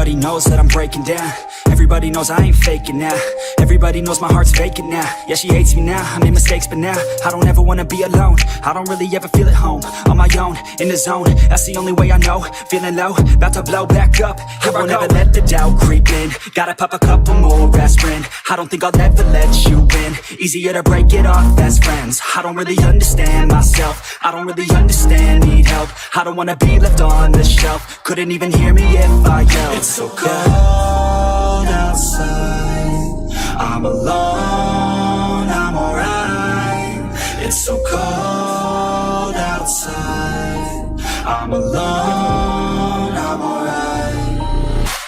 Everybody knows that I'm breaking down. Everybody knows I ain't faking now. Everybody knows my heart's vacant now. Yeah, she hates me now, I made mistakes but now I don't ever wanna be alone. I don't really ever feel at home. On my own, in the zone, that's the only way I know. Feeling low, about to blow back up. I won't ever let the doubt creep in. Gotta pop a couple more aspirin. I don't think I'll ever let you in. Easier to break it off best friends. I don't really understand myself. I don't really understand, need help. I don't wanna be left on the shelf. Couldn't even hear me if I yelled. It's so cold outside, I'm alone, I'm alright. It's so cold outside, I'm alone, I'm alright.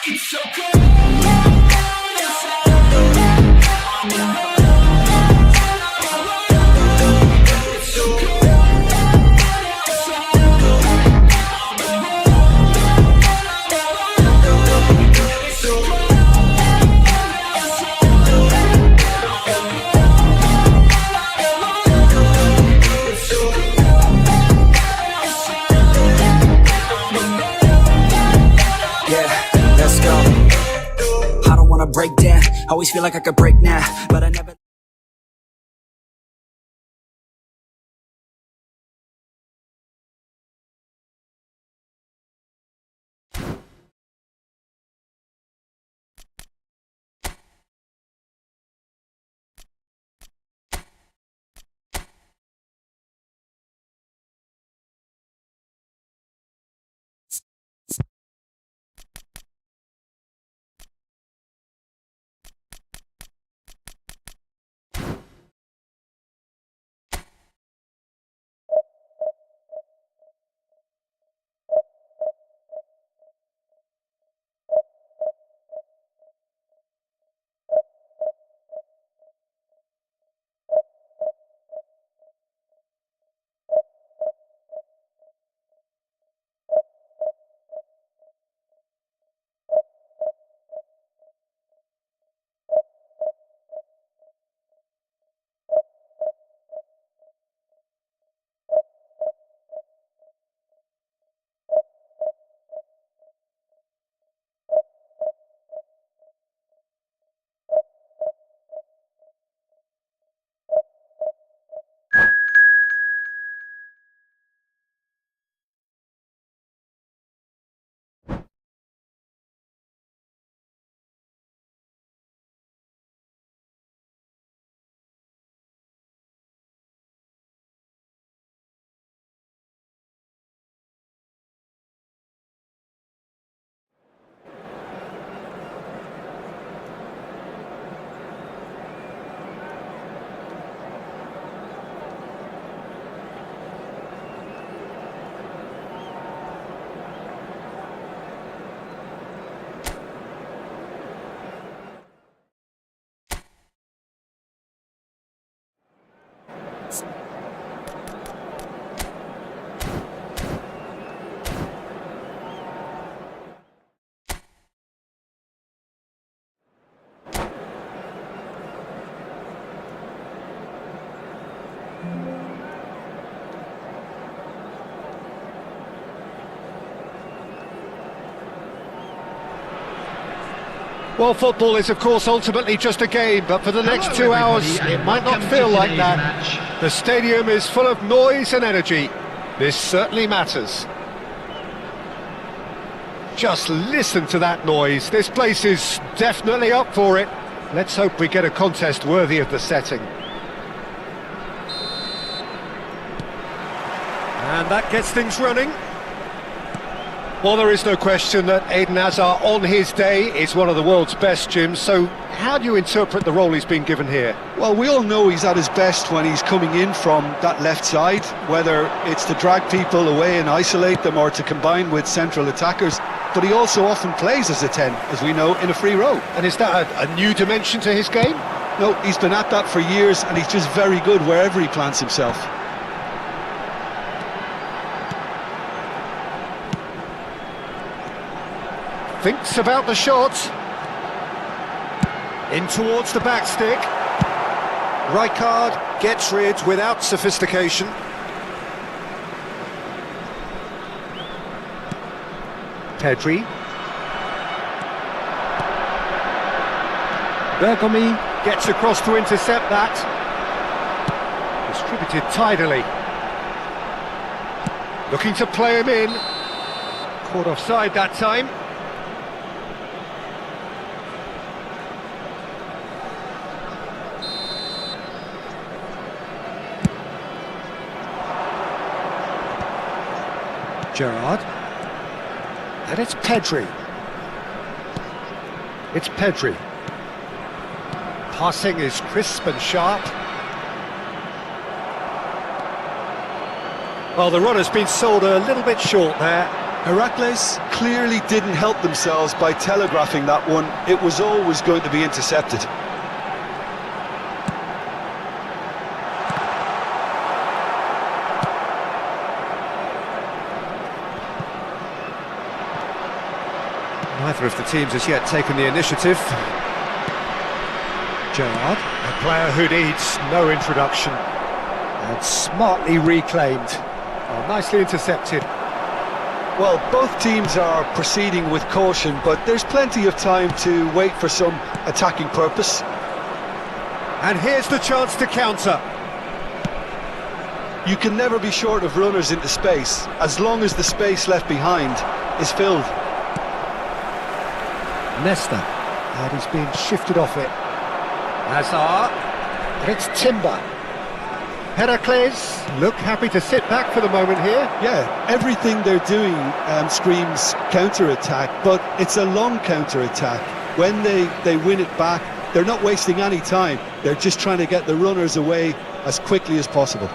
It's so cold outside, I'm alone. Break down, always feel like I could break now, but I never. Well, football is, of course, ultimately just a game, but for the next 2 hours, it might not feel like that. The stadium is full of noise and energy. This certainly matters. Just listen to that noise. This place is definitely up for it. Let's hope we get a contest worthy of the setting. And that gets things running. Well, there is no question that Eden Hazard on his day is one of the world's best, Jim, so how do you interpret the role he's been given here? Well, we all know he's at his best when he's coming in from that left side, whether it's to drag people away and isolate them or to combine with central attackers, but he also often plays as a 10, as we know, in a free role. And is that a new dimension to his game? No, he's been at that for years and he's just very good wherever he plants himself. Thinks about the shot. In towards the back stick. Rijkaard gets rid without sophistication. Pedri. Bergomi gets across to intercept that. Distributed tidily. Looking to play him in. Caught offside that time. Gerrard. And it's Pedri. It's Pedri. Passing is crisp and sharp. Well, the run has been sold a little bit short there. Heracles clearly didn't help themselves by telegraphing that one. It was always going to be intercepted. Neither of the teams has yet taken the initiative. Gerrard, a player who needs no introduction. And smartly reclaimed. Oh, nicely intercepted. Well, both teams are proceeding with caution, but there's plenty of time to wait for some attacking purpose. And here's the chance to counter. You can never be short of runners into space, as long as the space left behind is filled. Nesta, and he's been shifted off it. Hazard, and it's Timber. Heracles look happy to sit back for the moment here. Yeah, everything they're doing screams counter-attack, but it's a long counter-attack. When they win it back, they're not wasting any time. They're just trying to get the runners away as quickly as possible.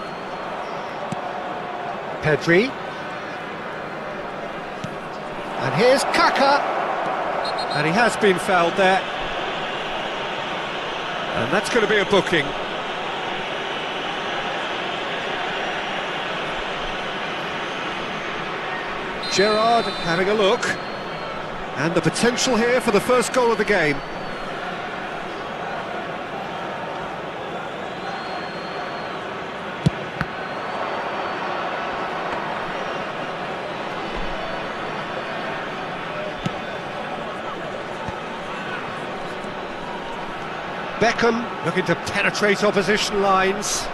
Pedri. And here's Kaka. And he has been fouled there. And that's going to be a booking. Gerrard having a look. And the potential here for the first goal of the game. Beckham looking to penetrate opposition lines.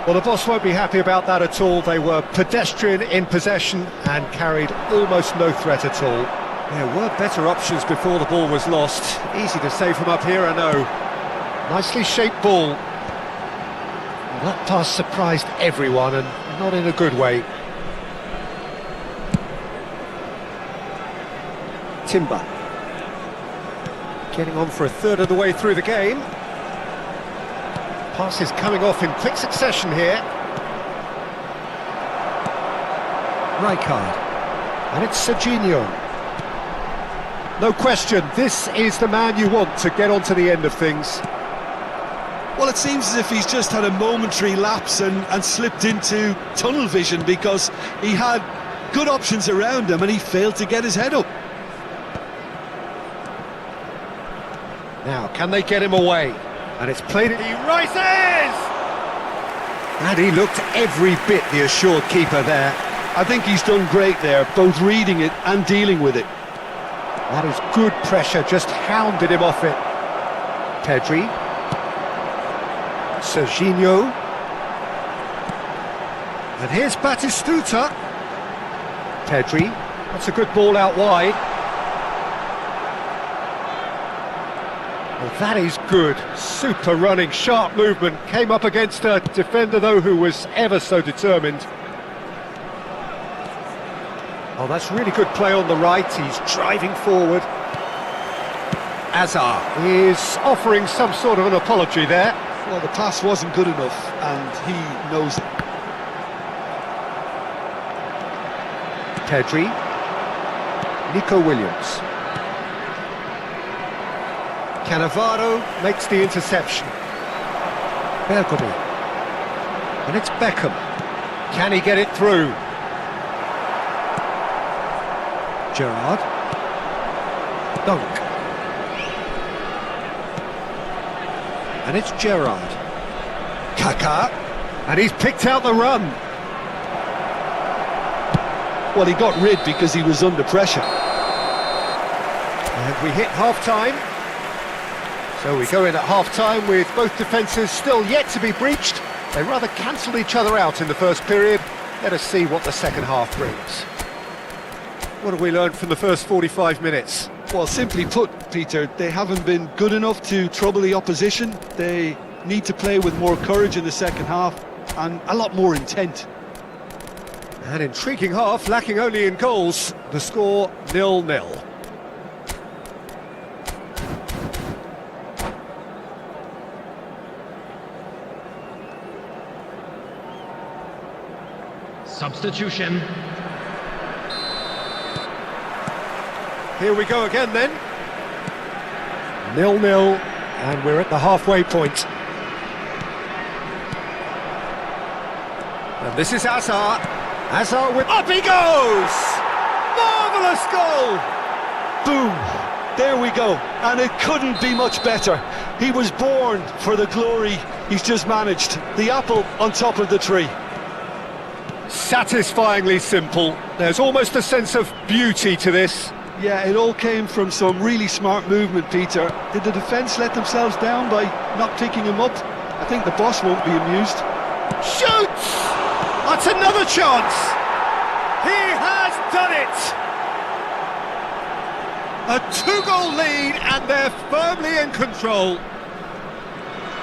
Well, the boss won't be happy about that at all. They were pedestrian in possession and carried almost no threat at all. There were better options before the ball was lost. Easy to save from up here, I know. Nicely shaped ball. Well, that pass surprised everyone, and not in a good way. Timber. Getting on for a third of the way through the game. Pass is coming off in quick succession here. Rijkaard. And it's Serginho. No question, this is the man you want to get onto the end of things. Well, it seems as if he's just had a momentary lapse and slipped into tunnel vision, because he had good options around him and he failed to get his head up. Now, can they get him away? And it's played it, he rises! And he looked every bit the assured keeper there. I think he's done great there, both reading it and dealing with it. That is good pressure, just hounded him off it. Pedri. Serginho. And here's Batistuta. Pedri. That's a good ball out wide. Well, that is good. Super running, sharp movement. Came up against a defender, though, who was ever so determined. Oh, that's really good play on the right. He's driving forward. Hazard is offering some sort of an apology there. Well, the pass wasn't good enough, and he knows it. Pedri. Nico Williams. Cannavaro makes the interception. Bergomi. And it's Beckham. Can he get it through? Gerrard. Dunk. And it's Gerrard. Kaka. And he's picked out the run. Well, he got rid because he was under pressure. And we hit half-time. So we go in at half-time with both defences still yet to be breached. They rather cancelled each other out in the first period. Let us see what the second half brings. What have we learned from the first 45 minutes? Well, simply put, Peter, they haven't been good enough to trouble the opposition. They need to play with more courage in the second half and a lot more intent. An intriguing half, lacking only in goals. The score 0-0. Substitution. Here we go again then. 0-0, and we're at the halfway point. And this is Hazard. Hazard with... Up he goes! Marvellous goal! Boom! There we go, and it couldn't be much better. He was born for the glory he's just managed. The apple on top of the tree. Satisfyingly simple. There's almost a sense of beauty to this. Yeah, it all came from some really smart movement, Peter. Did the defence let themselves down by not picking him up? I think the boss won't be amused. Shoots! That's another chance! He has done it! A 2-goal lead and they're firmly in control.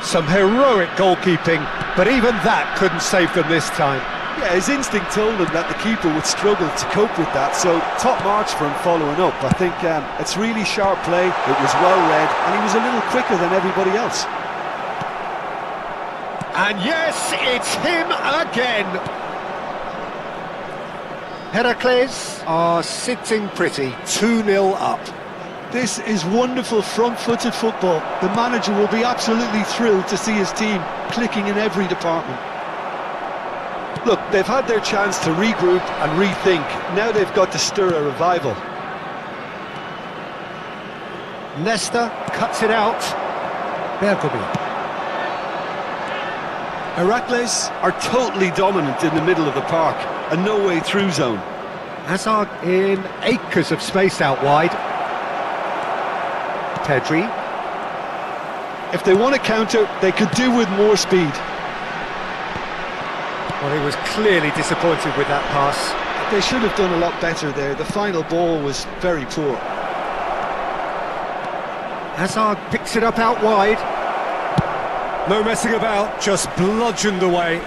Some heroic goalkeeping, but even that couldn't save them this time. Yeah, his instinct told him that the keeper would struggle to cope with that, so top marks for him following up. I think it's really sharp play, it was well read, and he was a little quicker than everybody else. And yes, it's him again. Heracles are sitting pretty, 2-0 up. This is wonderful front-footed football. The manager will be absolutely thrilled to see his team clicking in every department. Look, they've had their chance to regroup and rethink. Now they've got to stir a revival. Nesta cuts it out. Bergomi. Heracles are totally dominant in the middle of the park, a no-way through zone. Hazard in acres of space out wide. Pedri. If they want to counter, they could do with more speed. Well, he was clearly disappointed with that pass. They should have done a lot better there. The final ball was very poor. Hazard picks it up out wide. No messing about, just bludgeoned away.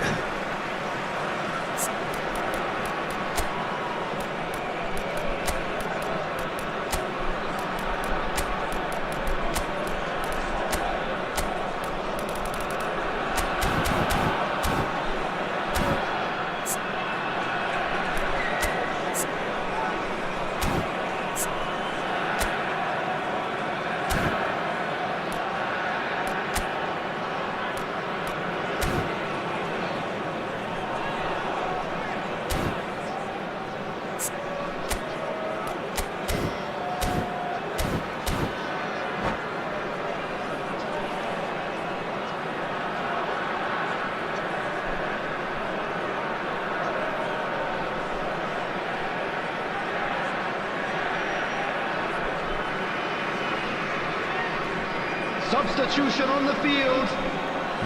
Substitution on the field.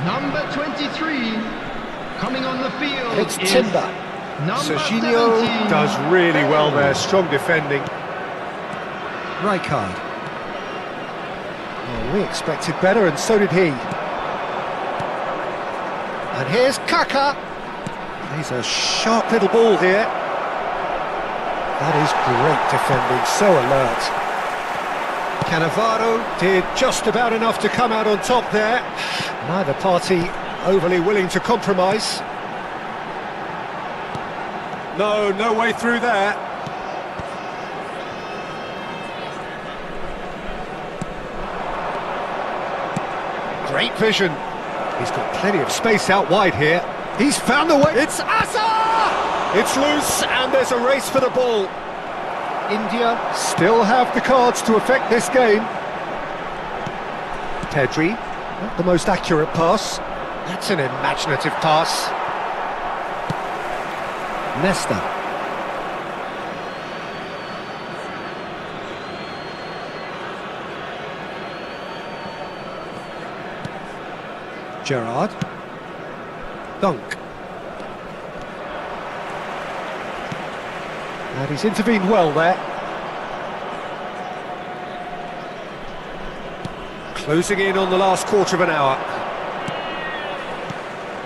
Number 23 coming on the field. It's is Timber. Number Serginho 17. does really well there, strong defending. Rijkaard. Well, we expected better, and so did he. And here's Kaka. He's a sharp little ball here. That is great defending, so alert. Cannavaro did just about enough to come out on top there. Neither party overly willing to compromise. No way through there. Great vision. He's got plenty of space out wide here. He's found the way. It's Asa! It's loose, and there's a race for the ball. India still have the cards to affect this game. Pedri, not the most accurate pass. That's an imaginative pass. Nesta. Gerrard. Dunk. And he's intervened well there. Closing in on the last quarter of an hour.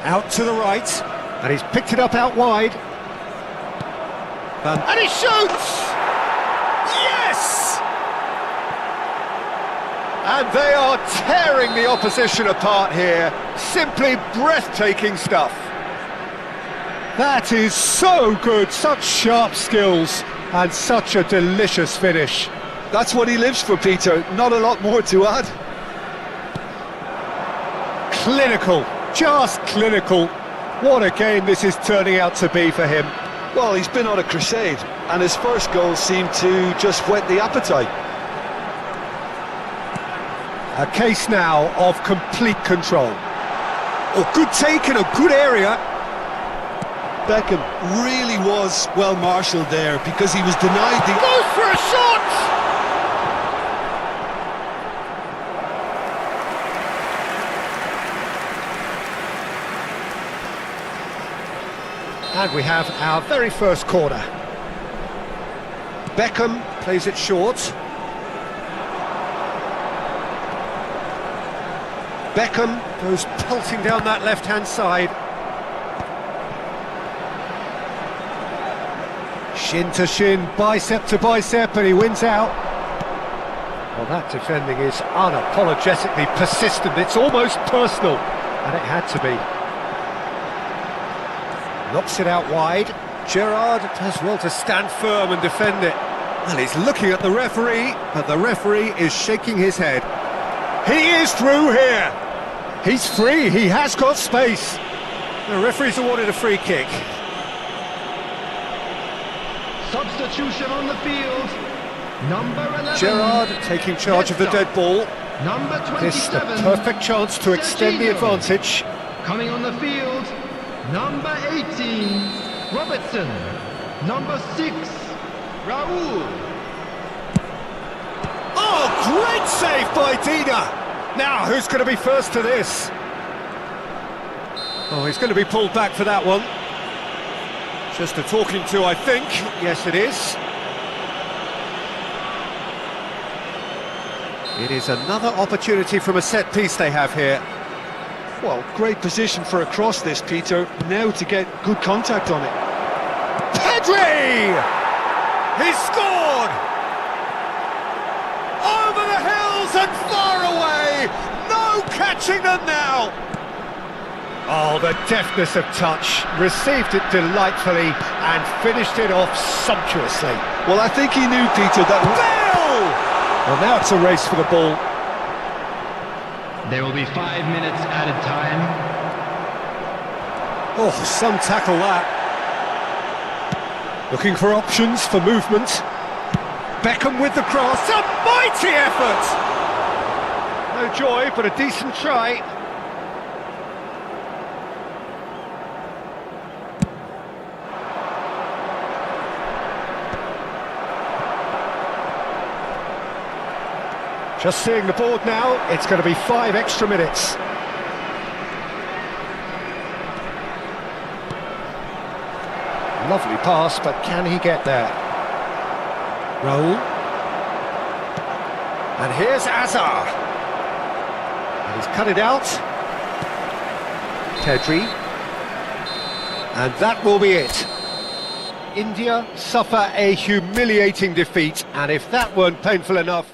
Out to the right, and he's picked it up out wide. And he shoots! Yes! And they are tearing the opposition apart here. Simply breathtaking stuff. That is so good, such sharp skills, and such a delicious finish. That's what he lives for, Peter. Not a lot more to add. Clinical, just clinical. What a game this is turning out to be for him. Well, he's been on a crusade, and his first goal seemed to just whet the appetite. A case now of complete control. Oh, good take in a good area. Beckham really was well marshalled there because he was denied the... Goes for a shot! And we have our very first corner. Beckham plays it short. Beckham goes pelting down that left-hand side. Shin to shin, bicep to bicep, and he wins out. Well, that defending is unapologetically persistent. It's almost personal, and it had to be. Knocks it out wide. Gerrard does well to stand firm and defend it. And he's looking at the referee, but the referee is shaking his head. He is through here. He's free, he has got space. The referee's awarded a free kick. Substitution on the field. Number 11. Gerrard taking charge of the dead ball. Number 27. This is the perfect chance to extend the advantage. Coming on the field. Number 18. Robertson. Number 6. Raul. Oh, great save by Dina. Now, who's going to be first to this? Oh, he's going to be pulled back for that one. Just a talking to, I think. Yes, it is. It is another opportunity from a set piece they have here. Well, great position for a cross this, Peter. Now to get good contact on it. Pedri! He's scored! Over the hills and far away! No catching them now! Oh, the deftness of touch. Received it delightfully and finished it off sumptuously. Well, I think he knew, Peter, that... Bill! Well, now it's a race for the ball. There will be 5 minutes added time. Oh, some tackle that. Looking for options for movement. Beckham with the cross. A mighty effort! No joy, but a decent try. Just seeing the board now, it's going to be 5 extra minutes. Lovely pass, but can he get there? Raul. And here's Azar. And he's cut it out. Pedri. And that will be it. India suffer a humiliating defeat, and if that weren't painful enough,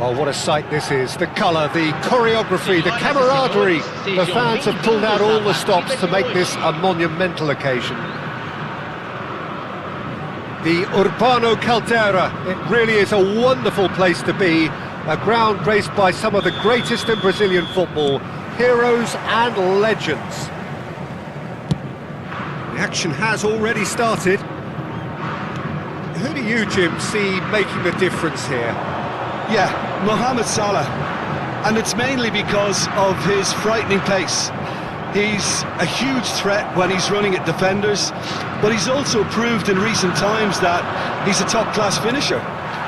Well, what a sight this is. The colour, the choreography, the camaraderie. The fans have pulled out all the stops to make this a monumental occasion. The Urbano Caldera, it really is a wonderful place to be. A ground graced by some of the greatest in Brazilian football, heroes and legends. The action has already started. Who do you, Jim, see making the difference here? Yeah, Mohamed Salah, and it's mainly because of his frightening pace. He's a huge threat when he's running at defenders, but he's also proved in recent times that he's a top-class finisher.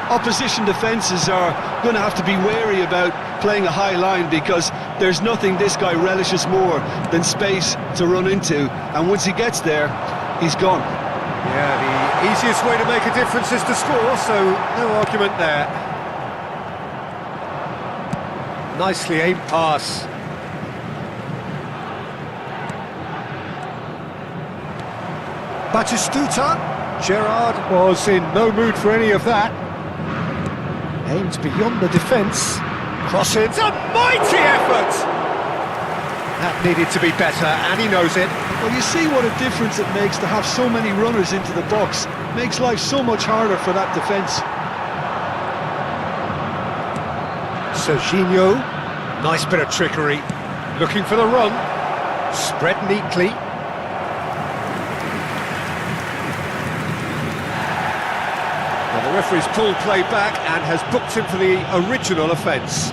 Opposition defences are going to have to be wary about playing a high line because there's nothing this guy relishes more than space to run into, and once he gets there, he's gone. Yeah, the easiest way to make a difference is to score, so no argument there. Nicely aimed pass. Batistuta. Gerrard was in no mood for any of that. Aimed beyond the defence. Cross-ins, a mighty effort! That needed to be better, and he knows it. Well, you see what a difference it makes to have so many runners into the box. Makes life so much harder for that defence. Serginho, nice bit of trickery, looking for the run, spread neatly. Now the referee's pulled play back and has booked him for the original offence.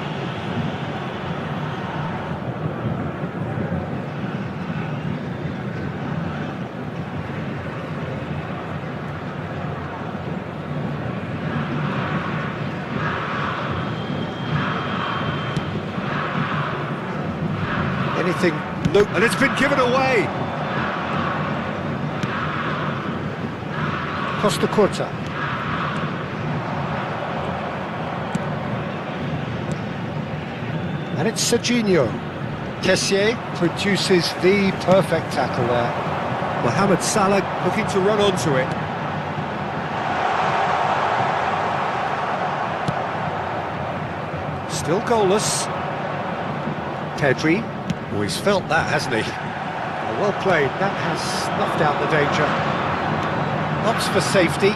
Anything, no, and it's been given away. Costa Curta. And it's Serginho. Kessié produces the perfect tackle there. Mohamed Salah looking to run onto it. Still goalless. Pedri. Oh, he's felt that, hasn't he? Well played, that has snuffed out the danger. Opts for safety.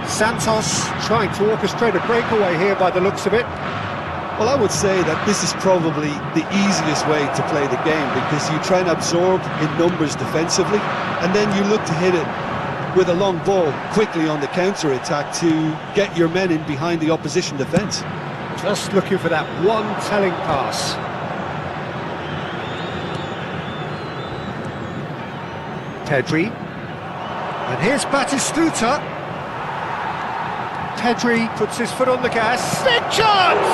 Santos trying to orchestrate a breakaway here by the looks of it. Well, I would say that this is probably the easiest way to play the game because you try and absorb in numbers defensively and then you look to hit it with a long ball quickly on the counter-attack to get your men in behind the opposition defence. Just looking for that one telling pass. Pedri. And here's Batistuta. Pedri puts his foot on the gas. Big chance!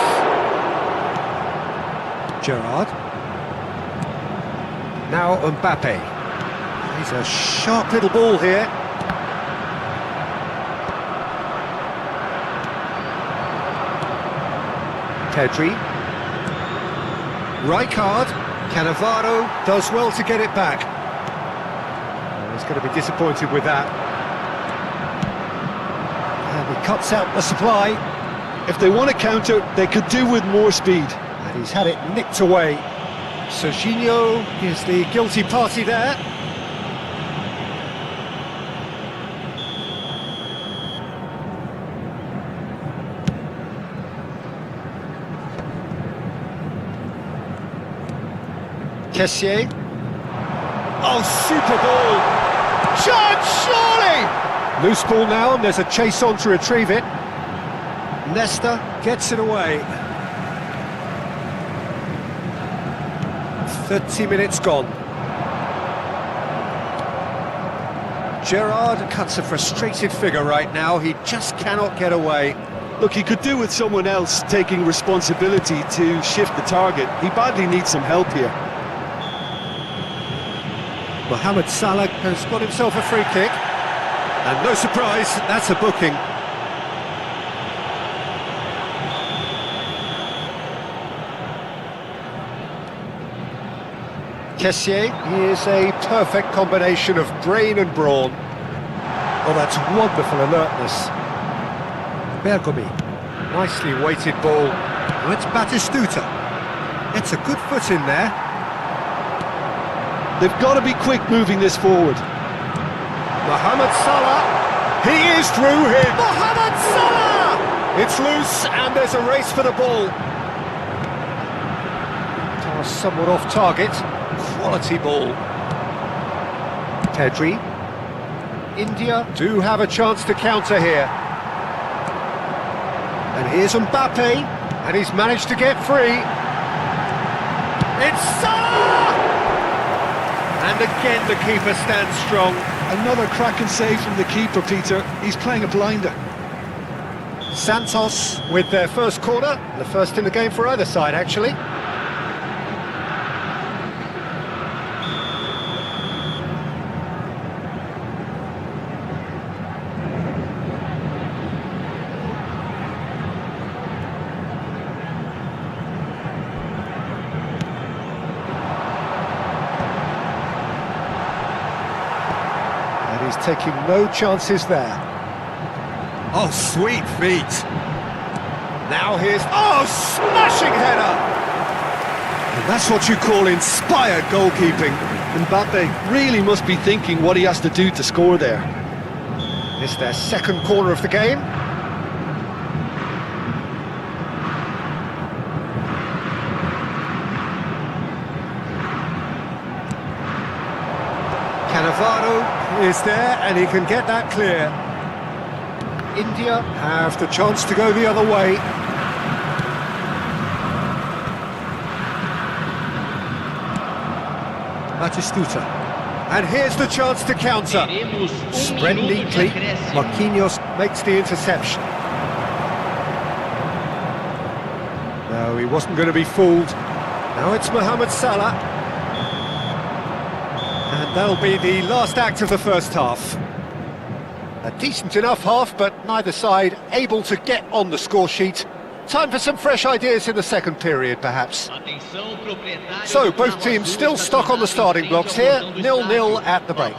Gerrard. Now Mbappe. He's a sharp little ball here. Pedri. Rijkaard. Cannavaro does well to get it back. He's going to be disappointed with that. And he cuts out the supply. If they want to counter, they could do with more speed. And he's had it nicked away. Serginho is the guilty party there. Kessié. Oh, super ball! Chance, surely! Loose ball now, and there's a chase on to retrieve it. Nesta gets it away. 30 minutes gone. Gerrard cuts a frustrated figure right now. He just cannot get away. Look, he could do with someone else taking responsibility to shift the target. He badly needs some help here. Mohamed Salah has got himself a free kick. And no surprise, that's a booking. Kessié, he is a perfect combination of brain and brawn. Oh, that's wonderful alertness. Bergomi. Nicely weighted ball. Oh, it's Batistuta. It's a good foot in there. They've got to be quick moving this forward. Mohamed Salah. He is through here. Mohamed Salah! It's loose and there's a race for the ball. Pass somewhat off target. Quality ball. Pedri. India do have a chance to counter here. And here's Mbappe, and he's managed to get free. It's Salah! And again the keeper stands strong. Another cracking save from the keeper, Peter. He's playing a blinder. Santos with their first corner, the first in the game for either side actually. And he's taking no chances there. Oh, sweet feet. Now here's... Oh, smashing header! And that's what you call inspired goalkeeping. Mbappe really must be thinking what he has to do to score there. It's their second corner of the game. Cannavaro is there and he can get that clear. India have the chance to go the other way. Batistuta. And here's the chance to counter. Spread neatly. Marquinhos makes the interception. No, he wasn't going to be fooled. Now it's Mohamed Salah. And that'll be the last act of the first half. A decent enough half, but neither side able to get on the score sheet. Time for some fresh ideas in the second period, perhaps. So, both teams still stuck on the starting blocks here, 0-0 at the break.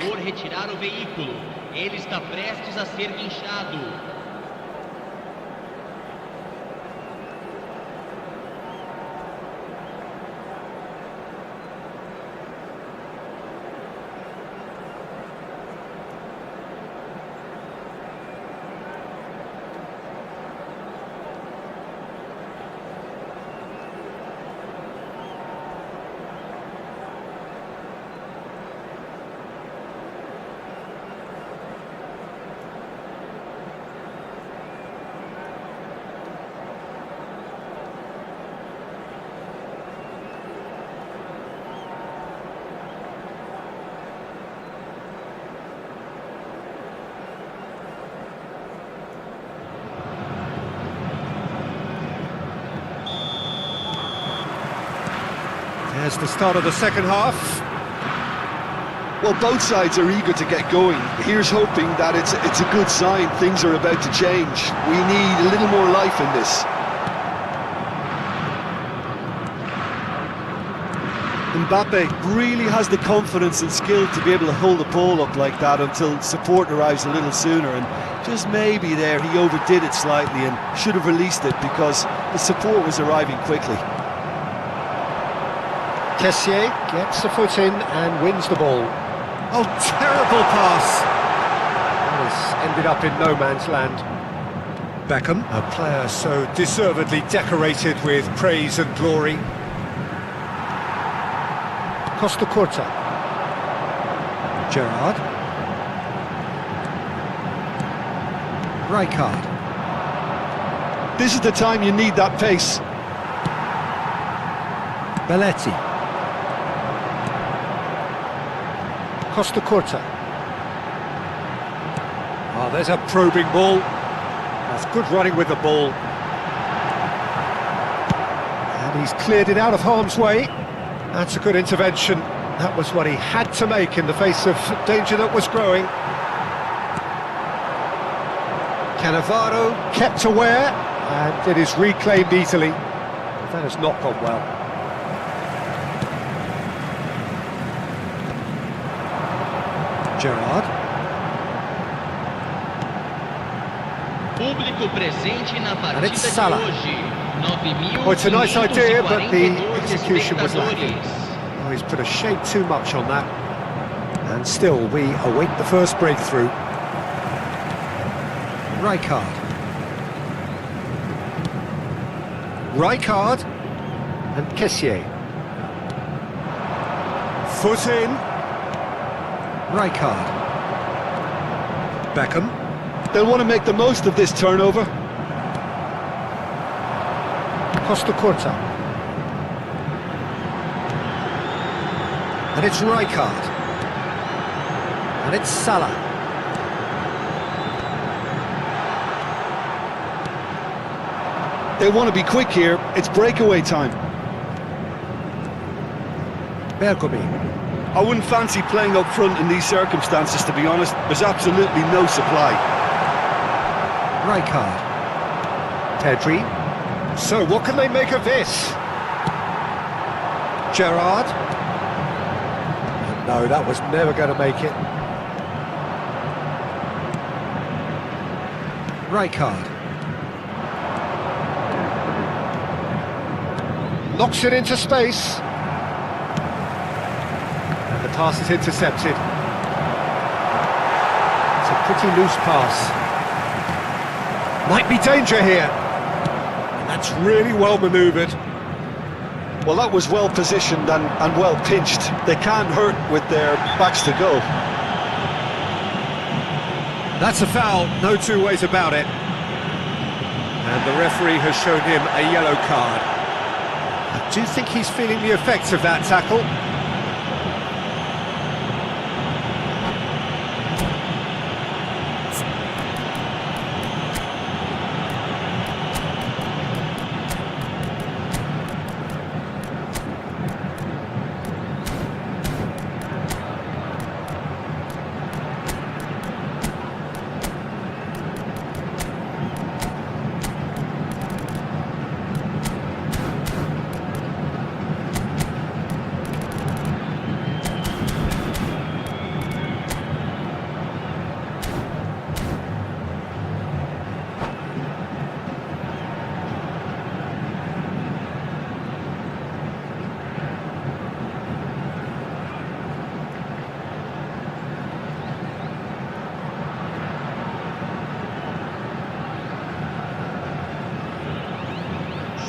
There's the start of the second half. Well, both sides are eager to get going. Here's hoping that it's a good sign. Things are about to change. We need a little more life in this. Mbappe really has the confidence and skill to be able to hold the ball up like that until support arrives a little sooner, and just maybe there he overdid it slightly and should have released it because the support was arriving quickly. Kessié gets a foot in and wins the ball. Oh, terrible pass! This ended up in no man's land. Beckham, a player so deservedly decorated with praise and glory. Costa Curta. Gerrard. Rijkaard. This is the time you need that pace. Belletti. Costa Curta. Oh, there's a probing ball. That's good running with the ball. And he's cleared it out of harm's way. That's a good intervention. That was what he had to make in the face of danger that was growing. Cannavaro kept aware, and it is reclaimed easily. That has not gone well. Gerrard. público presente na partida it's de Salah. hoje. Oh, it's a nice idea, but the 9.542 execution was lacking. espectadores. Oh, he's put a shade too much on that. And still, we await the first breakthrough. Rijkaard and Kessié. Foot in. Rijkaard. Beckham. They'll want to make the most of this turnover. Costa Curta. And it's Rijkaard. And it's Salah. They want to be quick here. It's breakaway time. Bergomi. I wouldn't fancy playing up front in these circumstances, to be honest. There's absolutely no supply. Rijkaard. Pedri. So, what can they make of this? Gerrard. No, that was never going to make it. Rijkaard. Knocks it into space. And the pass is intercepted. It's a pretty loose pass. Might be danger here. And that's really well manoeuvred. Well, that was well positioned and well pinched. They can't hurt with their backs to go. That's a foul, no two ways about it. And the referee has shown him a yellow card. I do think he's feeling the effects of that tackle.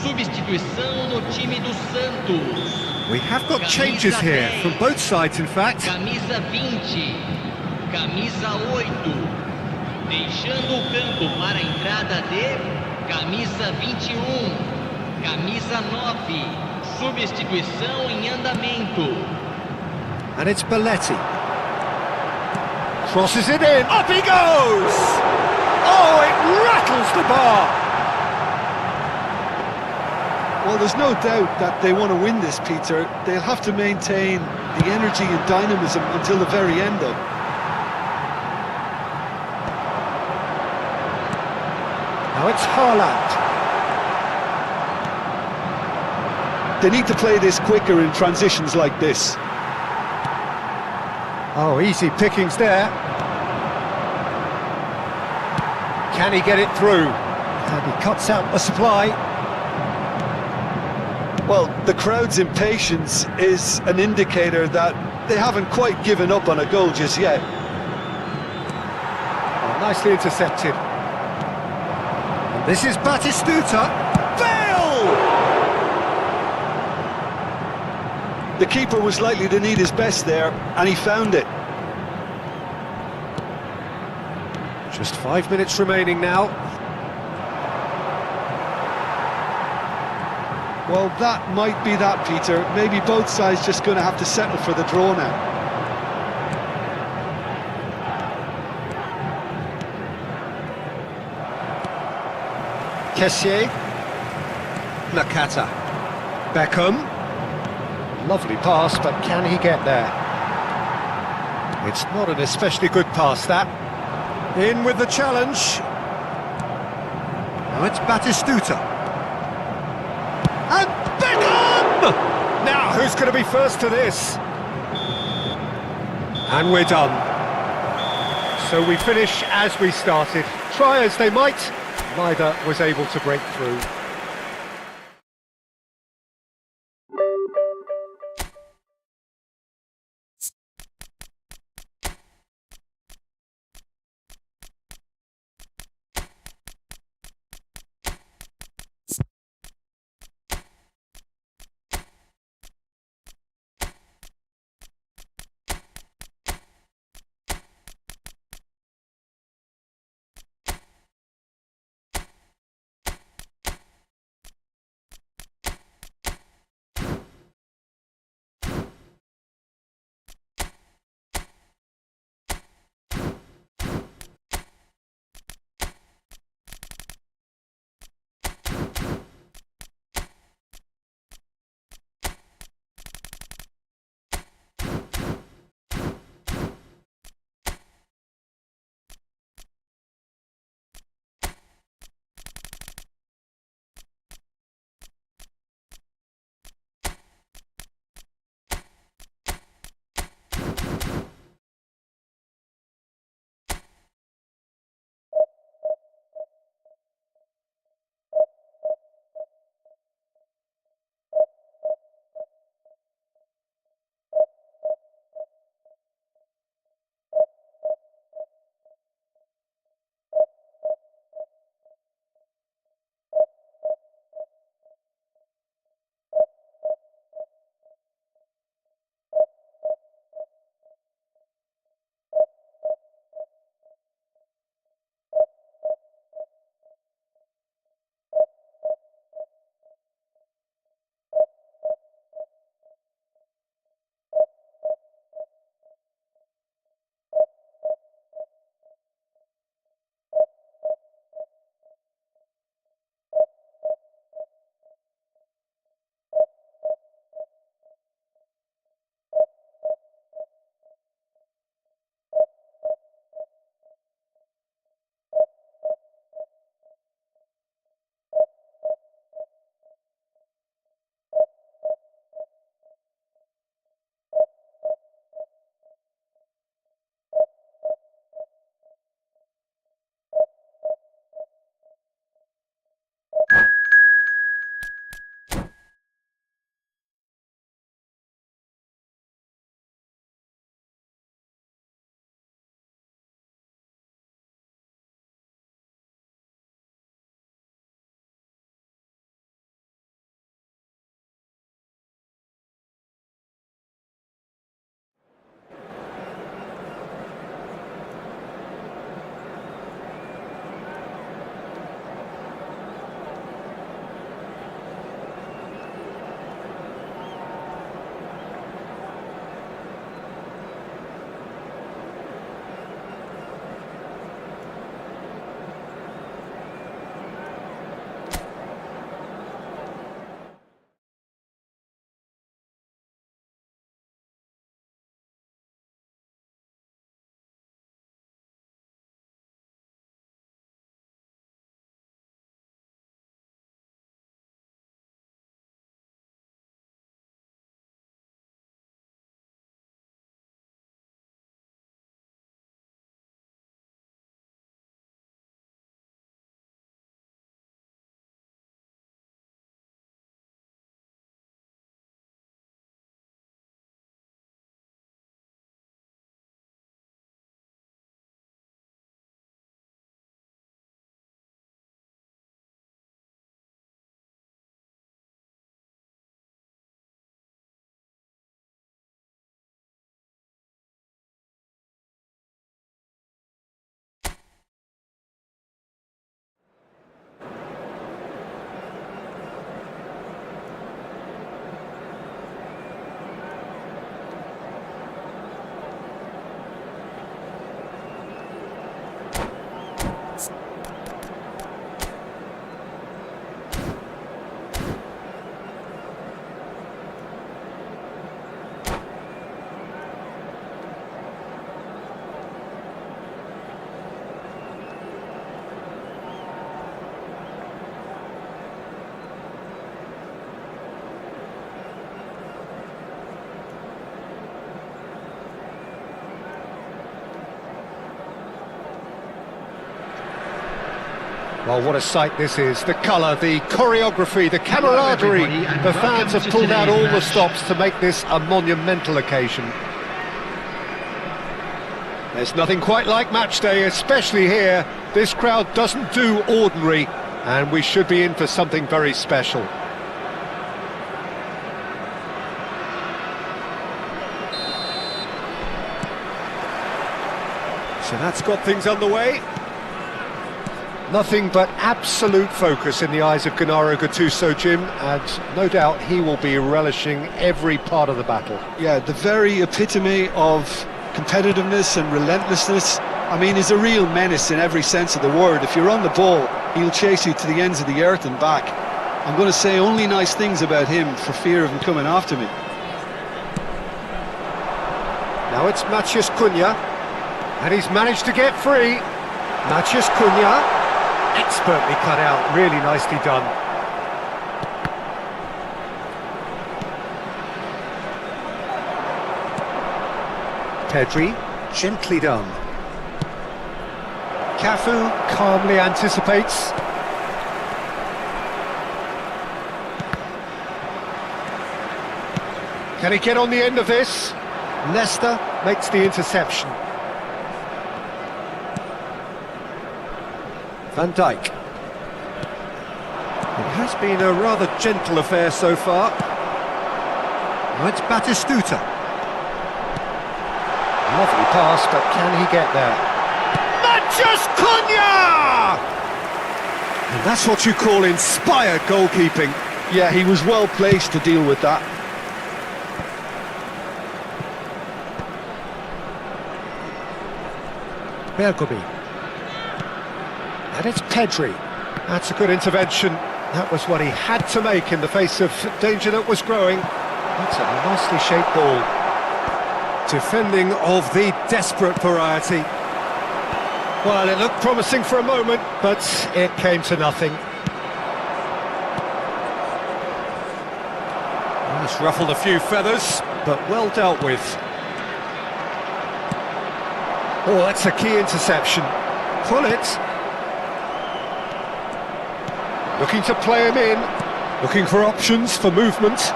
Substituição no time do Santos. We have got changes here, from both sides in fact. Camisa 20, camisa 8, deixando o campo para a entrada de camisa 21, camisa 9, substituição em andamento. And it's Belletti. Crosses it in, up he goes! Oh, it rattles the bar! Well, there's no doubt that they want to win this, Peter. They'll have to maintain the energy and dynamism until the very end, though. Now it's Haaland. They need to play this quicker in transitions like this. Oh, easy pickings there. Can he get it through? And he cuts out the supply. Well, the crowd's impatience is an indicator that they haven't quite given up on a goal just yet. Oh, nicely intercepted. And this is Batistuta. Bale! The keeper was likely to need his best there, and he found it. Just 5 minutes remaining now. Well, that might be that, Peter. Maybe both sides just going to have to settle for the draw now. Kessié. Nakata. Beckham. Lovely pass, but can he get there? It's not an especially good pass, that. In with the challenge. Now it's Batistuta. And Beckham! Now, who's going to be first to this? And we're done. So we finish as we started. Try as they might, neither was able to break through. Well, what a sight this is. The colour, the choreography, the camaraderie. The fans have pulled out all the stops to make this a monumental occasion. There's nothing quite like match day, especially here. This crowd doesn't do ordinary, and we should be in for something very special. So that's got things underway. Nothing but absolute focus in the eyes of Gennaro Gattuso, Jim, and no doubt he will be relishing every part of the battle. Yeah, the very epitome of competitiveness and relentlessness. I mean, he's a real menace in every sense of the word. If you're on the ball, he'll chase you to the ends of the earth and back. I'm going to say only nice things about him for fear of him coming after me. Now it's Matheus Cunha, and he's managed to get free. Matheus Cunha, expertly cut out, really nicely done. Pedri, gently done. Cafu calmly anticipates. Can he get on the end of this? Leicester makes the interception. Van Dijk. It has been a rather gentle affair so far. Now it's Batistuta. Lovely pass, but can he get there? Matheus Cunha! And that's what you call inspired goalkeeping. Yeah, he was well placed to deal with that. Bergomi. And it's Pedri. That's a good intervention. That was what he had to make in the face of danger that was growing. That's a nicely shaped ball. Defending of the desperate variety. Well, it looked promising for a moment, but it came to nothing. Well, it's ruffled a few feathers, but well dealt with. Oh, that's a key interception. Pull it. Looking to play him in. Looking for options for movement.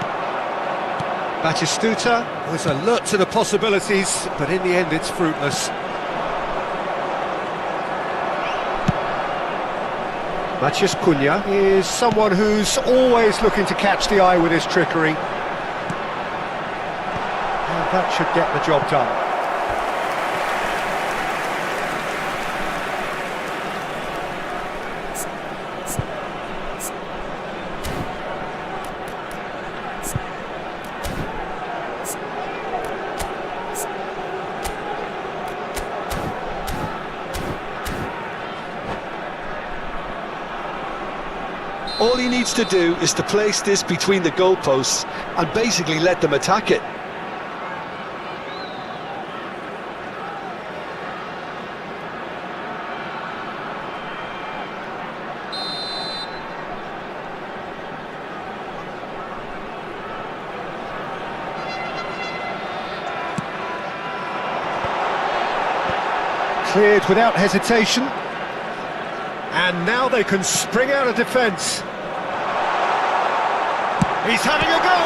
Batistuta was alert to the possibilities, but in the end it's fruitless. Matheus Cunha is someone who's always looking to catch the eye with his trickery. And that should get the job done. All he needs to do is to place this between the goalposts and basically let them attack it. Cleared without hesitation. And now they can spring out of defence. He's having a go!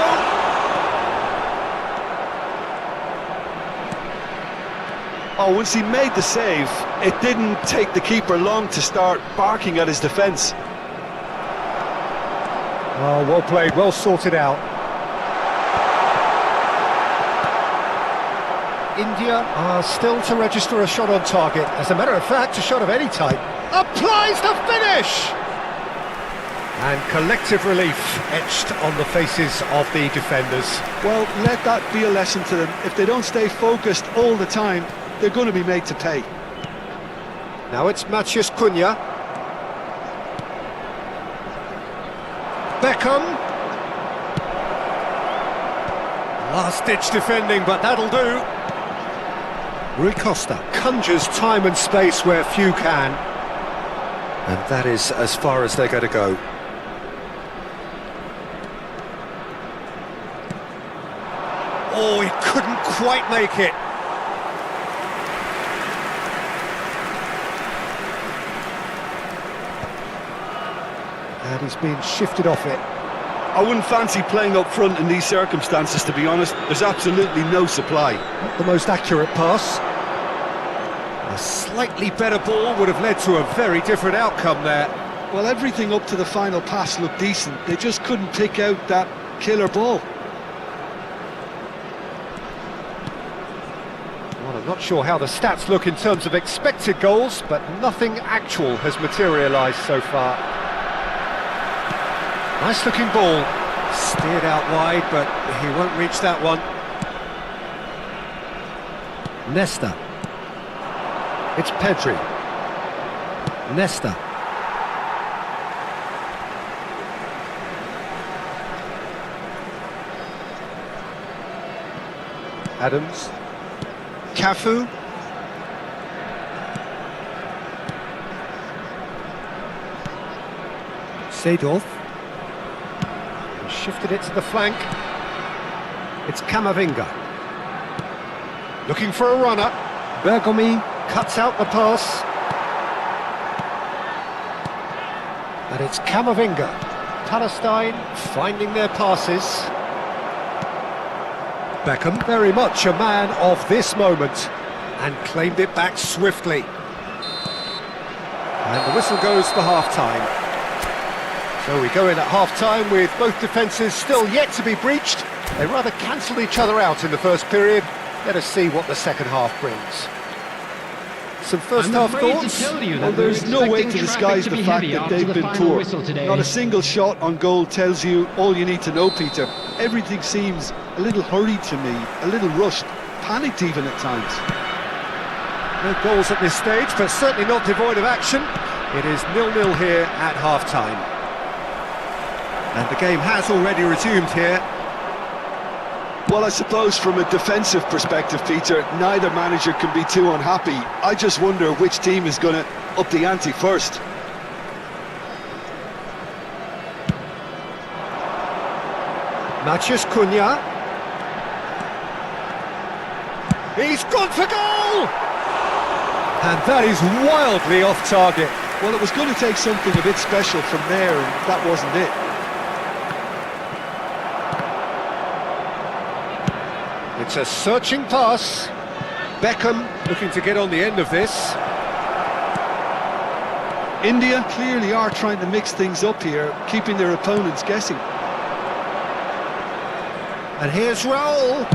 Oh, once he made the save, it didn't take the keeper long to start barking at his defence. Oh, well played, well sorted out. India are still to register a shot on target. As a matter of fact, a shot of any type. Applies the finish! And collective relief etched on the faces of the defenders. Well, let that be a lesson to them. If they don't stay focused all the time, they're going to be made to pay. Now it's Matheus Cunha. Beckham. Last-ditch defending, but that'll do. Rui Costa conjures time and space where few can. And that is as far as they're going to go. Oh, he couldn't quite make it. And he's been shifted off it. I wouldn't fancy playing up front in these circumstances, to be honest. There's absolutely no supply. Not the most accurate pass. A slightly better ball would have led to a very different outcome there. Well, everything up to the final pass looked decent. They just couldn't pick out that killer ball. Well, I'm not sure how the stats look in terms of expected goals, but nothing actual has materialised so far. Nice looking ball. Steered out wide, but he won't reach that one. Nesta. It's Pedri. Nesta. Adams. Cafu. Seedorf. Shifted it to the flank. It's Camavinga. Looking for a runner. Bergomi cuts out the pass. And it's Camavinga. Palestine finding their passes. Beckham, very much a man of this moment, and claimed it back swiftly. And the whistle goes for half-time. So we go in at half-time with both defences still yet to be breached. They rather cancelled each other out in the first period. Let us see what the second half brings. Some first half thoughts? Well, there's no way to disguise the fact that they've been poor. Not a single shot on goal tells you all you need to know, Peter. Everything seems a little hurried to me, a little rushed, panicked even at times. No goals at this stage, but certainly not devoid of action. It is 0-0 here at half-time. And the game has already resumed here. Well, I suppose from a defensive perspective, Peter, neither manager can be too unhappy. I just wonder which team is going to up the ante first. Matheus Cunha. He's gone for goal! And that is wildly off target. Well, it was going to take something a bit special from there, and that wasn't it. It's a searching pass. Beckham looking to get on the end of this. India clearly are trying to mix things up here, keeping their opponents guessing. And here's Raul.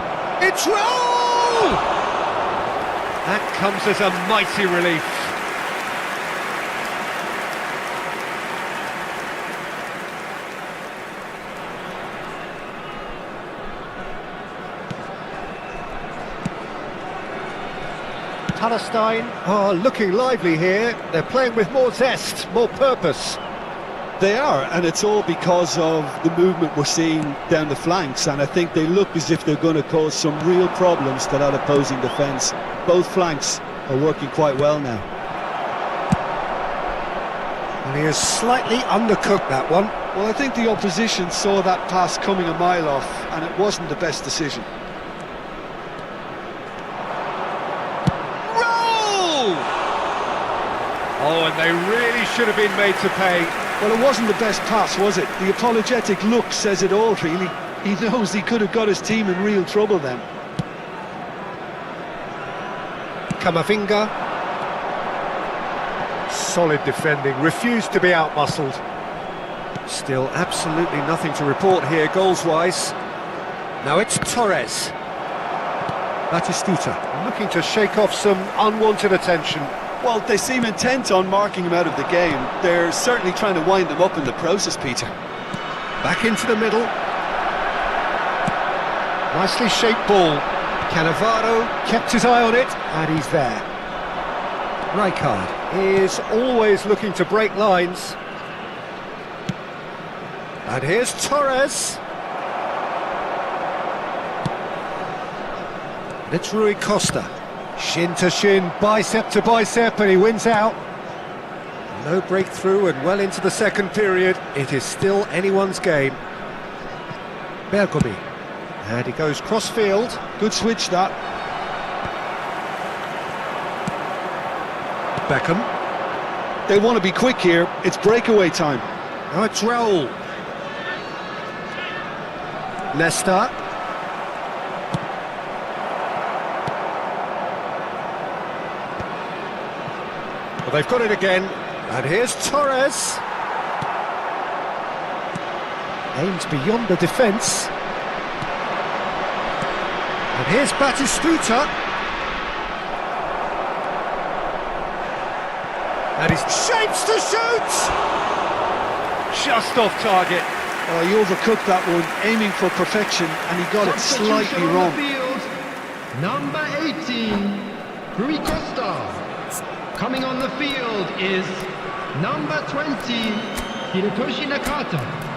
It's Raul! That comes as a mighty relief. Palestine are looking lively here. They're playing with more zest, more purpose. They are, and it's all because of the movement we're seeing down the flanks, and I think they look as if they're going to cause some real problems to that opposing defence. Both flanks are working quite well now. And he has slightly undercooked that one. Well, I think the opposition saw that pass coming a mile off, and it wasn't the best decision. Oh, and they really should have been made to pay. Well, it wasn't the best pass, was it? The apologetic look says it all, really. He knows he could have got his team in real trouble then. Camavinga. Solid defending, refused to be outmuscled. Still absolutely nothing to report here, goals-wise. Now it's Torres. Batistuta looking to shake off some unwanted attention. Well, they seem intent on marking him out of the game. They're certainly trying to wind him up in the process, Peter. Back into the middle. Nicely shaped ball. Cannavaro kept his eye on it, and he's there. Rijkaard is always looking to break lines. And here's Torres. And it's Rui Costa. Shin to shin, bicep to bicep, and he wins out. No breakthrough and well into the second period. It is still anyone's game. Bergomi. And he goes cross-field. Good switch, that. Beckham. They want to be quick here. It's breakaway time. Now it's Raul. Nesta. Well, they've got it again. And here's Torres. Aims beyond the defence. And here's Batistuta. And he shapes to shoot! Just off target. Oh, he overcooked that one, aiming for perfection, and he got it slightly Substitution on wrong. the field, number 18, Rui Costa. Coming on the field is number 20, Hirotoshi Nakata.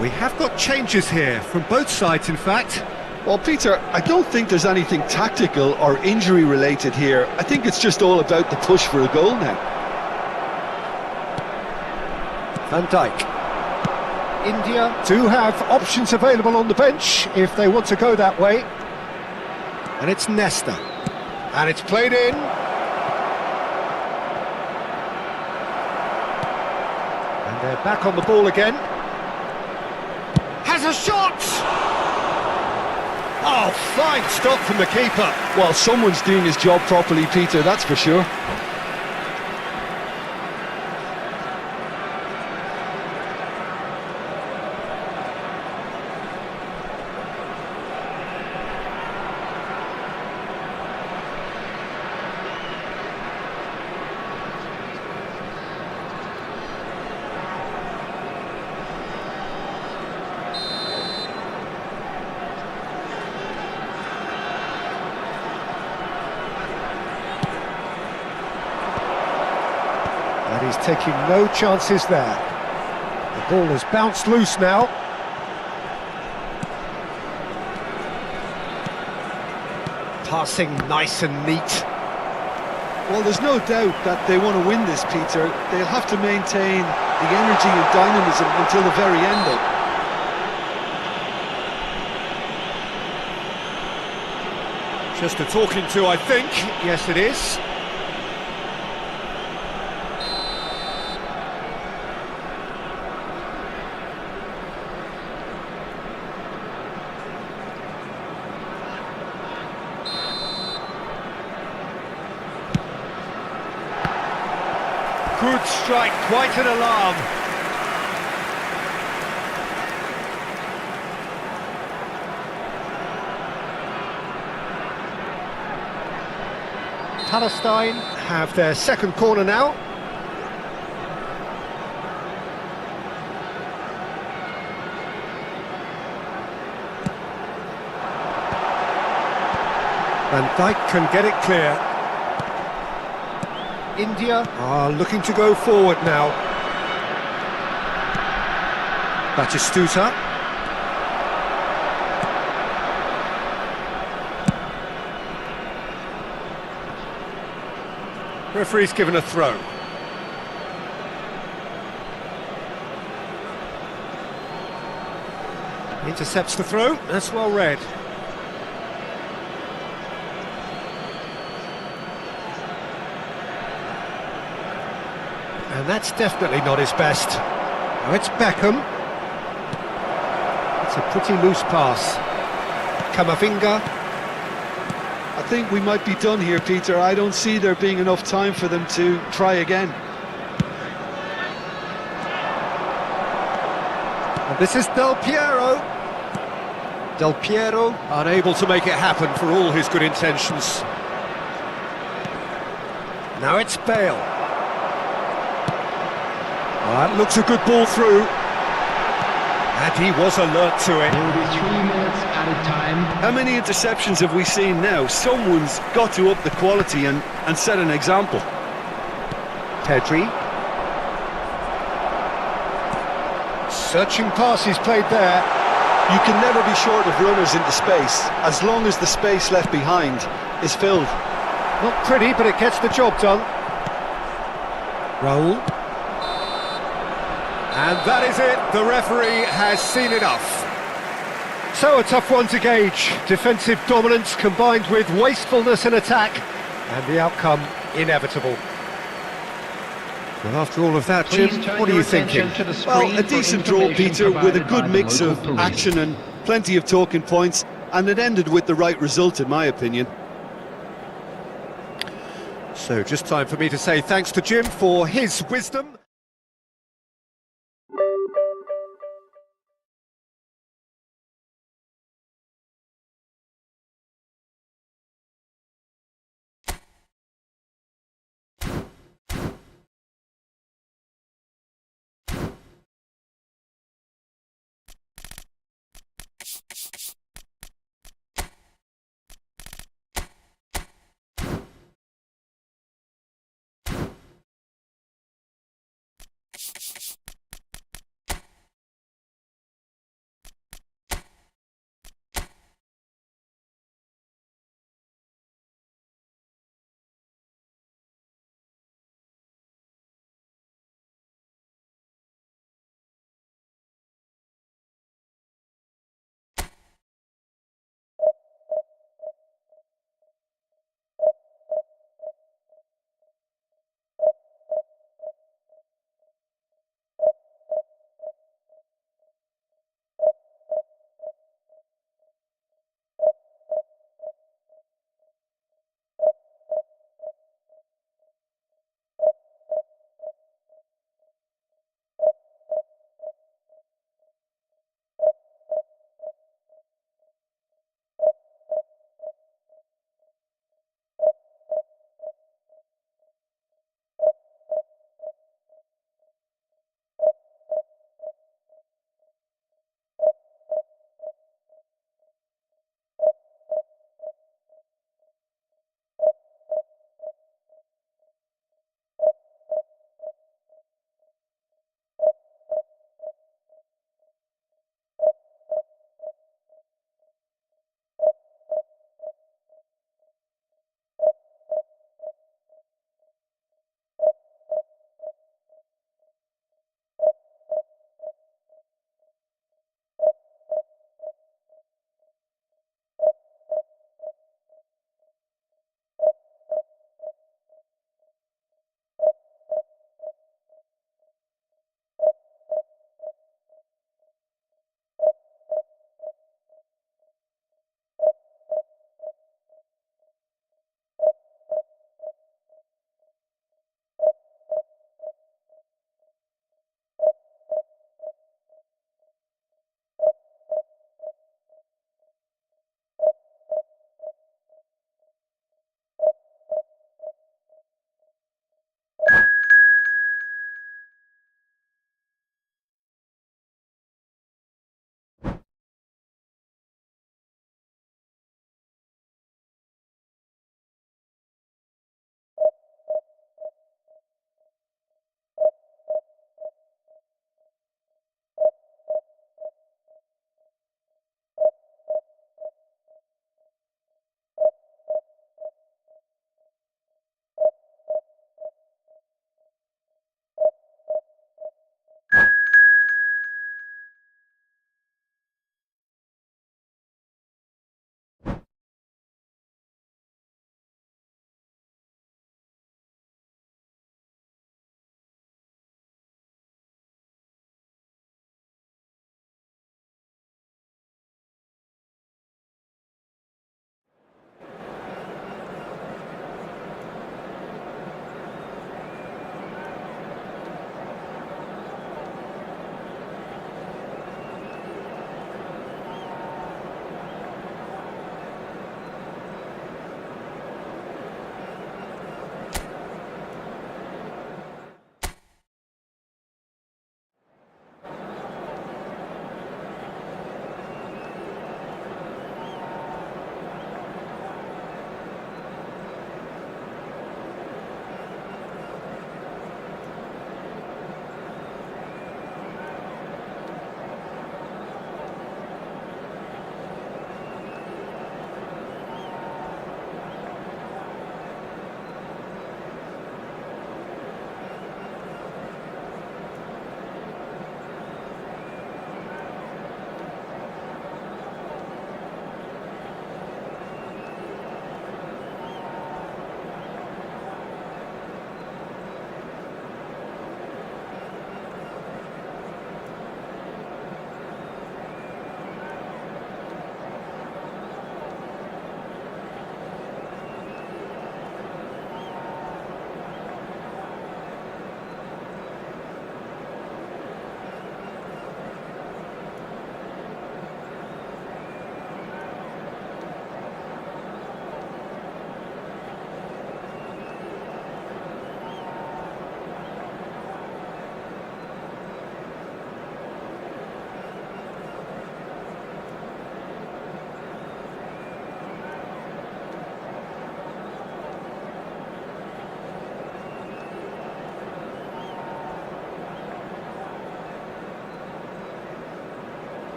We have got changes here, from both sides in fact. Well, Peter, I don't think there's anything tactical or injury related here. I think it's just all about the push for a goal now. Van Dijk. India do have options available on the bench if they want to go that way. And it's Nesta. And it's played in. And they're back on the ball again. Has a shot! Oh, fine stop from the keeper. Well, someone's doing his job properly, Peter, that's for sure. And he's taking no chances there. The ball has bounced loose now. Passing nice and neat. Well, there's no doubt that they want to win this, Peter. They'll have to maintain the energy and dynamism until the very end, though. Just a talking to, I think. Yes, it is. Could strike quite an alarm. Palestine have their second corner now. Van Dijk can get it clear. India are looking to go forward now. Batistuta. Referee's given a throw. Intercepts the throw, that's well read. And that's definitely not his best. Now it's Beckham. It's a pretty loose pass. Camavinga. I think we might be done here, Peter. I don't see there being enough time for them to try again. And this is Del Piero. Del Piero unable to make it happen for all his good intentions. Now it's Bale. Looks a good ball through. And he was alert to it. There will be 3 minutes added time. How many interceptions have we seen now? Someone's got to up the quality and set an example. Pedri. Searching passes played there. You can never be short of runners into space, as long as the space left behind is filled. Not pretty, but it gets the job done. Raul. And that is it. The referee has seen enough. So a tough one to gauge. Defensive dominance combined with wastefulness in attack. And the outcome inevitable. Well, after all of that, Jim, Please turn what are your you thinking? attention to the Well, screen a for decent draw, information Peter, with a provided by good the mix local of police. action and plenty of talking points, and it ended with the right result, in my opinion. So just time for me to say thanks to Jim for his wisdom.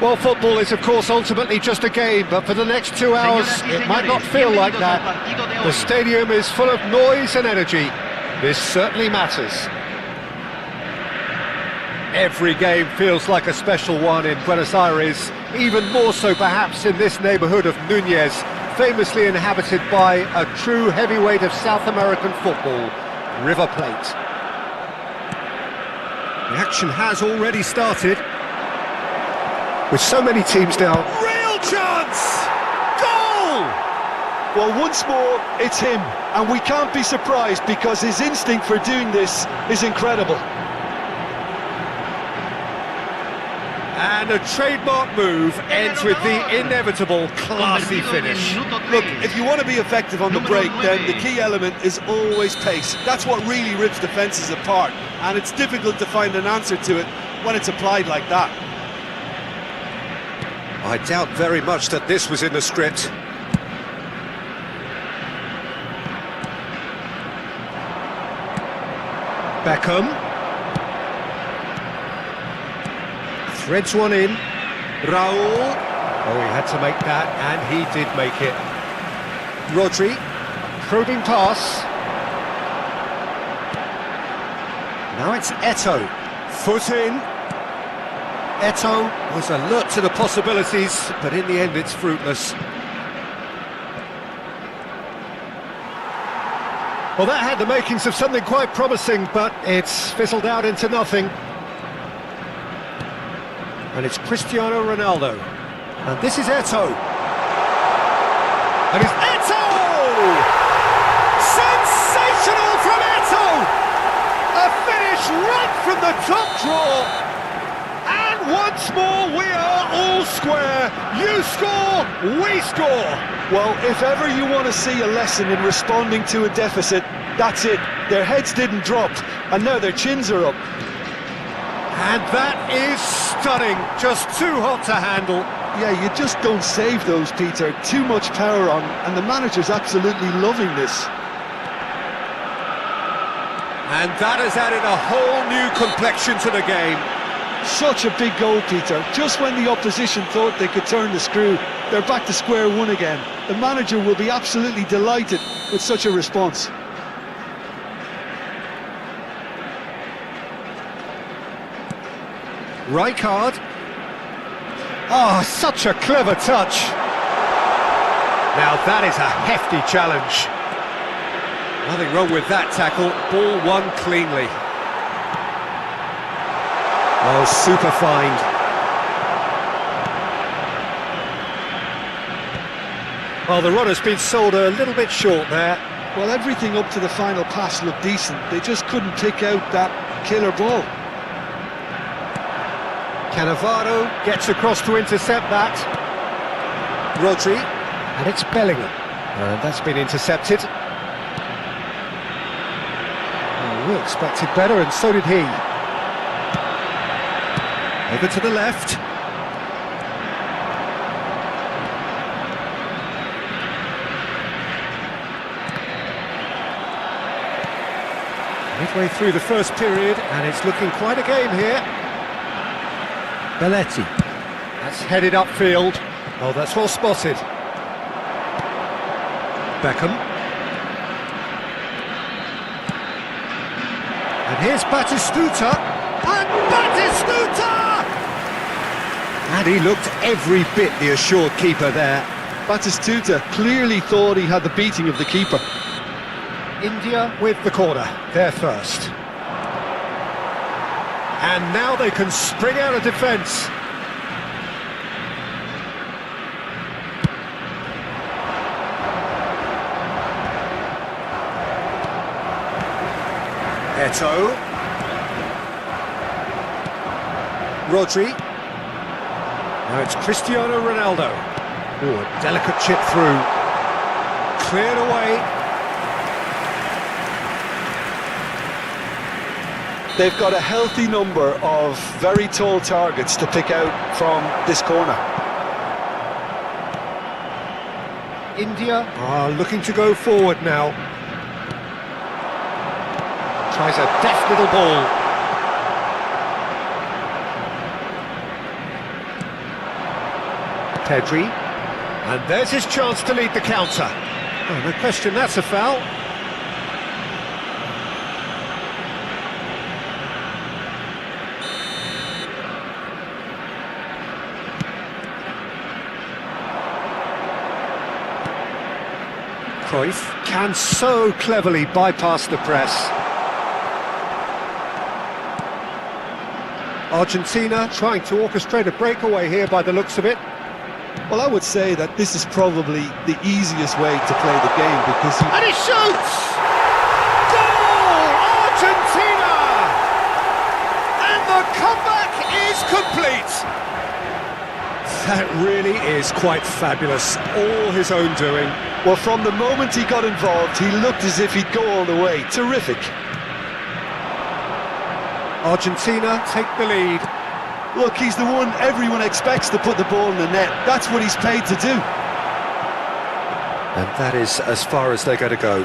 Well, football is, of course, ultimately just a game, but for the next 2 hours, it might not feel like that. The stadium is full of noise and energy. This certainly matters. Every game feels like a special one in Buenos Aires, even more so perhaps in this neighbourhood of Núñez, famously inhabited by a true heavyweight of South American football, River Plate. The action has already started. With so many teams now, real chance! Goal! Well, once more, it's him, and we can't be surprised because his instinct for doing this is incredible. And a trademark move ends with the inevitable classy finish. Look, if you want to be effective on the break, then the key element is always pace. That's what really rips defences apart, and it's difficult to find an answer to it when it's applied like that. I doubt very much that this was in the script. Beckham. Threads one in. Raul. Oh, he had to make that, and he did make it. Rodri. Probing pass. Now it's Eto'o. Foot in. Eto'o was alert to the possibilities, but in the end it's fruitless. Well, that had the makings of something quite promising, but it's fizzled out into nothing. And it's Cristiano Ronaldo. And this is Eto'o. And it's Eto'o! Sensational from Eto'o! A finish right from the top draw. And once more, we are all square. You score, we score. Well, if ever you want to see a lesson in responding to a deficit, that's it. Their heads didn't drop, and now their chins are up. And that is stunning. Just too hot to handle. Yeah, you just don't save those, Peter. Too much power on, and the manager's absolutely loving this. And that has added a whole new complexion to the game. Such a big goal, Peter. Just when the opposition thought they could turn the screw, they're back to square one again. The manager will be absolutely delighted with such a response. Rijkaard. Oh, such a clever touch. Now that is a hefty challenge. Nothing wrong with that tackle. Ball won cleanly. Oh, super find. Well, the runner's been sold a little bit short there. Well, everything up to the final pass looked decent. They just couldn't pick out that killer ball. Cannavaro gets across to intercept that. Rodri. And it's Bellingham. And that's been intercepted. Oh, we expected better, and so did he. Over to the left. Midway through the first period, and it's looking quite a game here. Belletti. That's headed upfield. Oh, that's well spotted. Beckham. And here's Batistuta. And Batistuta! And he looked every bit the assured keeper there. Batistuta clearly thought he had the beating of the keeper. India with the corner, they're first. And now they can spring out of defence. Eto'o. Rodri. Now it's Cristiano Ronaldo. Ooh, a delicate chip through. Cleared away. They've got a healthy number of very tall targets to pick out from this corner. India are looking to go forward now. Tries a deft little ball. Pedri. And there's his chance to lead the counter. Oh, no question, that's a foul. Cruyff can so cleverly bypass the press. Argentina trying to orchestrate a breakaway here by the looks of it. Well, I would say that this is probably the easiest way to play the game because And he shoots! Goal! Argentina! And the comeback is complete! That really is quite fabulous, all his own doing. well, from the moment he got involved, he looked as if he'd go all the way. Terrific. Argentina take the lead. Look, he's the one everyone expects to put the ball in the net. That's what he's paid to do. And that is as far as they're going to go.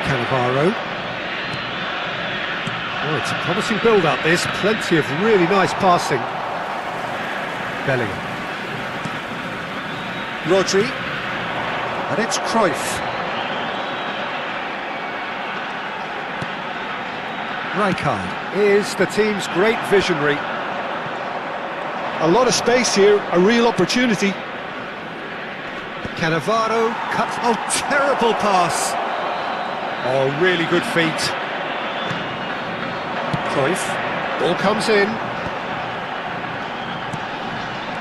Cannavaro. Oh, it's a promising build-up, this. Plenty of really nice passing. Bellingham. Rodri. And it's Cruyff. Rijkaard is the team's great visionary. A lot of space here, a real opportunity. Cannavaro cuts. Oh, terrible pass. Oh, really good feet. Cruyff. Ball comes in.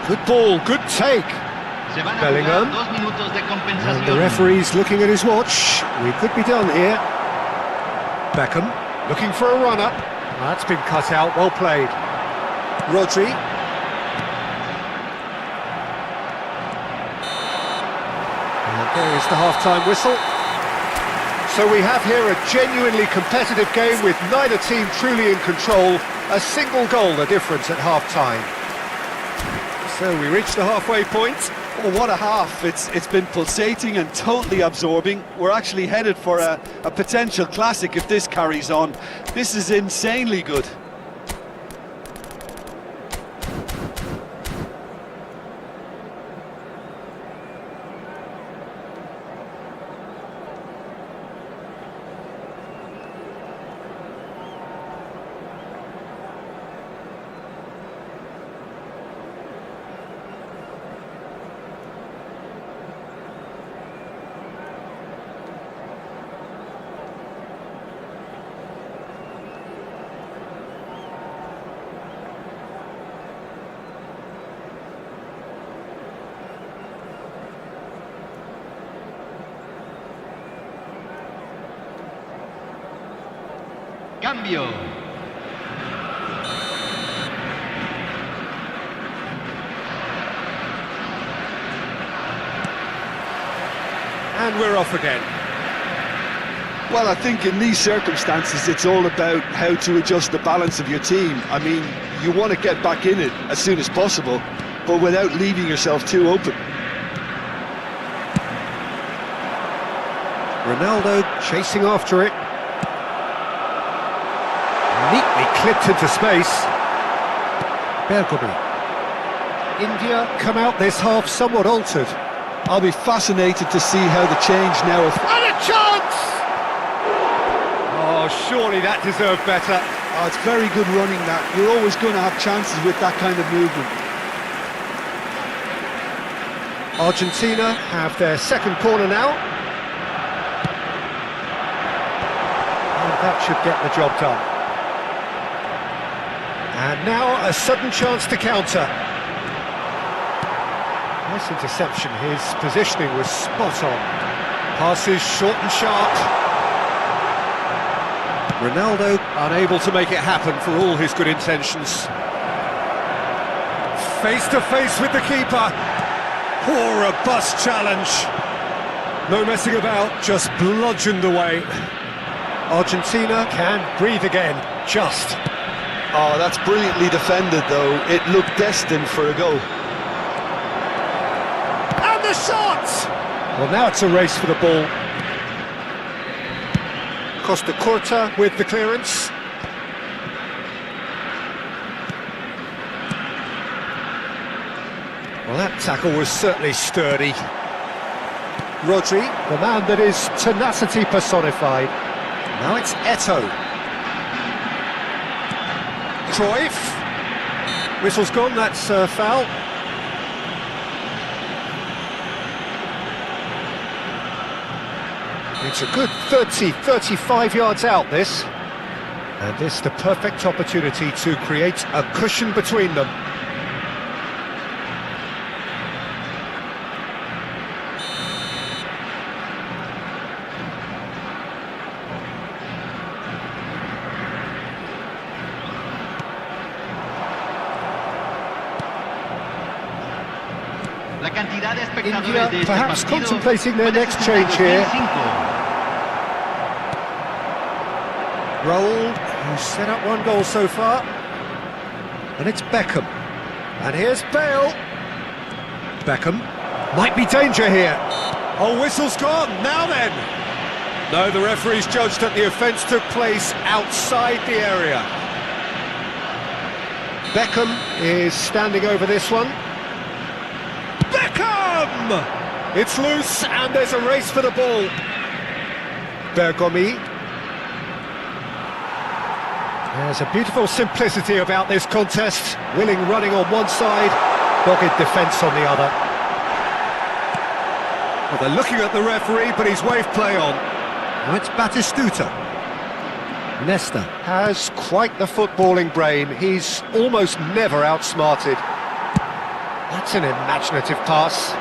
Good ball, good take. Se van a Bellingham. jugar 2 minutos de And compensación. the referee's looking at his watch. We could be done here. Beckham looking for a run-up. That's been cut out, well played. Rodri. And there is the half-time whistle. So we have here a genuinely competitive game with neither team truly in control. A single goal the difference at half-time. So we reach the halfway point. Oh, what a half. It's been pulsating and totally absorbing. We're actually headed for a potential classic if this carries on. This is insanely good. Cambio. And we're off again. Well, I think in these circumstances, it's all about how to adjust the balance of your team. I mean, you want to get back in it as soon as possible, but without leaving yourself too open. Ronaldo chasing after it. Neatly clipped into space. Bergomi. India come out this half somewhat altered. I'll be fascinated to see how the change now... And a chance! Oh, surely that deserved better. Oh, it's very good running that. You're always going to have chances with that kind of movement. Argentina have their second corner now. And that should get the job done. And now a sudden chance to counter. Nice interception, his positioning was spot on. Passes short and sharp. Ronaldo unable to make it happen for all his good intentions. Face to face with the keeper. Poor robust challenge. No messing about, just bludgeoned away. Argentina can breathe again, just. Oh, that's brilliantly defended, though. It looked destined for a goal. And the shot! Well, now it's a race for the ball. Costa Curta with the clearance. Well, that tackle was certainly sturdy. Rodri, the man that is tenacity personified. Now it's Eto'o. Cruyff. Whistle's gone, that's foul. It's a good 35 yards out, this. And this the perfect opportunity to create a cushion between them. La cantidad de espectadores India de este perhaps partido contemplating their puede next superar change los here. 25. Rolled, who's set up one goal so far. And it's Beckham. And here's Bale. Beckham. Might be danger here. Oh, whistle's gone. Now then. No, the referee's judged that the offence took place outside the area. Beckham is standing over this one. Beckham! It's loose and there's a race for the ball. Bergomi. There's a beautiful simplicity about this contest. Willing running on one side, dogged defence on the other. Well, they're looking at the referee, but he's waved play on. Now it's Batistuta. Nesta has quite the footballing brain. He's almost never outsmarted. That's an imaginative pass.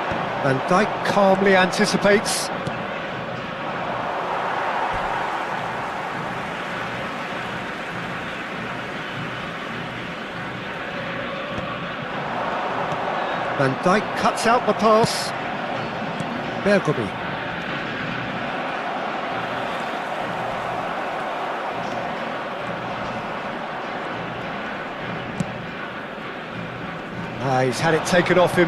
Van Dijk calmly anticipates. Van Dijk cuts out the pass. Bergomi. He's had it taken off him.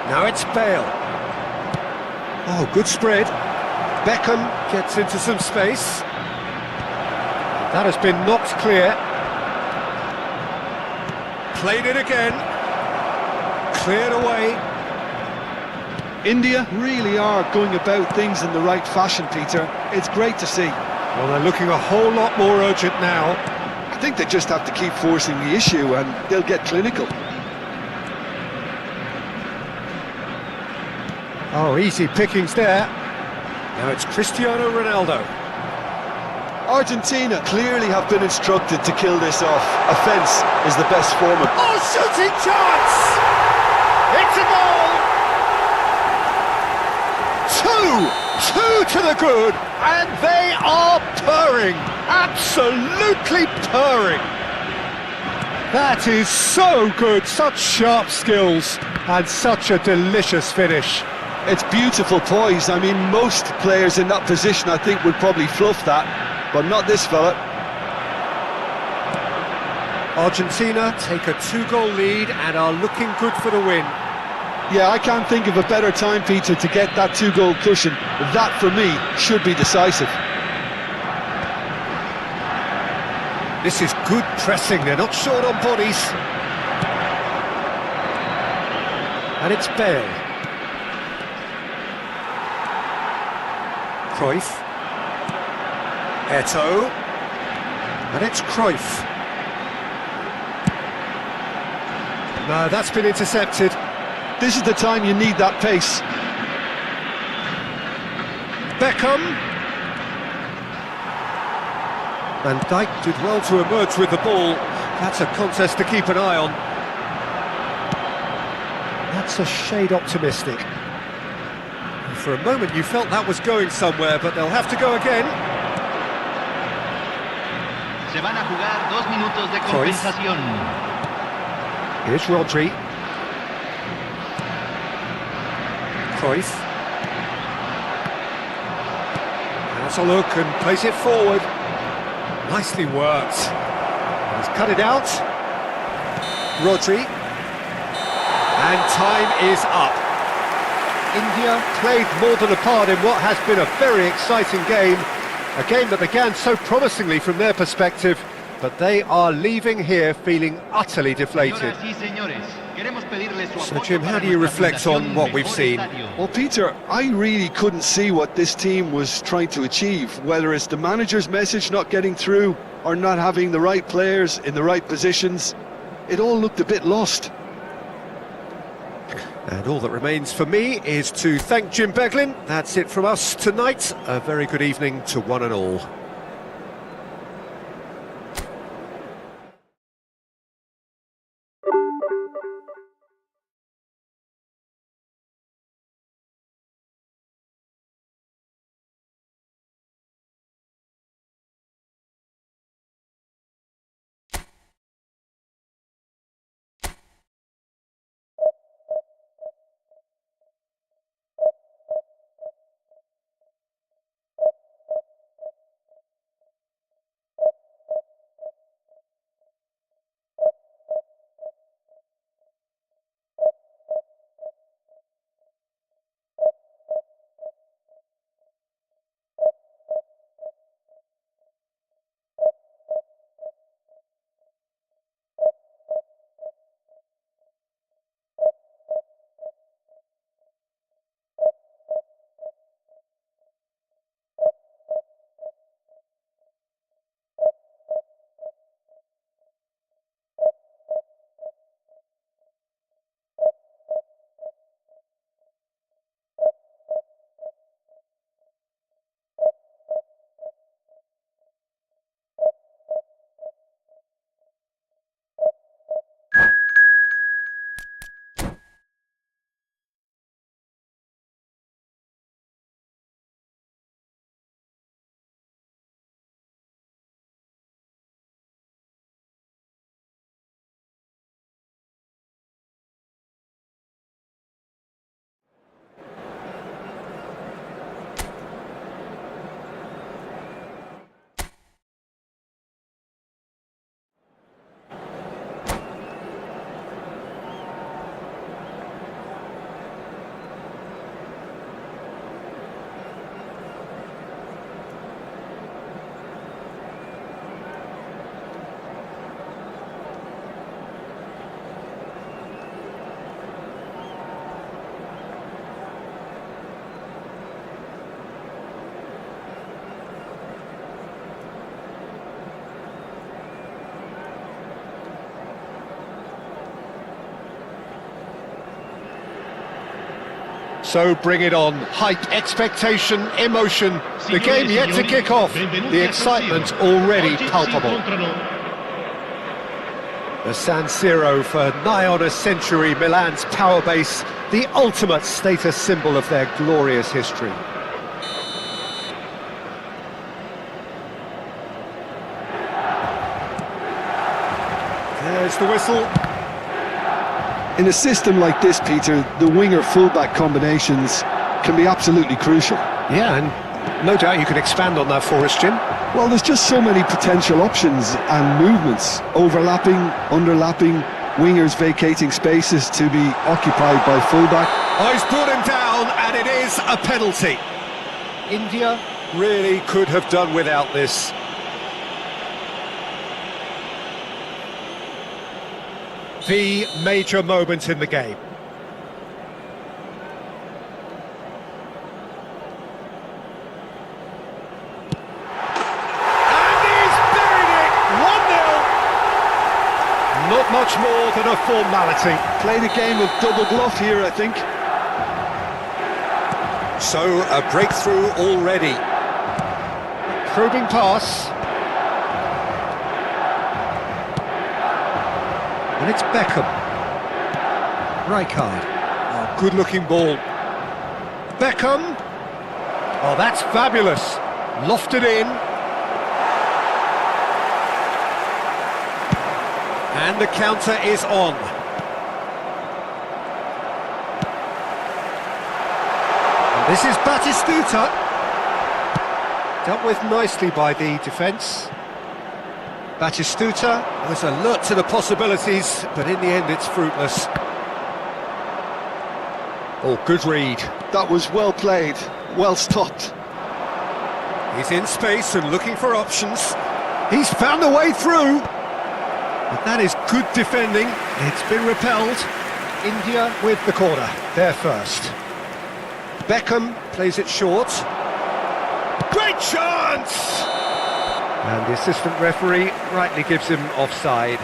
Now it's Bale. Oh, good spread. Beckham gets into some space. That has been knocked clear. Played it again. Cleared away. India really are going about things in the right fashion, Peter. It's great to see. Well, they're looking a whole lot more urgent now. I think they just have to keep forcing the issue and they'll get clinical. Oh, easy pickings there. Now it's Cristiano Ronaldo. Argentina clearly have been instructed to kill this off. Offence is the best form of... Oh, shooting chance! It's a goal! Two to the good, and they are purring, absolutely purring. That is so good, such sharp skills, and such a delicious finish. It's beautiful poise. I mean, most players in that position, I think, would probably fluff that, but not this fella. Argentina take a 2-goal lead and are looking good for the win. Yeah, I can't think of a better time, Peter, to get that 2-goal cushion. That, for me, should be decisive. This is good pressing, they're not short on bodies. And it's Bale. Cruyff. Eto'o. And it's Cruyff. No, that's been intercepted. This is the time you need that pace. Beckham. Van Dijk did well to emerge with the ball. That's a contest to keep an eye on. That's a shade optimistic. For a moment you felt that was going somewhere, but they'll have to go again. Se van a jugar 2 minutos de Cruyff. compensación. Here's Rodri. Cruyff. Has a look and plays it forward. Nicely worked. He's cut it out. Rodri. And time is up. India played more than a part in what has been a very exciting game. A game that began so promisingly from their perspective, but they are leaving here feeling utterly deflated. Señoras y señores, queremos pedirles su So apoyo Jim, how para do you nuestra reflect on fundación what we've Mejor seen? Estadio. Well, Peter, I really couldn't see what this team was trying to achieve, whether it's the manager's message not getting through or not having the right players in the right positions. It all looked a bit lost. And all that remains for me is to thank Jim Beglin. That's it from us tonight. A very good evening to one and all. So bring it on. Hype, expectation, emotion. The game yet to kick off. The excitement already palpable. The San Siro for nigh on a century, Milan's power base, the ultimate status symbol of their glorious history. There's the whistle. In a system like this, Peter, the winger-fullback combinations can be absolutely crucial. Yeah, and no doubt you can expand on that for us, Jim. Well, there's just so many potential options and movements, overlapping, underlapping, wingers vacating spaces to be occupied by fullback. Oh, he's brought him down, and it is a penalty. India really could have done without this. The major moment in the game. And he's buried it! 1-0! Not much more than a formality. Played a game of double bluff here, I think. So, a breakthrough already. Probing pass. And it's Beckham. Rijkaard. Oh, good-looking ball. Beckham. Oh, that's fabulous. Lofted in. And the counter is on. And this is Batistuta. Dealt with nicely by the defence. Batistuta was alert to the possibilities, but in the end it's fruitless. Oh, good read. That was well played, well stopped. He's in space and looking for options. He's found a way through. But that is good defending. It's been repelled. India with the corner. They're first. Beckham plays it short. Great chance! And the assistant referee rightly gives him offside.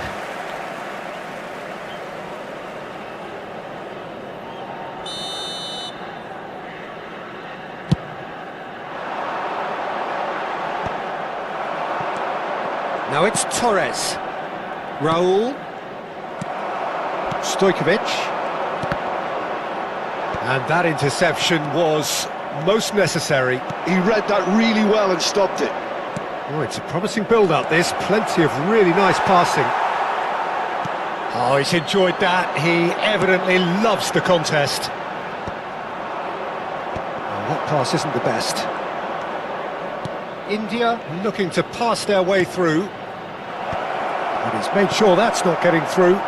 Now it's Torres. Raul. Stojkovic. And that interception was most necessary. He read that really well and stopped it. Oh, it's a promising build-up, this. Plenty of really nice passing. Oh, he's enjoyed that. He evidently loves the contest. Oh, that pass isn't the best. India looking to pass their way through. But he's made sure that's not getting through.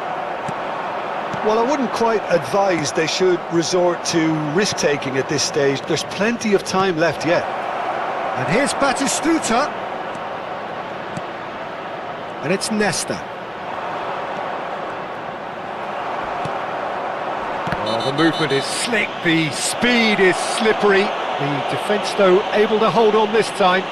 Well, I wouldn't quite advise they should resort to risk-taking at this stage. There's plenty of time left yet. And here's Batistuta. And it's Nesta. Oh, the movement is slick, the speed is slippery. The defence, though, able to hold on this time.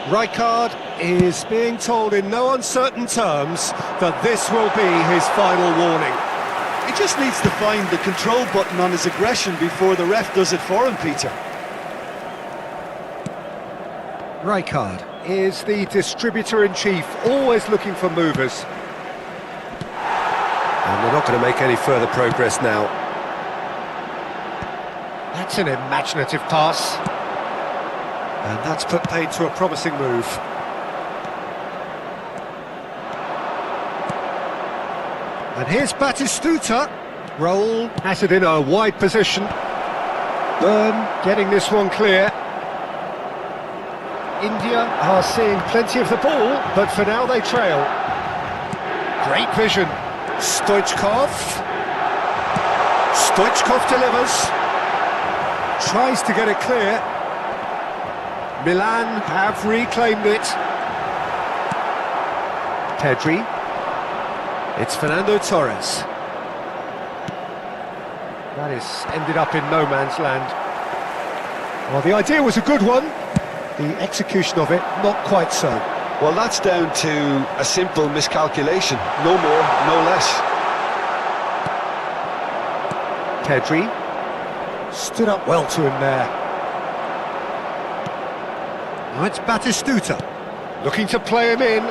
Rijkaard is being told in no uncertain terms that this will be his final warning. He just needs to find the control button on his aggression before the ref does it for him, Peter. Rijkaard is the distributor-in-chief, always looking for movers. And they're not going to make any further progress now. That's an imaginative pass. And that's put paid to a promising move. And here's Batistuta. Raul has it in a wide position. Byrne getting this one clear. India are seeing plenty of the ball, but for now they trail. Great vision. Stoichkov. Stoichkov delivers. Tries to get it clear. Milan have reclaimed it. Pedri. It's Fernando Torres. That is ended up in no man's land. Well, the idea was a good one. The execution of it, not quite so. Well, that's down to a simple miscalculation. No more, no less. Pedri stood up well to him there. Now it's Batistuta looking to play him in.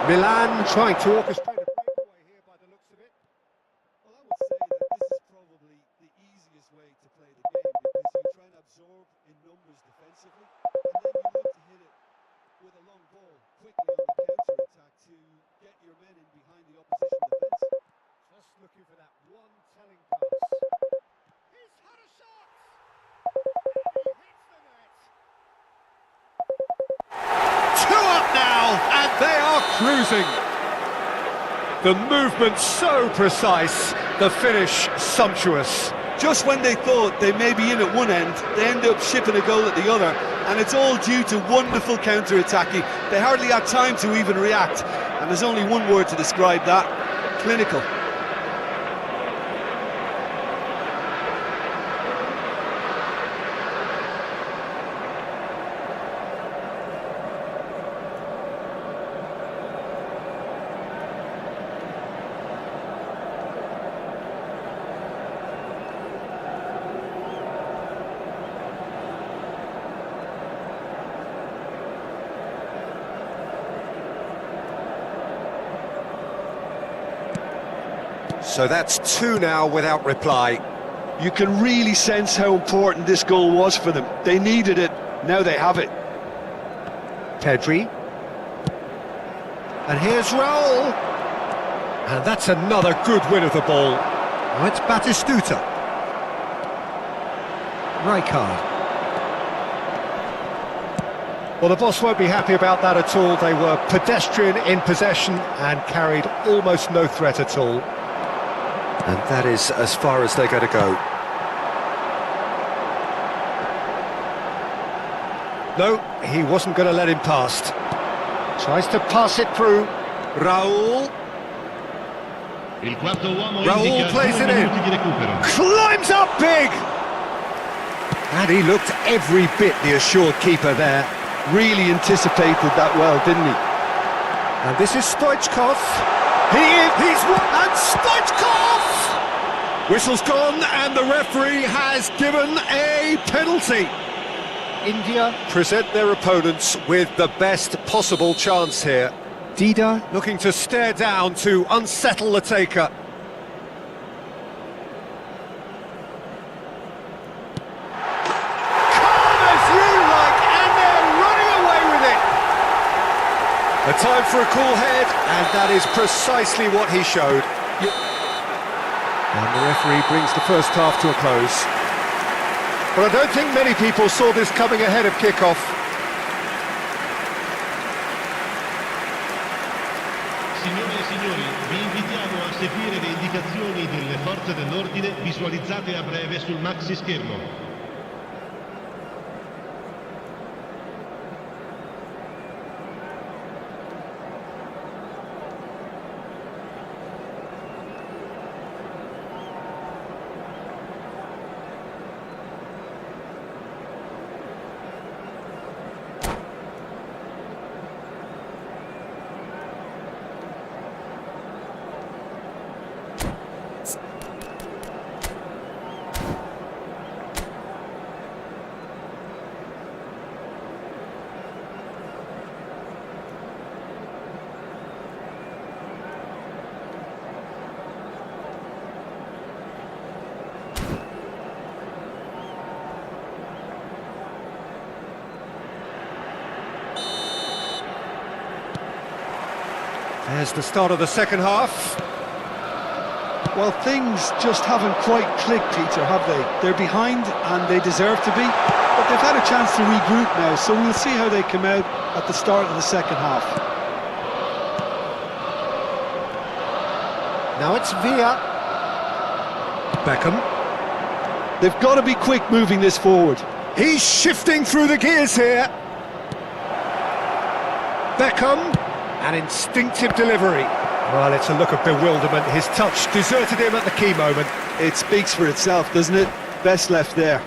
Milan trying to orchestrate a breakaway here by the looks of it. Well, I would say that this is probably the easiest way to play the game, because you try and absorb in numbers defensively, and then you look to hit it with a long ball quickly on the counter-attack to get your men in behind the opposition defence. Just looking for that one telling pass. He's had a shot! He hits the net! Two up now, and they are cruising. The movement so precise, the finish sumptuous. Just when they thought they may be in at one end, they end up shipping a goal at the other, and it's all due to wonderful counter-attacking. They hardly had time to even react, and there's only one word to describe that: clinical. So that's two now without reply. You can really sense how important this goal was for them. They needed it, now they have it. Pedri. And here's Raul. And that's another good win of the ball. Now it's Batistuta. Rijkaard. Well, the boss won't be happy about that at all. They were pedestrian in possession and carried almost no threat at all. And that is as far as they're going to go. No, he wasn't going to let him past. Tries to pass it through. Raul. Il quarto uomo Raul indica plays 2 it in. minuti di recupero. Climbs up big! And he looked every bit the assured keeper there. Really anticipated that well, didn't he? And this is Stoichkov. He's won, and Stoichkov! Whistle's gone, and the referee has given a penalty. India present their opponents with the best possible chance here. Dida looking to stare down to unsettle the taker. Calm as you like, and they're running away with it. A time for a cool head, and that is precisely what he showed. And the referee brings the first half to a close. But I don't think many people saw this coming ahead of kickoff. Signore e signori, vi invitiamo a seguire le indicazioni delle forze dell'ordine visualizzate a breve sul maxi schermo. There's the start of the second half. Well, things just haven't quite clicked, Peter, have they? They're behind and they deserve to be, but they've had a chance to regroup now, so we'll see how they come out at the start of the second half. Now it's Villa. Beckham. They've got to be quick moving this forward. He's shifting through the gears here. Beckham. An instinctive delivery. Well, it's a look of bewilderment. His touch deserted him at the key moment. It speaks for itself, doesn't it? Best left there.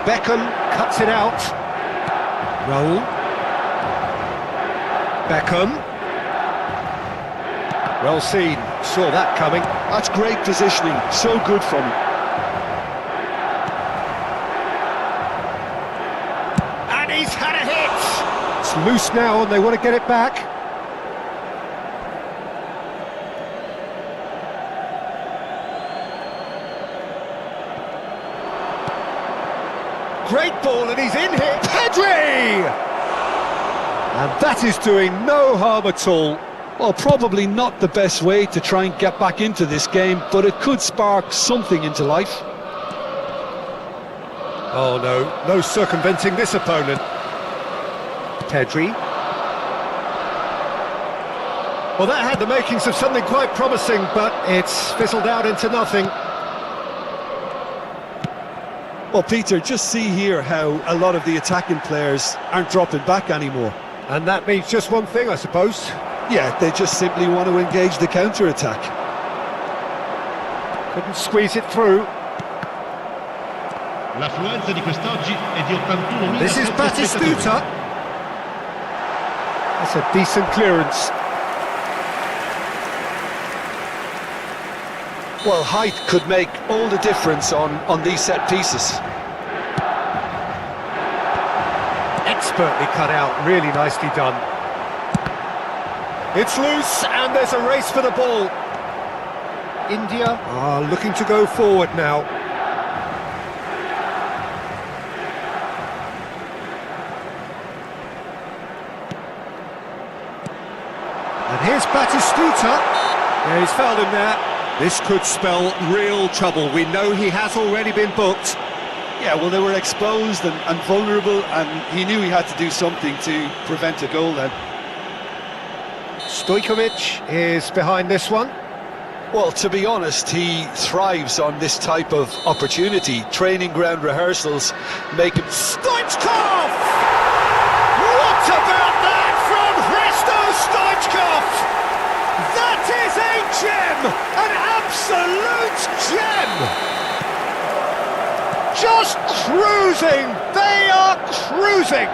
Beckham cuts it out. Raul. Beckham. Well seen, saw that coming. That's great positioning, so good from him. And he's had a hit! It's loose now and they want to get it back. Great ball and he's in here. Pedri! And that is doing no harm at all. Well, probably not the best way to try and get back into this game, but it could spark something into life. Oh no, no circumventing this opponent. Pedri. Well, that had the makings of something quite promising, but it's fizzled out into nothing. Well, Peter, just see here how a lot of the attacking players aren't dropping back anymore. And that means just one thing, I suppose. Yeah, they just simply want to engage the counter-attack. Couldn't squeeze it through. L'affluenza di quest'oggi è di 81.000. This is Batistuta. That's a decent clearance. Well, height could make all the difference on these set pieces. Expertly cut out, really nicely done. It's loose, and there's a race for the ball. India are looking to go forward now. And here's Batistuta. Yeah, he's fouled him there. This could spell real trouble. We know he has already been booked. Yeah, well, they were exposed and vulnerable, and he knew he had to do something to prevent a goal then. Stojkovic is behind this one. Well, to be honest, he thrives on this type of opportunity. Training ground rehearsals make him... Stoichkov! What about that from Hristo Stoichkov? That is a gem! An absolute gem! Just cruising! They are cruising!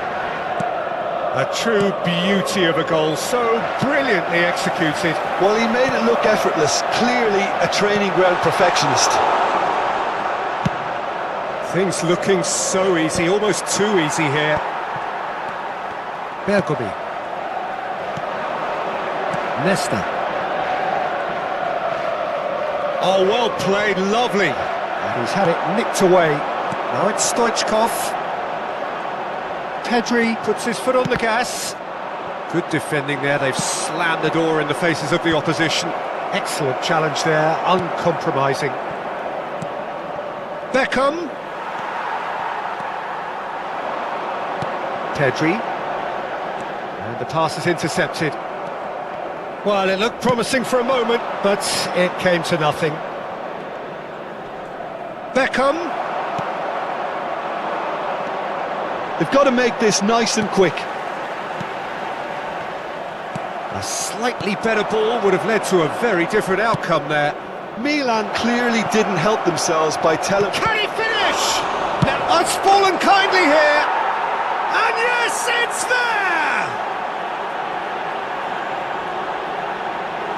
A true beauty of a goal, so brilliantly executed. Well, he made it look effortless. Clearly a training ground perfectionist. Things looking so easy, almost too easy here. Bergobi. Nesta. Oh, well played, lovely. And he's had it nicked away. Now it's Stoichkov. Pedri puts his foot on the gas. Good defending there, they've slammed the door in the faces of the opposition. Excellent challenge there, uncompromising. Beckham. Pedri. And the pass is intercepted. Well, it looked promising for a moment, but it came to nothing. Beckham. They've got to make this nice and quick. A slightly better ball would have led to a very different outcome there. Milan clearly didn't help themselves by telling... Can he finish? Now, it's fallen kindly here. And yes, it's there!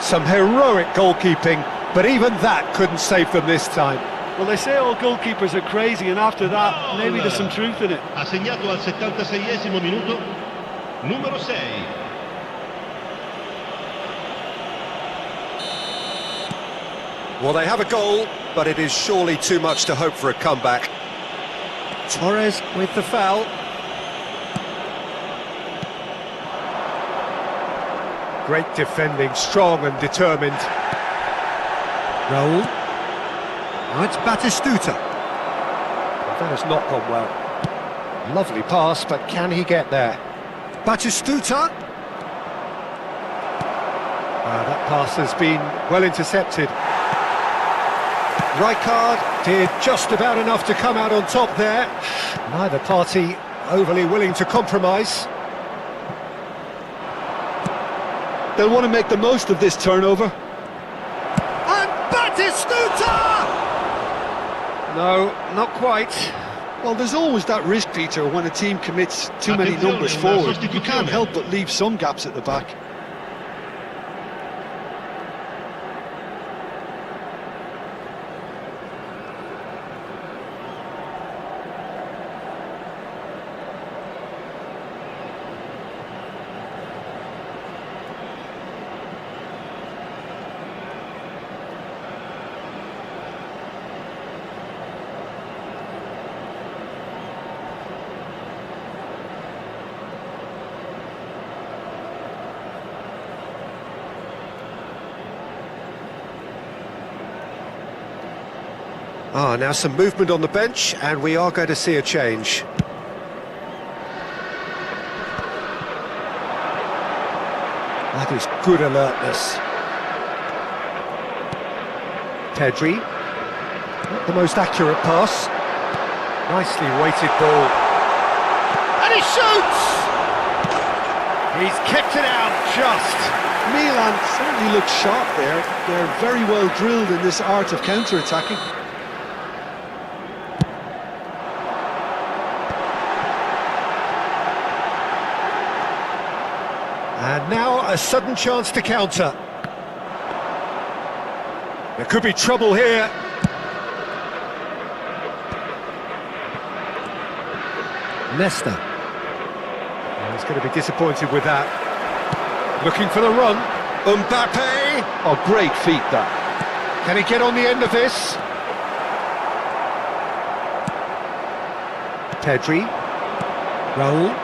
Some heroic goalkeeping, but even that couldn't save them this time. Well, they say all goalkeepers are crazy, and after that, maybe there's some truth in it. Ha segnato al 76esimo minuto, numero 6. Well, they have a goal, but it is surely too much to hope for a comeback. Torres with the foul. Great defending, strong and determined. Raul. Now it's Batistuta. That has not gone well. Lovely pass, but can he get there? Batistuta. That pass has been well intercepted. Rijkaard did just about enough to come out on top there. Neither party overly willing to compromise. They'll want to make the most of this turnover. And Batistuta! No, not quite. Well, there's always that risk, Peter, when a team commits too many numbers forward. You can't help but leave some gaps at the back. Now some movement on the bench, and we are going to see a change. That is good alertness. Pedri. Not the most accurate pass. Nicely weighted ball. And he shoots! He's kicked it out just. Milan certainly look sharp there. They're very well drilled in this art of counter-attacking. And now a sudden chance to counter. There could be trouble here. Nesta. Oh, he's going to be disappointed with that. Looking for the run. Mbappe. Oh, great feat that. Can he get on the end of this? Pedri. Raul.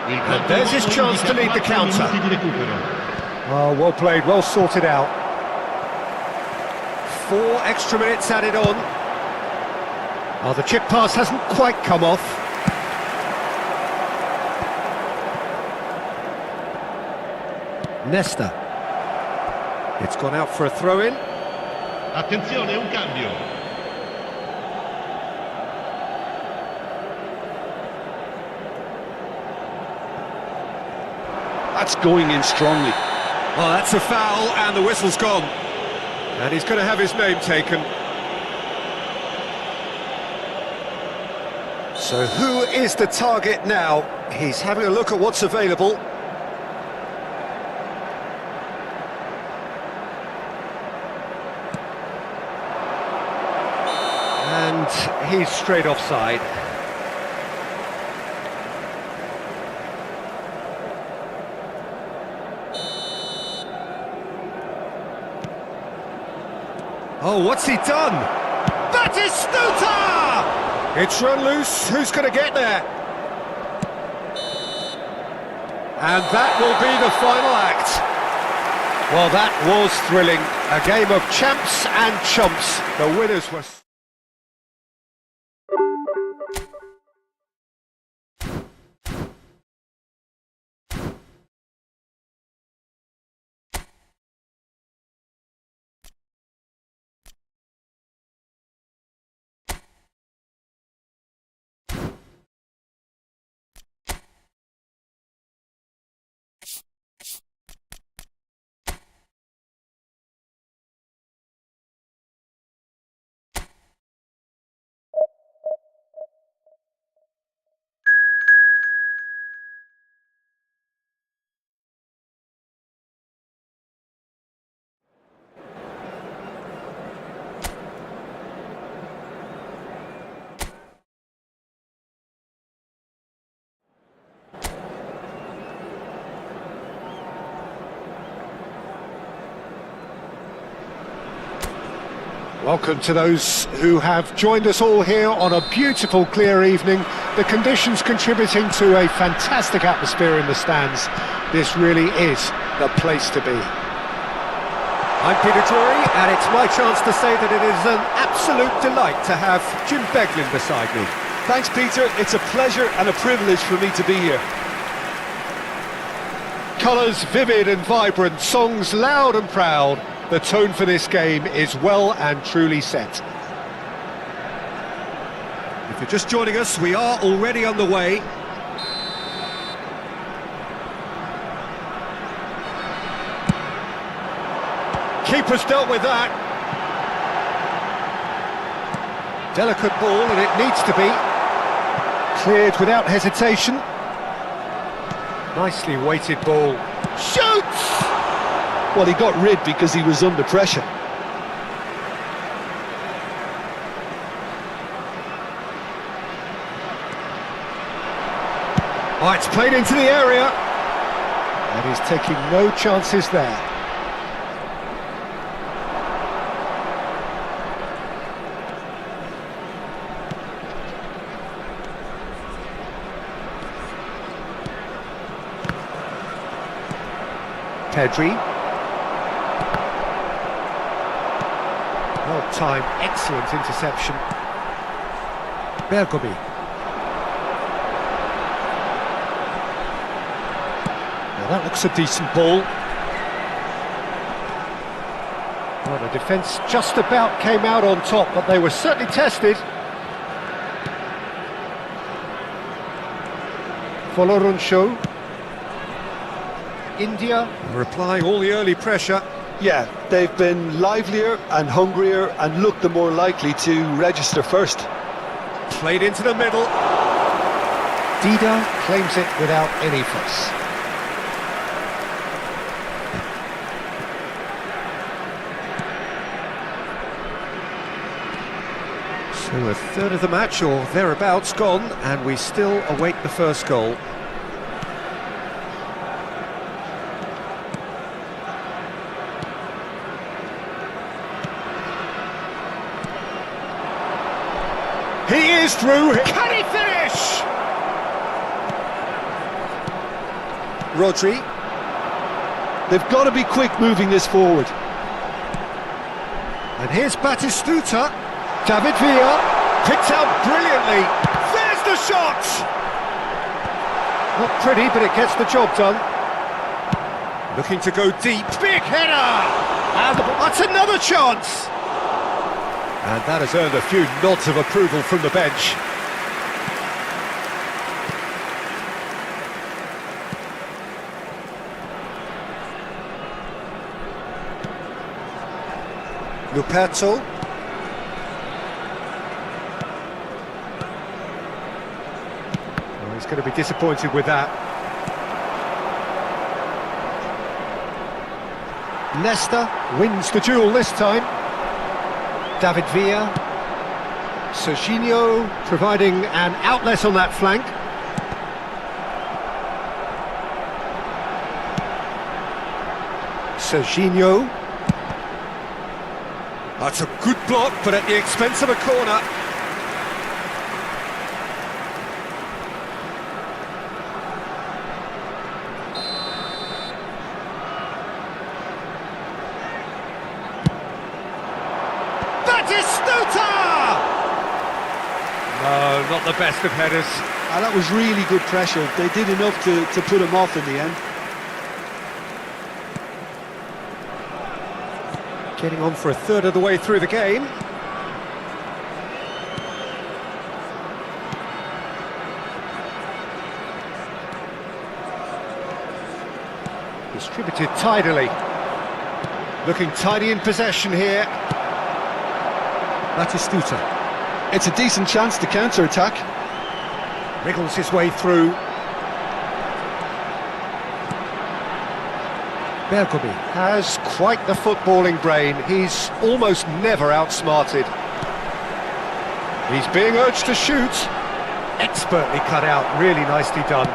And there's his chance to lead the counter. Oh, well played, well sorted out. 4 extra minutes added on. Oh, the chip pass hasn't quite come off. Nesta. It's gone out for a throw-in. Attenzione, un cambio. That's going in strongly. Oh, that's a foul, and the whistle's gone. And he's going to have his name taken. So who is the target now? He's having a look at what's available. And he's straight offside. Oh, what's he done? That is Stuta! It's run loose, who's going to get there? And that will be the final act. Well, that was thrilling. A game of champs and chumps. The winners were... Welcome to those who have joined us all here on a beautiful clear evening. The conditions contributing to a fantastic atmosphere in the stands. This really is the place to be. I'm Peter Drury, and it's my chance to say that it is an absolute delight to have Jim Beglin beside me. Thanks, Peter. It's a pleasure and a privilege for me to be here. Colours vivid and vibrant, songs loud and proud. The tone for this game is well and truly set. If you're just joining us, we are already on the way. Keeper's dealt with that. Delicate ball, and it needs to be. Cleared without hesitation. Nicely weighted ball. Shoots! Well, he got rid because he was under pressure. Oh, it's played into the area. And he's taking no chances there. Pedri. Well timed, excellent interception. Bergomi. Now that looks a decent ball. Well, the defence just about came out on top, but they were certainly tested. Foloruncho. India are applying all the early pressure. Yeah, they've been livelier and hungrier and looked the more likely to register first. Played into the middle. Dida claims it without any fuss. So a third of the match or thereabouts gone, and we still await the first goal. He is through. Can he finish? Rodri. They've got to be quick moving this forward. And here's Batistuta. David Villa picked out brilliantly. There's the shot! Not pretty, but it gets the job done. Looking to go deep. Big header! And that's another chance! And that has earned a few nods of approval from the bench. Luperto. Well, he's going to be disappointed with that. Leicester wins the duel this time. David Villa. Serginho providing an outlet on that flank. Serginho. That's a good block, but at the expense of a corner. Batistuta! No, not the best of headers. That was really good pressure. They did enough to put him off in the end. Getting on for a third of the way through the game. Distributed tidily. Looking tidy in possession here. Batistuta. It's a decent chance to counter-attack. Wriggles his way through. Bergomi has quite the footballing brain. He's almost never outsmarted. He's being urged to shoot. Expertly cut out, really nicely done.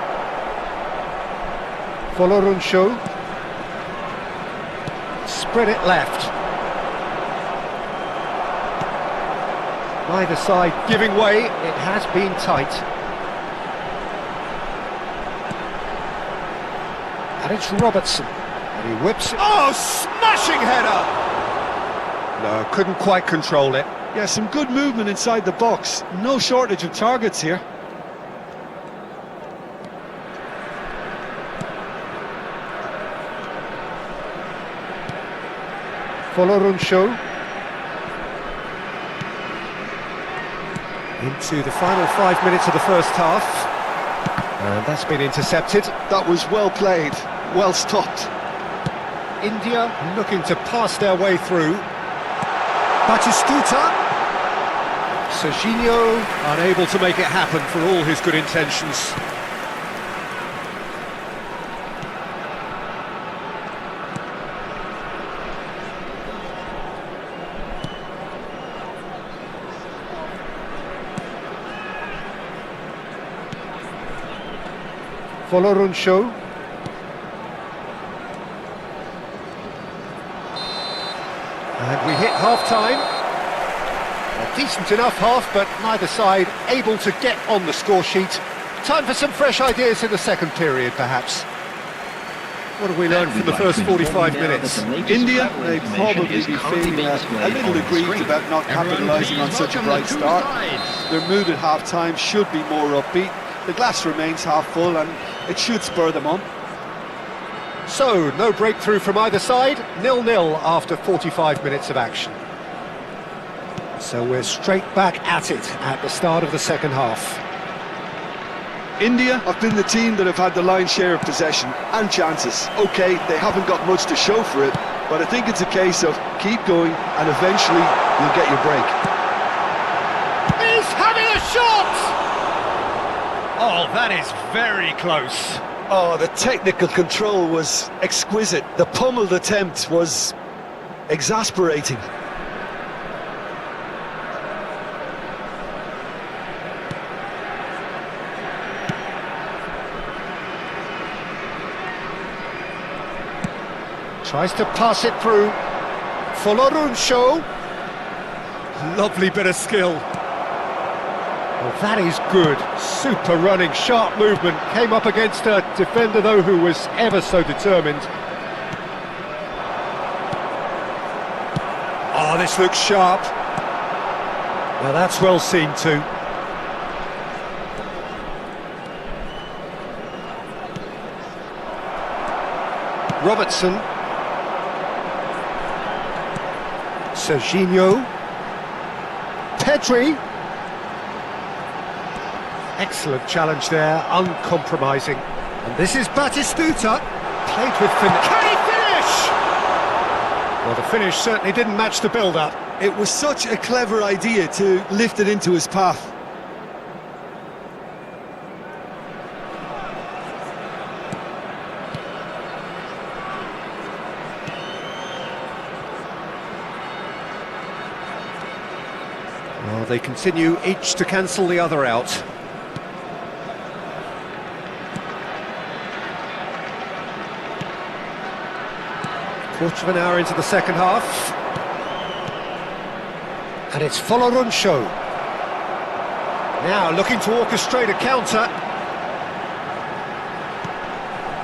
Foloruncho. Spread it left. Neither side giving way. It has been tight. And it's Robertson. And he whips it. Oh, smashing header! No, couldn't quite control it. Yeah, some good movement inside the box. No shortage of targets here. Foloruncho. Into the final 5 minutes of the first half. And that's been intercepted. That was well played, well stopped. India looking to pass their way through. Batistuta. Serginho unable to make it happen for all his good intentions. Foloruncho. And we hit half-time. A decent enough half, but neither side able to get on the score sheet. Time for some fresh ideas in the second period, perhaps. What have we learned from the first 45 minutes? India, they probably be feeling a little aggrieved about not capitalising on such a bright start. Their mood at half-time should be more upbeat. The glass remains half full and it should spur them on. So, no breakthrough from either side, 0-0 after 45 minutes of action. So we're straight back at it at the start of the second half. India have been the team that have had the lion's share of possession and chances. OK, they haven't got much to show for it, but I think it's a case of keep going and eventually you'll get your break. He's having a shot! Oh, that is very close. Oh, the technical control was exquisite. The pummeled attempt was Tries to pass it through. Folorunsho. Lovely bit of skill. Well, that is good. Super running, sharp movement. Came up against a defender, though, who was ever so determined. Oh, this looks sharp. Now that's well seen too. Robertson. Serginho. Pedri. Excellent challenge there, uncompromising. And this is Batistuta. Played with finish. Can he finish? Well, the finish certainly didn't match the build-up. It was such a clever idea to lift it into his path. Well, they continue each to cancel the other out. Quarter of an hour into the second half. And it's Folorunsho. Now looking to orchestrate a counter.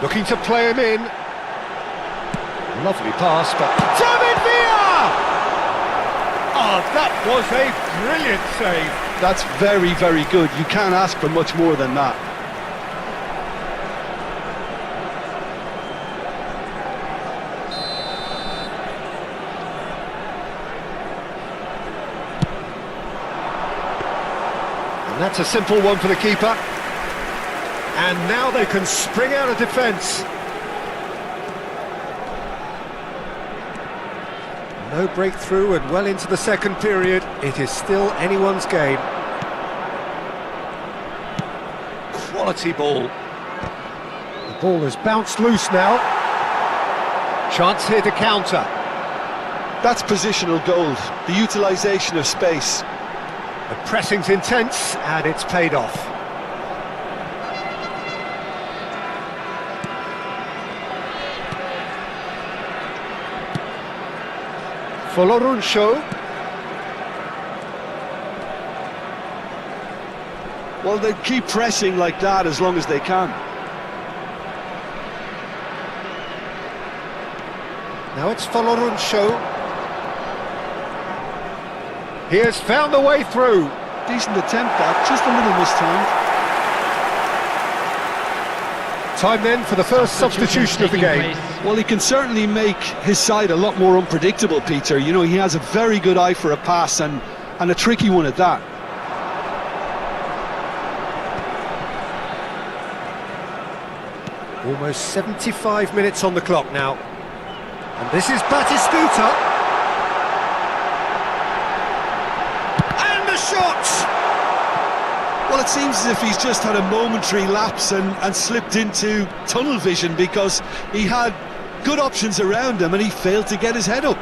Looking to play him in. Lovely pass, but David Villa! Oh, that was a brilliant save. That's very, very good. You can't ask for much more than that. And that's a simple one for the keeper. And now they can spring out of defence. No breakthrough and well into the second period. It is still anyone's game. Quality ball. The ball has bounced loose now. Chance here to counter. That's positional gold, the utilisation of space. The pressing's intense and it's paid off. Folorunsho. Well, they keep pressing like that as long as they can. Now it's Folorunsho. He has found the way through. Decent attempt, that, just a little mistimed. Time then for the first substitution of the game. Well, he can certainly make his side a lot more unpredictable, Peter. You know, he has a very good eye for a pass and a tricky one at that. Almost 75 minutes on the clock now. And this is Batistuta. And the shot! Well, it seems as if he's just had a momentary lapse and slipped into tunnel vision, because he had good options around him and he failed to get his head up.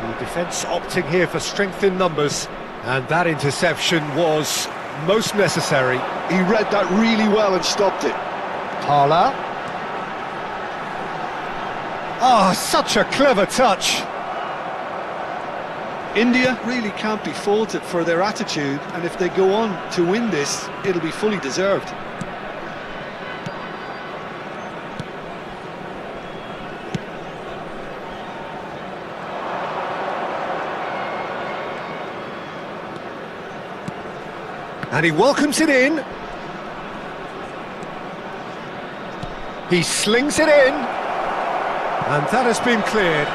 The defence opting here for strength in numbers. And that interception was most necessary. He read that really well and stopped it. Hala. Ah, such a clever touch. India really can't be faulted for their attitude, and if they go on to win this, it'll be fully deserved. And he welcomes it in. He slings it in. And that has been cleared.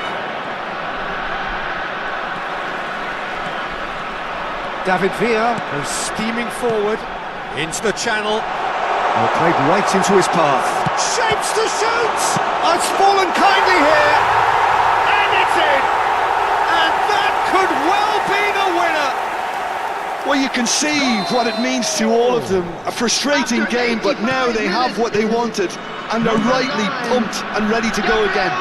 David Villa goes steaming forward into the channel. Well, played right into his path. Shapes to shoot! Oh, it's fallen kindly here. And it's in. And that could well be the winner. Well, you can see what it means to all of them. A frustrating game, but now they have what they wanted, and they're rightly pumped and ready to go again.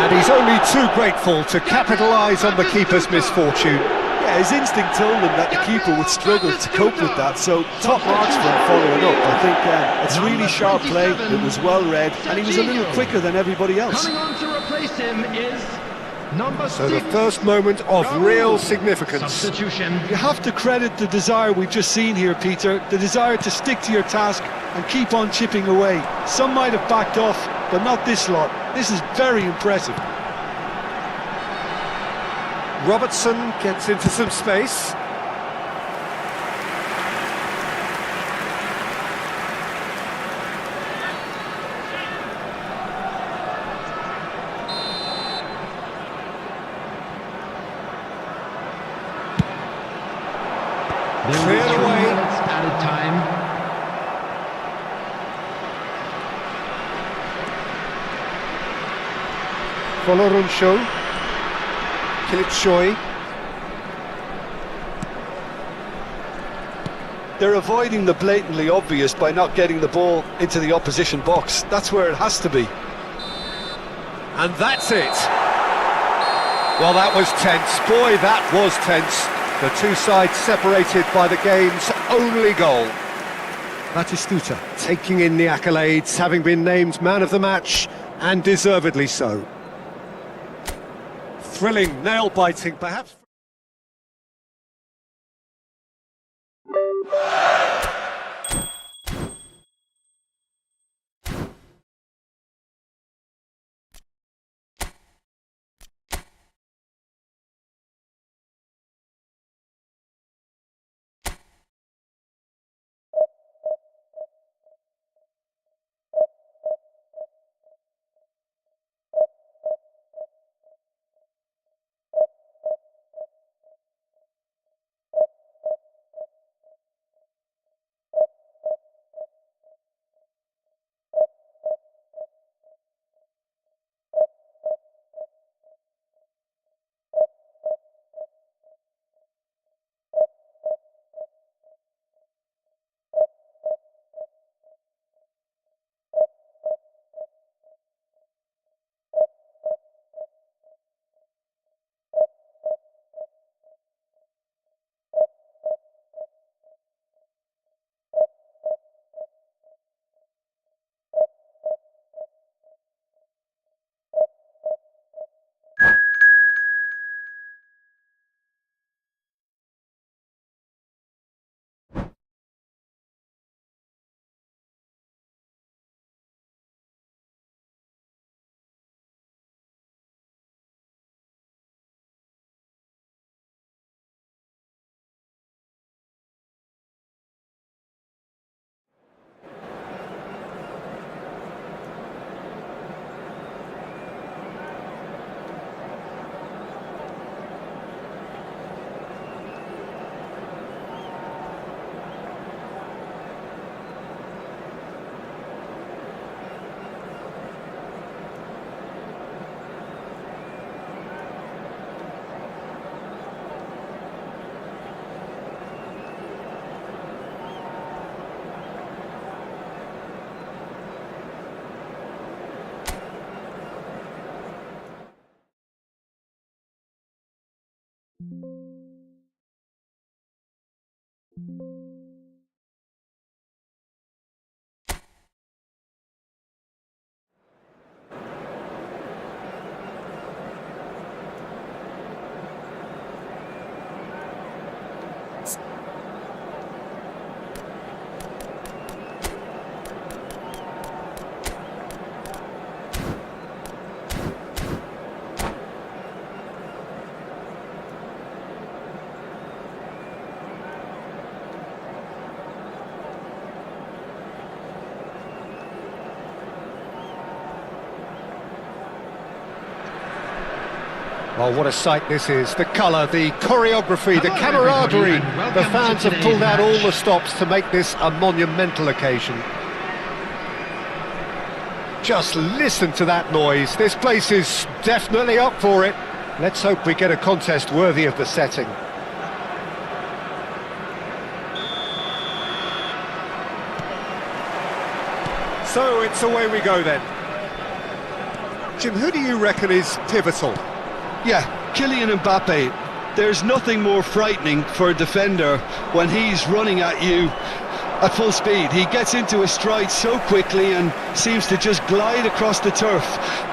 And he's only too grateful to capitalise on the keeper's misfortune. Yeah, his instinct told him that the keeper would struggle to cope with that, so top marks for him following up. I think it's really sharp play, it was well read, and he was a little quicker than everybody else. Coming on to replace him is number 6. So the first moment of real significance. Substitution. You have to credit the desire we've just seen here, Peter, the desire to stick to your task and keep on chipping away. Some might have backed off, but not this lot. This is very impressive. Robertson gets into some space. Cleared away. Added time. Foloruncho. Kilitshoy. They're avoiding the blatantly obvious by not getting the ball into the opposition box. That's where it has to be. And that's it. Well, that was tense. Boy, that was tense. The two sides separated by the game's only goal. Batistuta taking in the accolades, having been named man of the match, and deservedly so. Thrilling, nail-biting, perhaps. Oh, what a sight this is. The colour, the choreography, the camaraderie. The fans have pulled out all the stops to make this a monumental occasion. Just listen to that noise. This place is definitely up for it. Let's hope we get a contest worthy of the setting. So it's away we go then. Jim, who do you reckon is pivotal? Yeah, Kylian Mbappe. there's nothing more frightening for a defender when he's running at you at full speed. He gets into his stride so quickly and seems to just glide across the turf.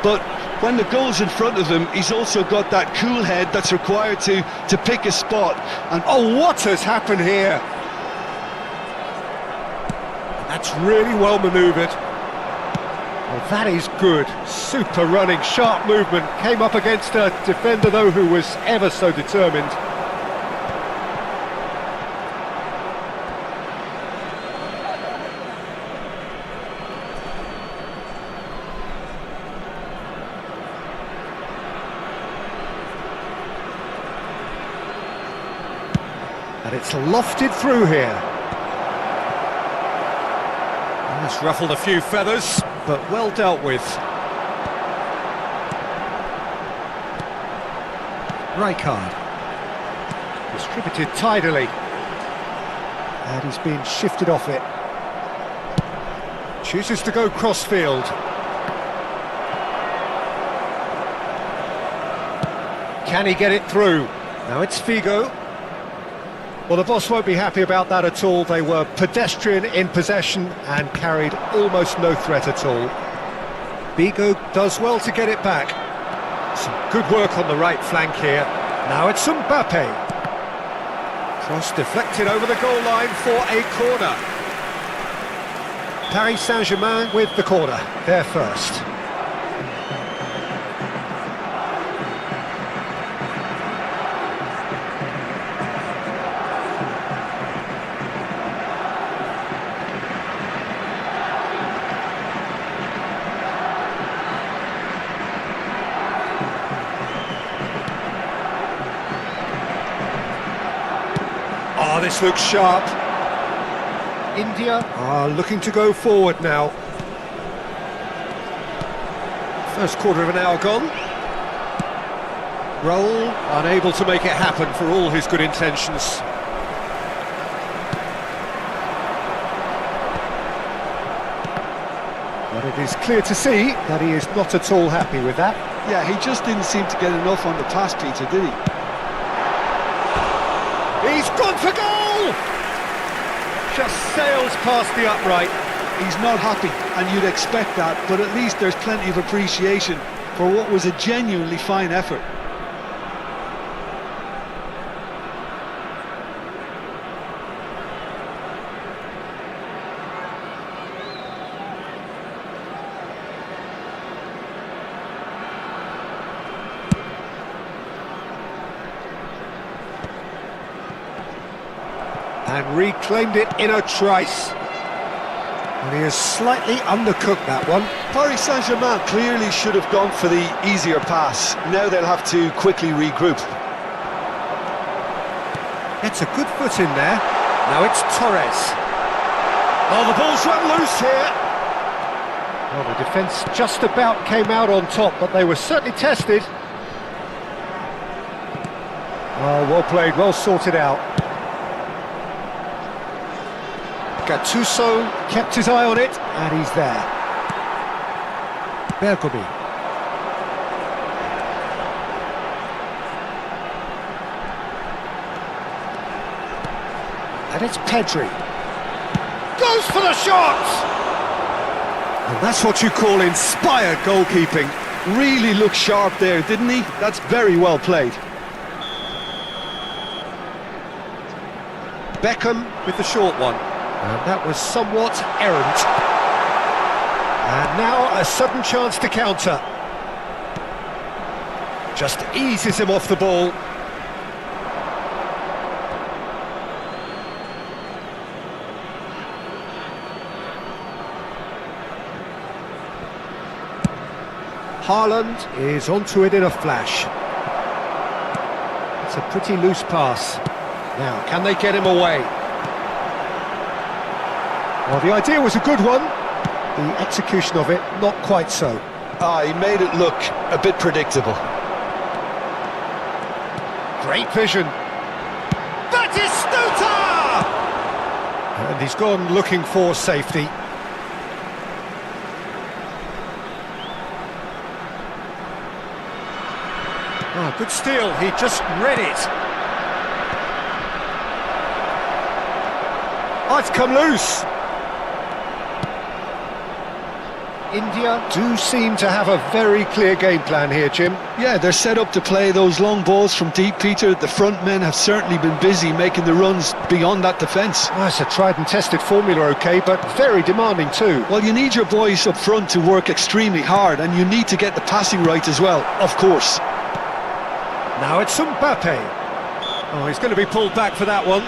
But when the goal's in front of him, he's also got that cool head that's required to pick a spot. And Oh, what has happened here? That's really well manoeuvred. Well, that is good. Super running, sharp movement. Came up against a defender, though, who was ever so determined. And it's lofted through here. It's ruffled a few feathers, but well dealt with. Rijkaard. Distributed tidily. And he's being shifted off it. Chooses to go crossfield. Can he get it through? Now it's Figo. Well, the boss won't be happy about that at all. They were pedestrian in possession and carried almost no threat at all. Figo does well to get it back. Some good work on the right flank here. Now it's Mbappe. Cross deflected over the goal line for a corner. Paris Saint-Germain with the corner. They're first. Oh, this looks sharp. India are looking to go forward now. First quarter of an hour gone. Raul unable to make it happen for all his good intentions. But it is clear to see that he is not at all happy with that. yeah, he just didn't seem to get enough on the pass, Peter, did he? He's gone for goal! Just sails past the upright. He's not happy, and you'd expect that, but at least there's plenty of appreciation for what was a genuinely fine effort. And reclaimed it in a trice. And he has slightly undercooked that one. Paris Saint-Germain clearly should have gone for the easier pass. Now they'll have to quickly regroup. Gets a good foot in there. Now it's Torres. Oh, the ball's run loose here. Well, the defence just about came out on top, but they were certainly tested. Oh, well played, well sorted out. Gattuso kept his eye on it, and he's there. Bergomi. And it's Pedri. Goes for the shot! And that's what you call inspired goalkeeping. Really looked sharp there, didn't he? That's very well played. Beckham with the short one. And that was somewhat errant. And now a sudden chance to counter. Just eases him off the ball. Haaland is onto it in a flash. It's a pretty loose pass. Now, can they get him away? Well, the idea was a good one. The execution of it, not quite so. He made it look a bit predictable. Great vision. Batistuta! And he's gone looking for safety. Oh, good steal, he just read it. Oh, it's come loose. India do seem to have a very clear game plan here, Jim. Yeah, they're set up to play those long balls from deep, Peter. The front men have certainly been busy making the runs beyond that defence. Well, it's a tried and tested formula, OK, but very demanding too. Well, you need your boys up front to work extremely hard, and you need to get the passing right as well, of course. Now it's Mbappe. Oh, he's going to be pulled back for that one.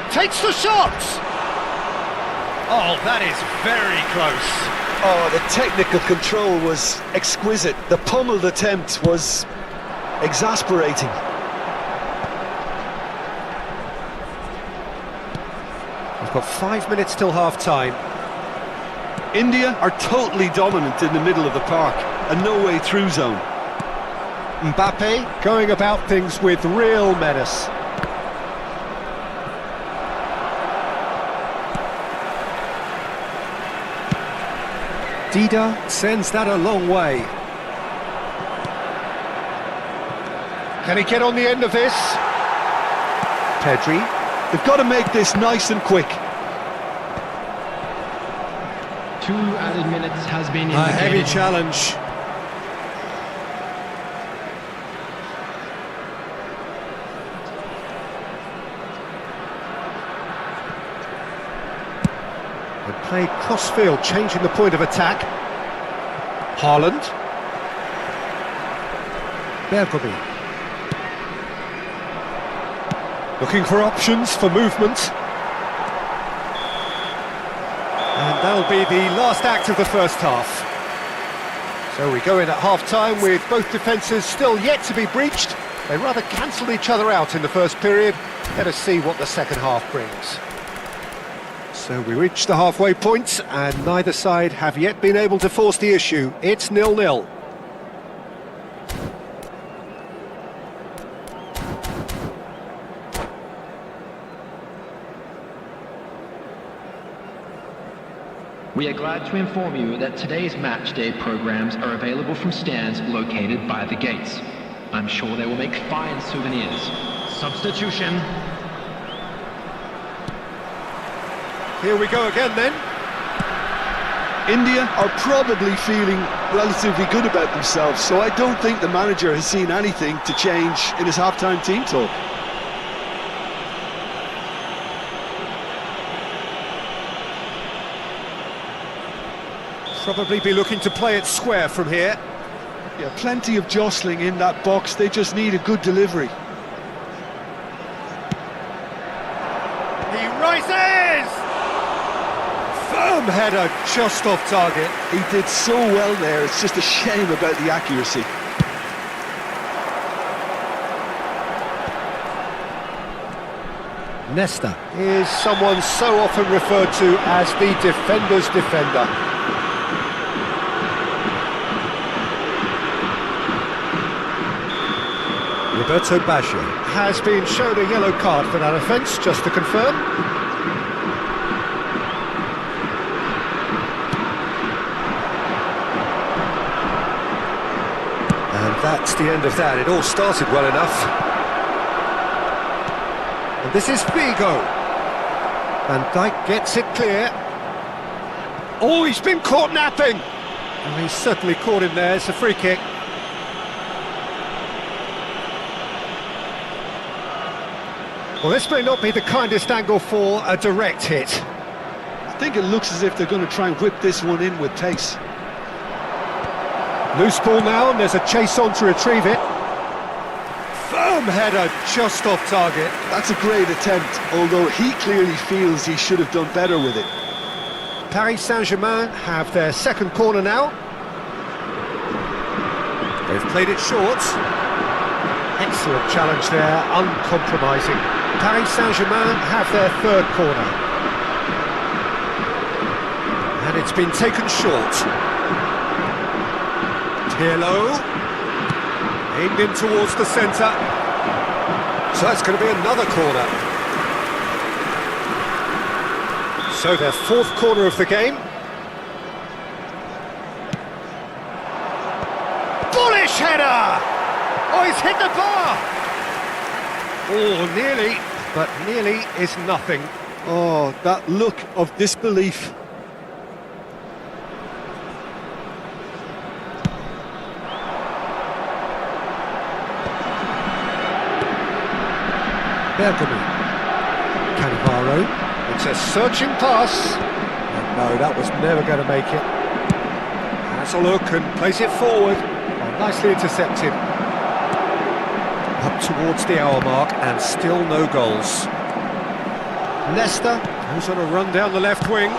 Takes the shot! Oh, that is very close. Oh, the technical control was exquisite. The pummeled attempt was exasperating. We've got 5 minutes till half-time. India are totally dominant in the middle of the park, a no-way through zone. Mbappe going about things with real menace. Dida sends that a long way. Can he get on the end of this? Pedri. They've got to make this nice and quick. 2 added minutes has been A heavy indicated. challenge. And play cross-field, changing the point of attack. Haaland. Bergomi. Looking for options for movement. And that'll be the last act of the first half. So we go in at half-time with both defences still yet to be breached. They rather cancelled each other out in the first period. Let us see what the second half brings. So we reach the halfway point, and neither side have yet been able to force the issue. It's 0-0. We are glad to inform you that today's match day programs are available from stands located by the gates. I'm sure they will make fine souvenirs. Substitution. Here we go again then. India are probably feeling relatively good about themselves, so I don't think the manager has seen anything to change in his half-time team talk. Probably be looking to play it square from here. Yeah, plenty of jostling in that box, they just need a good delivery. He rises! Firm header, just off target. He did so well there, it's just a shame about the accuracy. Nesta is someone so often referred to as the defender's defender. Roberto Baggio has been shown a yellow card for that offence, just to confirm. And that's the end of that. It all started well enough. And this is Figo. Van Dijk gets it clear. Oh, he's been caught napping! And he's certainly caught him there. It's a free kick. Well, this may not be the kindest angle for a direct hit. I think it looks as if they're going to try and whip this one in with pace. Loose ball now, and there's a chase on to retrieve it. Firm header, just off target. That's a great attempt, although he clearly feels he should have done better with it. Paris Saint-Germain have their second corner now. They've played it short. Excellent challenge there, uncompromising. Paris Saint-Germain have their third corner. And it's been taken short. Pirlo. Aimed in towards the centre. So that's going to be another corner. So their fourth corner of the game. Bullish header! Oh, he's hit the bar! Oh, nearly, but nearly is nothing. Oh, that look of disbelief. Bergamo. Cannavaro. It's a searching pass. And no, that was never going to make it. Has a look and plays it forward. Oh, nicely intercepted. Up towards the hour mark and still no goals. Leicester goes on a run down the left wing.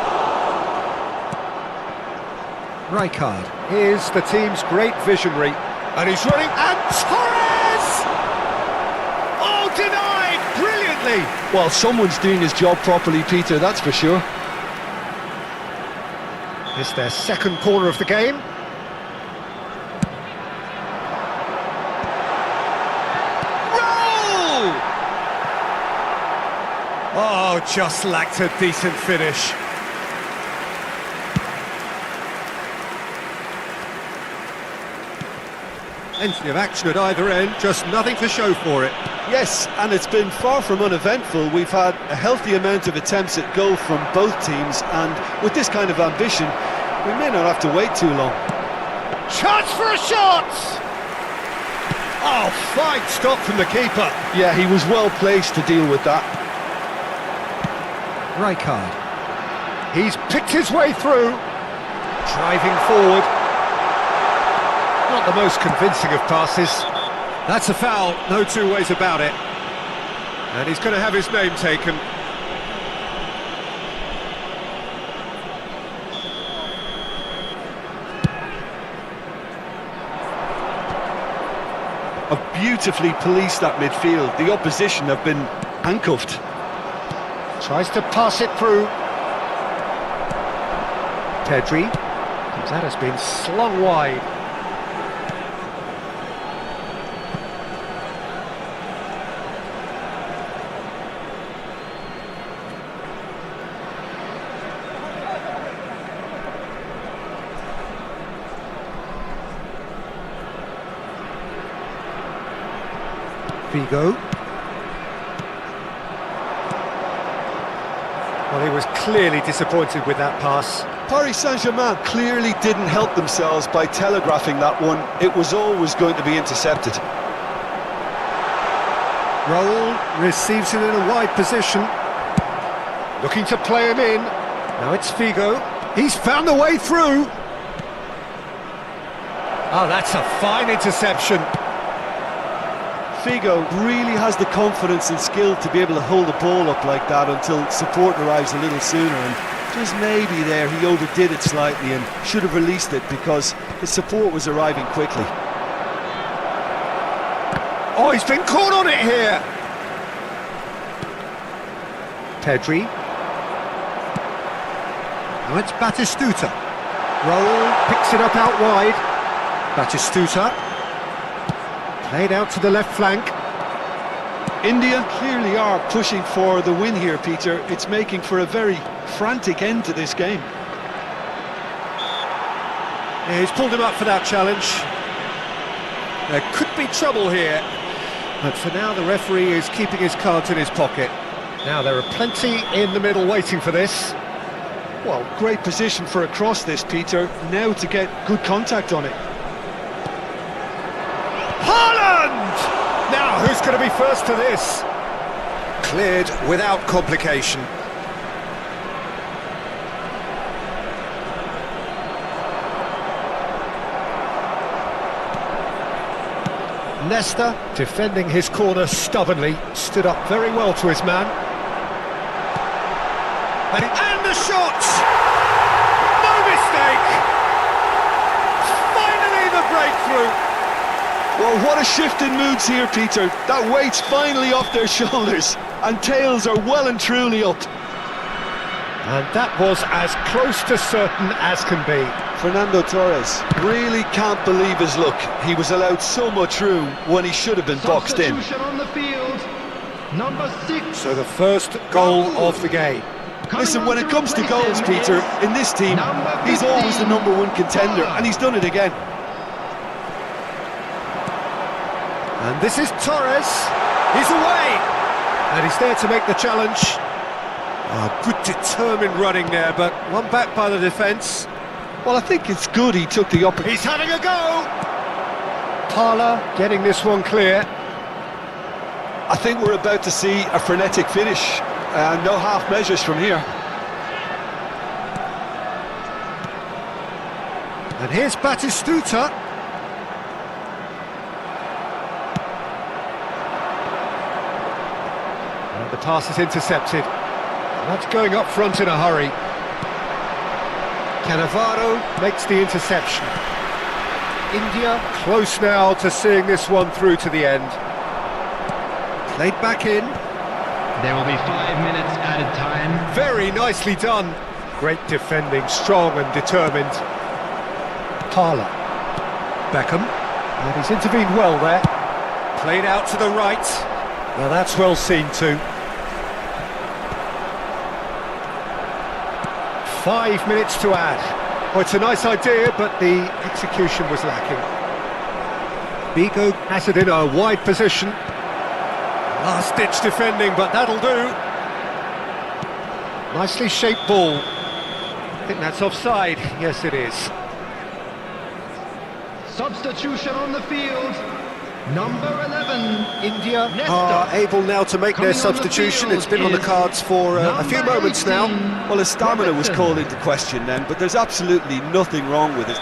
Rijkaard is the team's great visionary. And he's running, and Torres! Oh, denied! Brilliantly! Well, someone's doing his job properly, Peter, that's for sure. It's their second corner of the game. Roll! Oh, just lacked a decent finish. Plenty of action at either end, just nothing to show for it. Yes, and it's been far from uneventful. We've had a healthy amount of attempts at goal from both teams, and with this kind of ambition, we may not have to wait too long. Chance for a shot! Oh, fine stop from the keeper. Yeah, he was well placed to deal with that. Rijkaard. He's picked his way through. Driving forward. Not the most convincing of passes. That's a foul, no two ways about it. And he's going to have his name taken. Have beautifully policed that midfield. The opposition have been handcuffed. Tries to pass it through. Pedri. That has been slung wide. Figo. Well, he was clearly disappointed with that pass. Paris Saint-Germain clearly didn't help themselves by telegraphing that one. It was always going to be intercepted. Raul receives it in a wide position. Looking to play him in. Now it's Figo. He's found the way through. Oh, that's a fine interception. Figo really has the confidence and skill to be able to hold the ball up like that until support arrives a little sooner, and just maybe there he overdid it slightly and should have released it because his support was arriving quickly. Oh, he's been caught on it here! Pedri. Now it's Batistuta. Raul picks it up out wide. Batistuta. Played out to the left flank. India clearly are pushing for the win here, Peter. It's making for a very frantic end to this game. Yeah, he's pulled him up for that challenge. There could be trouble here. But for now, the referee is keeping his cards in his pocket. Now, there are plenty in the middle waiting for this. Well, great position for a cross this, Peter. Now to get good contact on it. Haaland! Now, who's going to be first to this? Cleared without complication. Leicester, defending his corner stubbornly, stood up very well to his man. And the shot! No mistake! Finally the breakthrough! Well, what a shift in moods here, Peter. That weight's finally off their shoulders, and tails are well and truly up. And that was as close to certain as can be. Fernando Torres really can't believe his luck. He was allowed so much room when he should have been boxed in. Substitution on the field. Number 6. So the first goal of the game. Listen, when it comes to goals, Peter, in this team, he's always the #1 contender, and he's done it again. And this is Torres. He's away. And he's there to make the challenge. Oh, good determined running there, but one back by the defence. Well, I think it's good he took the opportunity. He's having a go! Parla getting this one clear. I think we're about to see a frenetic finish. No half measures from here. And here's Batistuta. And the pass is intercepted. That's going up front in a hurry. Cannavaro makes the interception. India close now to seeing this one through to the end. Played back in. There will be 5 minutes added time. Very nicely done. Great defending, strong and determined. Parla. Beckham. And he's intervened well there. Played out to the right. Well, that's well seen too. 5 minutes to add. Oh, it's a nice idea, but the execution was lacking. Vigo has it in a wide position. Last-ditch defending, but that'll do. Nicely shaped ball. I think that's offside. Yes, it is. Substitution on the field. Number 11. India Nesta. are able now to make their Coming on the substitution. field It's been on the is cards for a few number moments now. 18. Well, his stamina was Robertson. called into question then, but there's absolutely nothing wrong with it.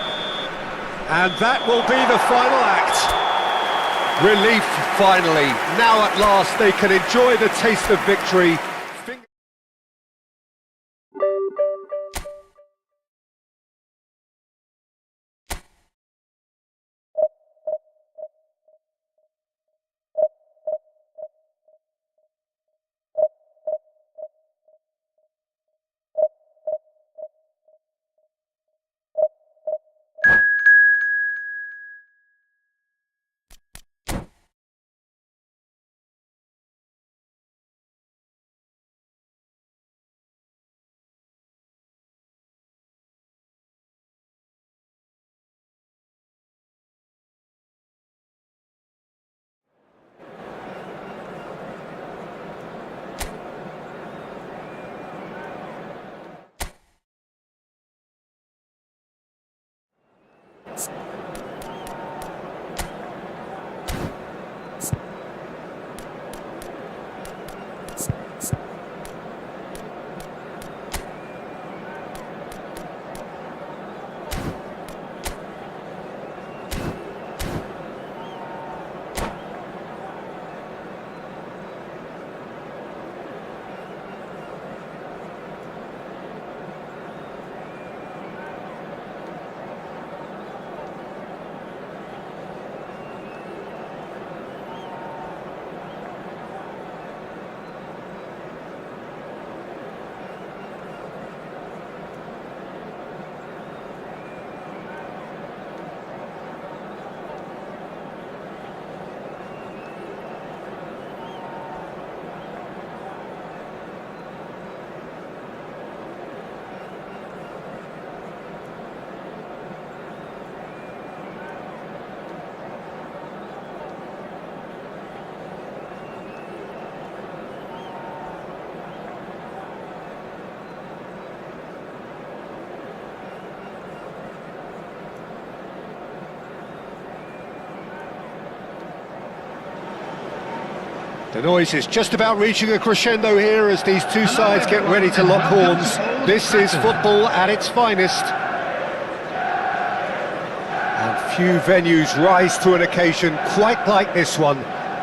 And that will be the final act. Relief, finally. Now at last they can enjoy the taste of victory. The noise is just about reaching a crescendo here as these two sides get ready to lock horns. This is football at its finest. And few venues rise to an occasion quite like this one.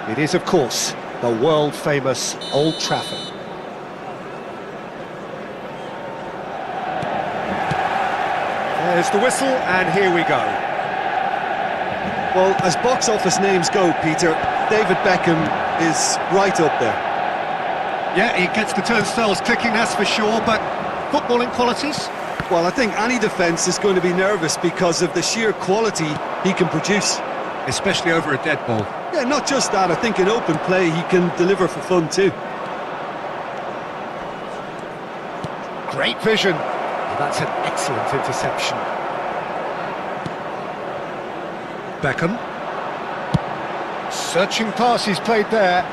It is, of course, the world-famous Old Trafford. There's the whistle, and here we go. Well, as box office names go, Peter, David Beckham is right up there. Yeah, he gets the turnstiles clicking, that's for sure, but footballing qualities? Well, I think any defence is going to be nervous because of the sheer quality he can produce. Especially over a dead ball. Yeah, not just that, I think in open play he can deliver for fun too. Great vision. Oh, that's an excellent interception. Beckham. Searching pass he's played there.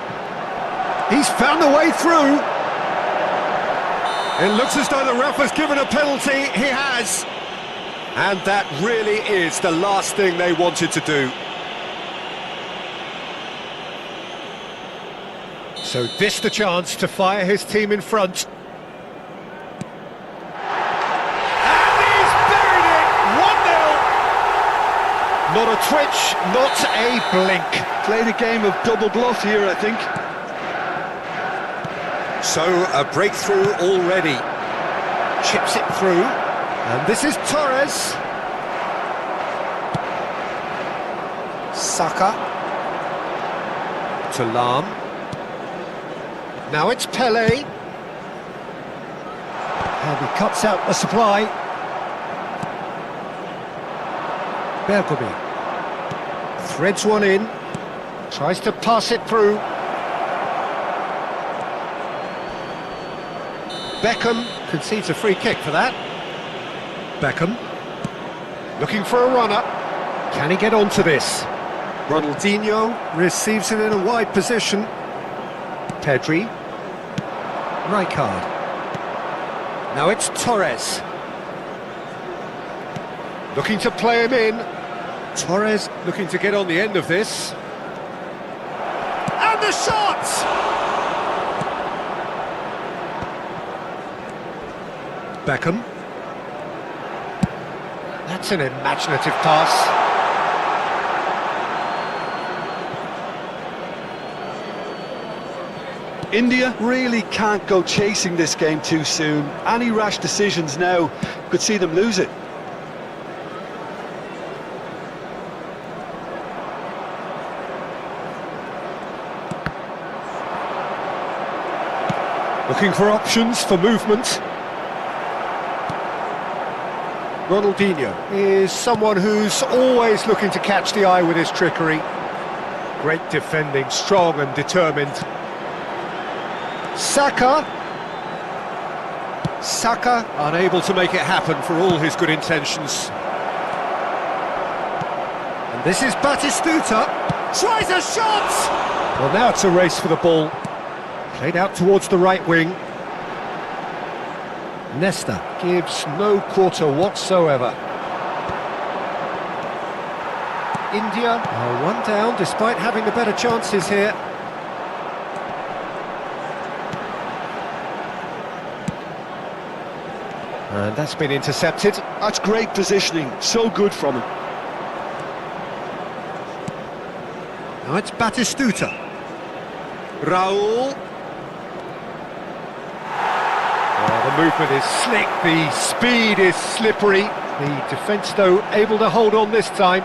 He's found the way through. It looks as though the ref has given a penalty. He has. And that really is the last thing they wanted to do. So this the chance to fire his team in front. And he's buried it! 1-0! Not a twitch, not a blink. Played a game of double bluff here, I think. So a breakthrough already. Chips it through. And this is Torres. Saka. To Lam. Now it's Pele. And he cuts out the supply. Bergomi. Threads one in. Tries to pass it through. Beckham concedes a free kick for that. Beckham. Looking for a runner. Can he get onto this? Ronaldinho receives it in a wide position. Pedri. Rijkaard. Now it's Torres. Looking to play him in. Torres looking to get on the end of this. And the shot! Beckham. That's an imaginative pass. India really can't go chasing this game too soon. Any rash decisions now could see them lose it. Looking for options for movement. Ronaldinho is someone who's always looking to catch the eye with his trickery. Great defending, strong and determined. Saka. Saka unable to make it happen for all his good intentions. And this is Batistuta. Tries a shot! Well, now it's a race for the ball. Played out towards the right wing. Nesta gives no quarter whatsoever. India are one down despite having the better chances here. And that's been intercepted. That's great positioning, so good from him. Now it's Batistuta. Raul. The movement is slick, the speed is slippery. The defence, though, able to hold on this time.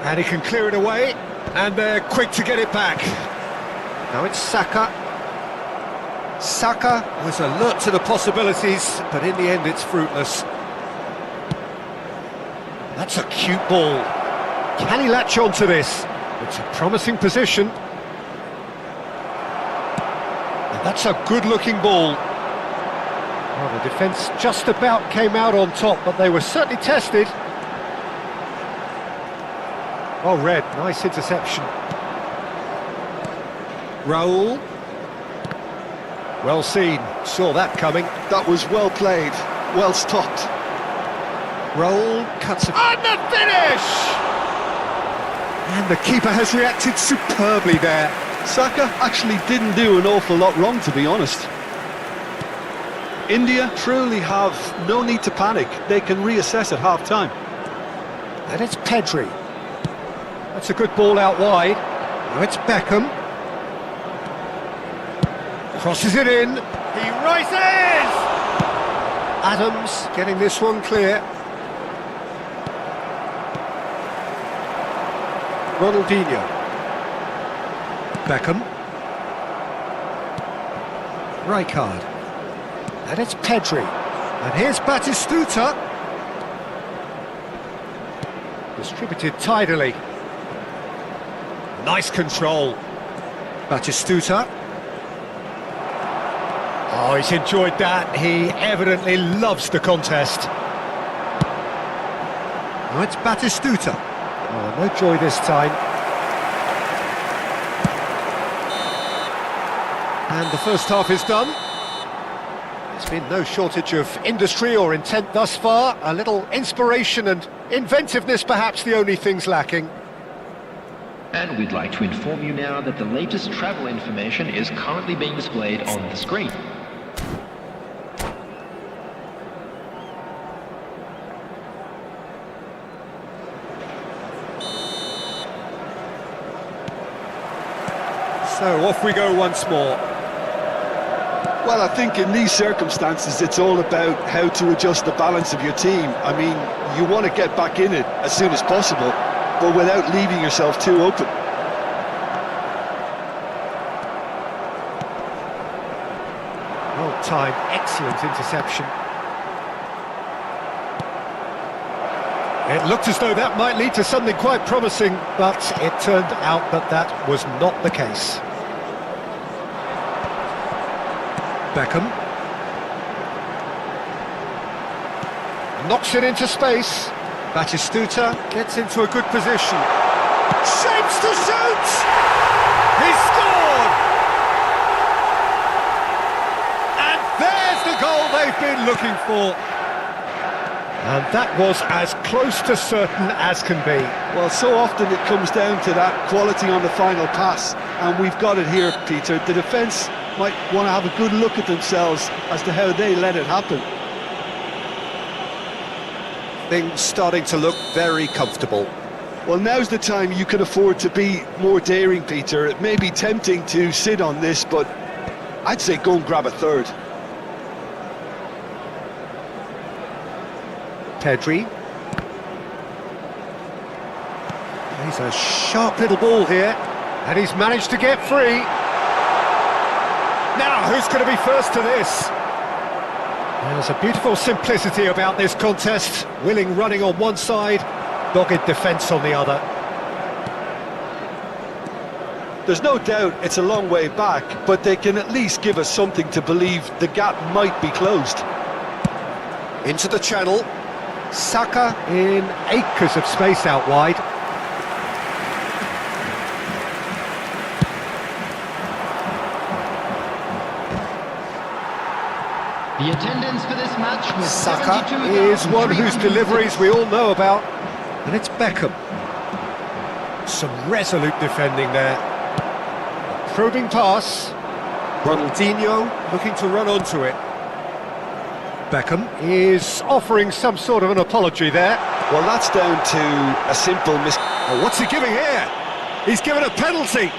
And he can clear it away, and they're quick to get it back. Now it's Saka. Saka was alert to the possibilities, but in the end it's fruitless. That's a cute ball. Can he latch onto this? It's a promising position. That's a good-looking ball. Well, the defence just about came out on top, but they were certainly tested. Well read, nice interception. Raul. Well seen, saw that coming. That was well played, well stopped. Raul cuts it. And the finish! And the keeper has reacted superbly there. Saka actually didn't do an awful lot wrong, to be honest. India truly have no need to panic. They can reassess at half-time. And it's Pedri. That's a good ball out wide. Now it's Beckham. Crosses it in. He rises! Adams getting this one clear. Ronaldinho. Beckham. Rijkaard. And it's Pedri. And here's Batistuta. Distributed tidily. Nice control. Batistuta. Oh, he's enjoyed that. He evidently loves the contest. Now it's Batistuta. Oh, no joy this time. And the first half is done. There's been no shortage of industry or intent thus far. A little inspiration and inventiveness perhaps the only things lacking. And we'd like to inform you now that the latest travel information is currently being displayed on the screen. So off we go once more. Well, I think in these circumstances it's all about how to adjust the balance of your team. I mean, you want to get back in it as soon as possible, but without leaving yourself too open. Well timed, excellent interception. It looked as though that might lead to something quite promising, but it turned out that that was not the case. Beckham. Knocks it into space. Batistuta gets into a good position. Shapes to shoot! He scored! And there's the goal they've been looking for. And that was as close to certain as can be. Well, so often it comes down to that quality on the final pass, and we've got it here, Peter. The defence might want to have a good look at themselves as to how they let it happen. Things starting to look very comfortable. Well, now's the time you can afford to be more daring, Peter. It may be tempting to sit on this, but I'd say go and grab a third. Pedri. He's a sharp little ball here, and he's managed to get free. Now, who's going to be first to this? There's a beautiful simplicity about this contest. Willing running on one side, dogged defence on the other. There's no doubt it's a long way back, but they can at least give us something to believe the gap might be closed. Into the channel. Saka in acres of space out wide. The attendance for this match was Saka is one whose deliveries we all know about. And it's Beckham. Some resolute defending there. A probing pass. Ronaldinho looking to run onto it. Beckham is offering some sort of an apology there. Well, that's down to a simple Oh, what's he giving here? He's given a penalty.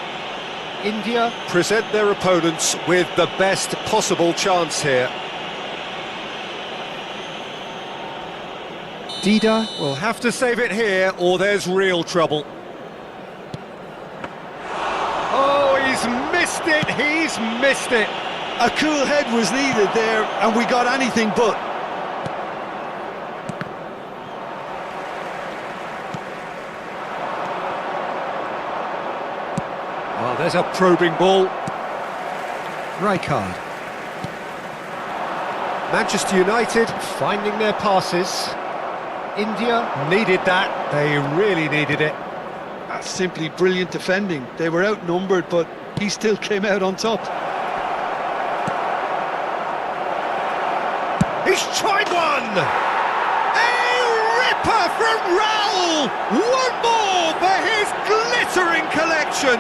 India present their opponents with the best possible chance here. Dida will have to save it here or there's real trouble. Oh, he's missed it, he's missed it. A cool head was needed there, and we got anything but. Oh, there's a probing ball. Rijkaard. Manchester United finding their passes. India needed that, they really needed it. That's simply brilliant defending. They were outnumbered, but he still came out on top. He's tried one! A ripper from Raul! One more for his glittering collection!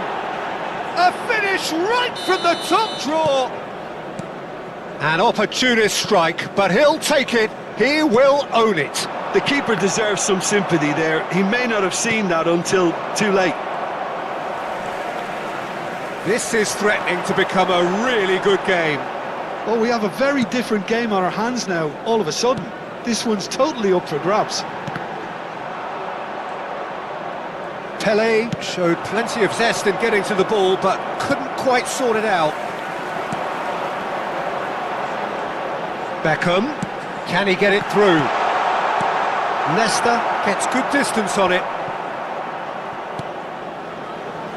A finish right from the top drawer! An opportunist strike, but he'll take it, he will own it. The keeper deserves some sympathy there. He may not have seen that until too late. This is threatening to become a really good game. Well, we have a very different game on our hands now, all of a sudden. This one's totally up for grabs. Pele showed plenty of zest in getting to the ball, but couldn't quite sort it out. Beckham, can he get it through? Leicester gets good distance on it.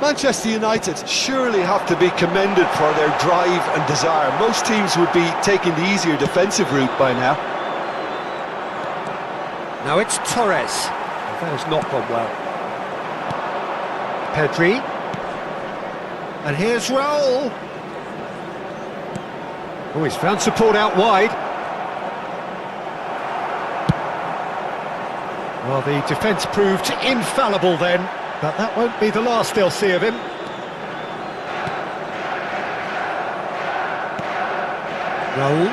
Manchester United surely have to be commended for their drive and desire. Most teams would be taking the easier defensive route by now. Now it's Torres. That has not gone well. Pedri. And here's Raul. Oh, he's found support out wide. Well, the defence proved infallible then, but that won't be the last they'll see of him. Raul.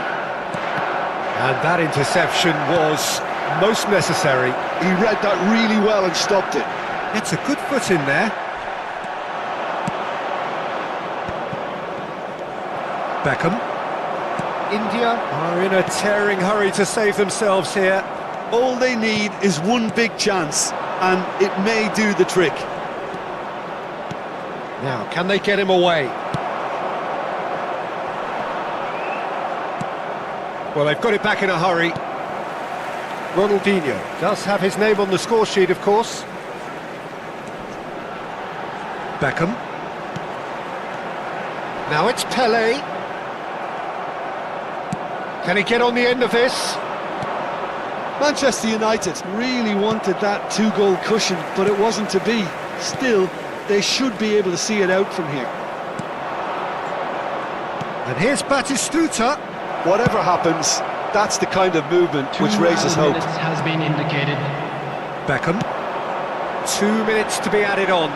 And that interception was most necessary. He read that really well and stopped it. It's a good foot in there. Beckham. India are in a tearing hurry to save themselves here. All they need is one big chance, and it may do the trick. Now, can they get him away? Well, they've got it back in a hurry. Ronaldinho does have his name on the score sheet, of course. Beckham. Now it's Pele. Can he get on the end of this? Manchester United really wanted that two-goal cushion, but it wasn't to be. Still, they should be able to see it out from here. And here's Batistuta. Whatever happens, that's the kind of movement which raises hope. 2 minutes has been indicated. Beckham. 2 minutes to be added on.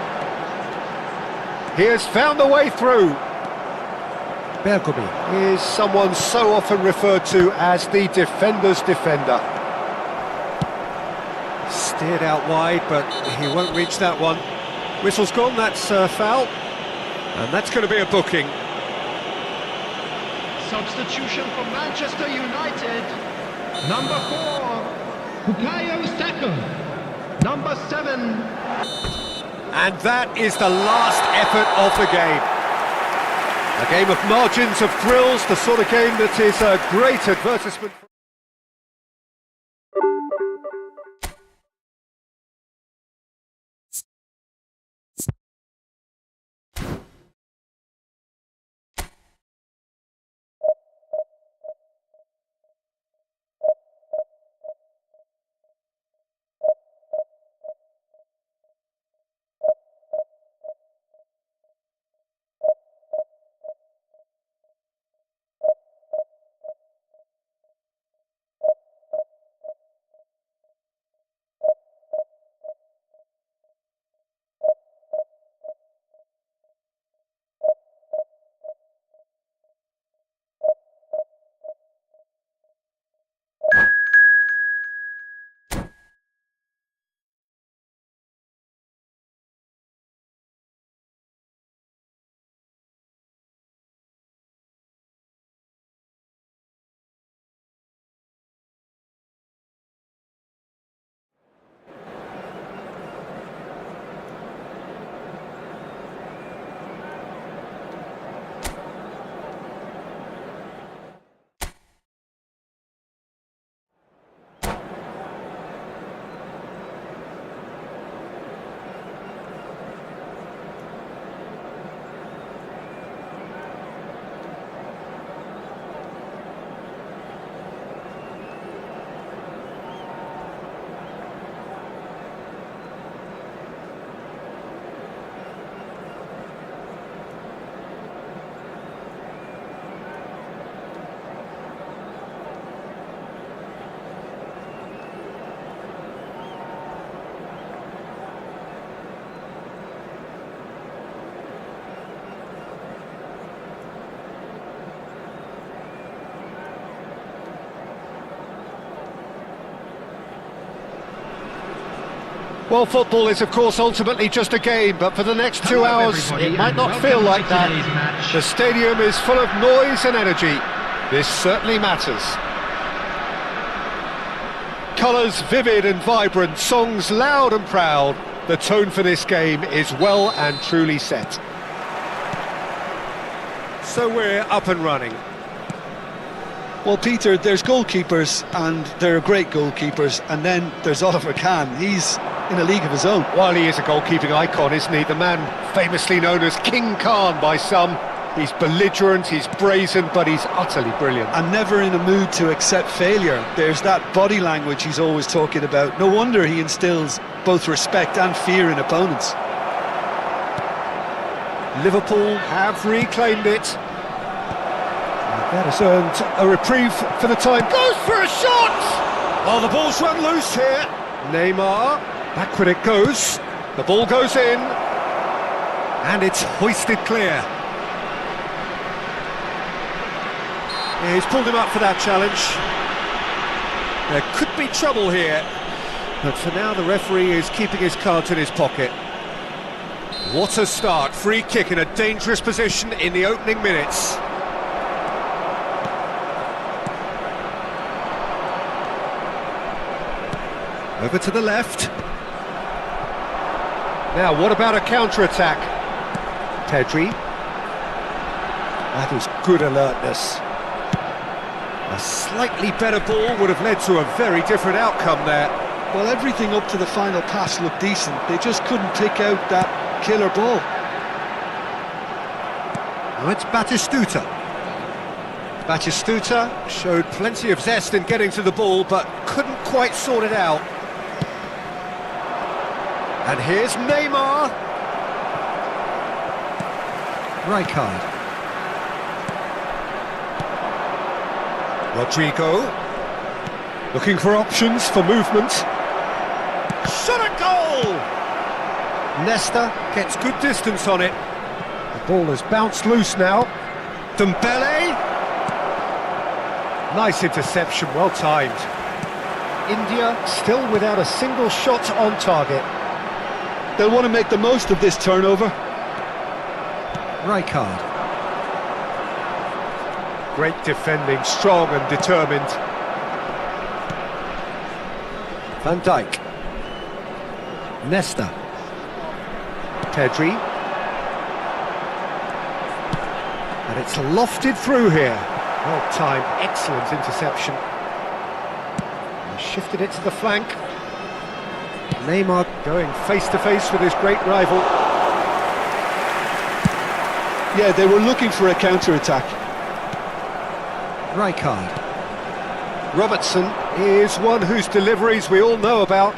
He has found the way through. Bergomi is someone so often referred to as the defender's defender. Steered out wide, but he won't reach that one. Whistle's gone, that's a foul. And that's going to be a booking. Substitution for Manchester United. Number 4, Bukayo Saka. Number 7. And that is the last effort of the game. A game of margins, of thrills, the sort of game that is a great advertisement. Well, football is, of course, ultimately just a game, but for the next 2 hours, it might not feel like that. The stadium is full of noise and energy. This certainly matters. Colours vivid and vibrant, songs loud and proud. The tone for this game is well and truly set. So we're up and running. Well, Peter, there's goalkeepers, and there are great goalkeepers, and then there's Oliver Kahn. He's in a league of his own. While he is a goalkeeping icon, isn't he? The man famously known as King Khan by some. He's belligerent, he's brazen, but he's utterly brilliant. And never in a mood to accept failure. There's that body language he's always talking about. No wonder he instills both respect and fear in opponents. Liverpool have reclaimed it. That has earned a reprieve for the time. Goes for a shot! Oh, the ball's run loose here. Neymar, backward it goes. The ball goes in. And it's hoisted clear. Yeah, he's pulled him up for that challenge. There could be trouble here. But for now, the referee is keeping his cards in his pocket. What a start. Free kick in a dangerous position in the opening minutes. Over to the left. Now, what about a counter-attack? Pedri. That is good alertness. A slightly better ball would have led to a very different outcome there. Well, everything up to the final pass looked decent. They just couldn't pick out that killer ball. Now it's Batistuta. Batistuta showed plenty of zest in getting to the ball, but couldn't quite sort it out. And here's Neymar. Rijkaard. Rodrigo. Looking for options for movement. Shot a goal! Nesta gets good distance on it. The ball has bounced loose now. Dembele. Nice interception, well timed. India still without a single shot on target. They'll want to make the most of this turnover. Rijkaard. Great defending, strong and determined. Van Dijk. Nesta. Pedri. And it's lofted through here. Well timed, excellent interception. And shifted it to the flank. Neymar going face-to-face with his great rival. Yeah, they were looking for a counter-attack. Rijkaard. Robertson is one whose deliveries we all know about.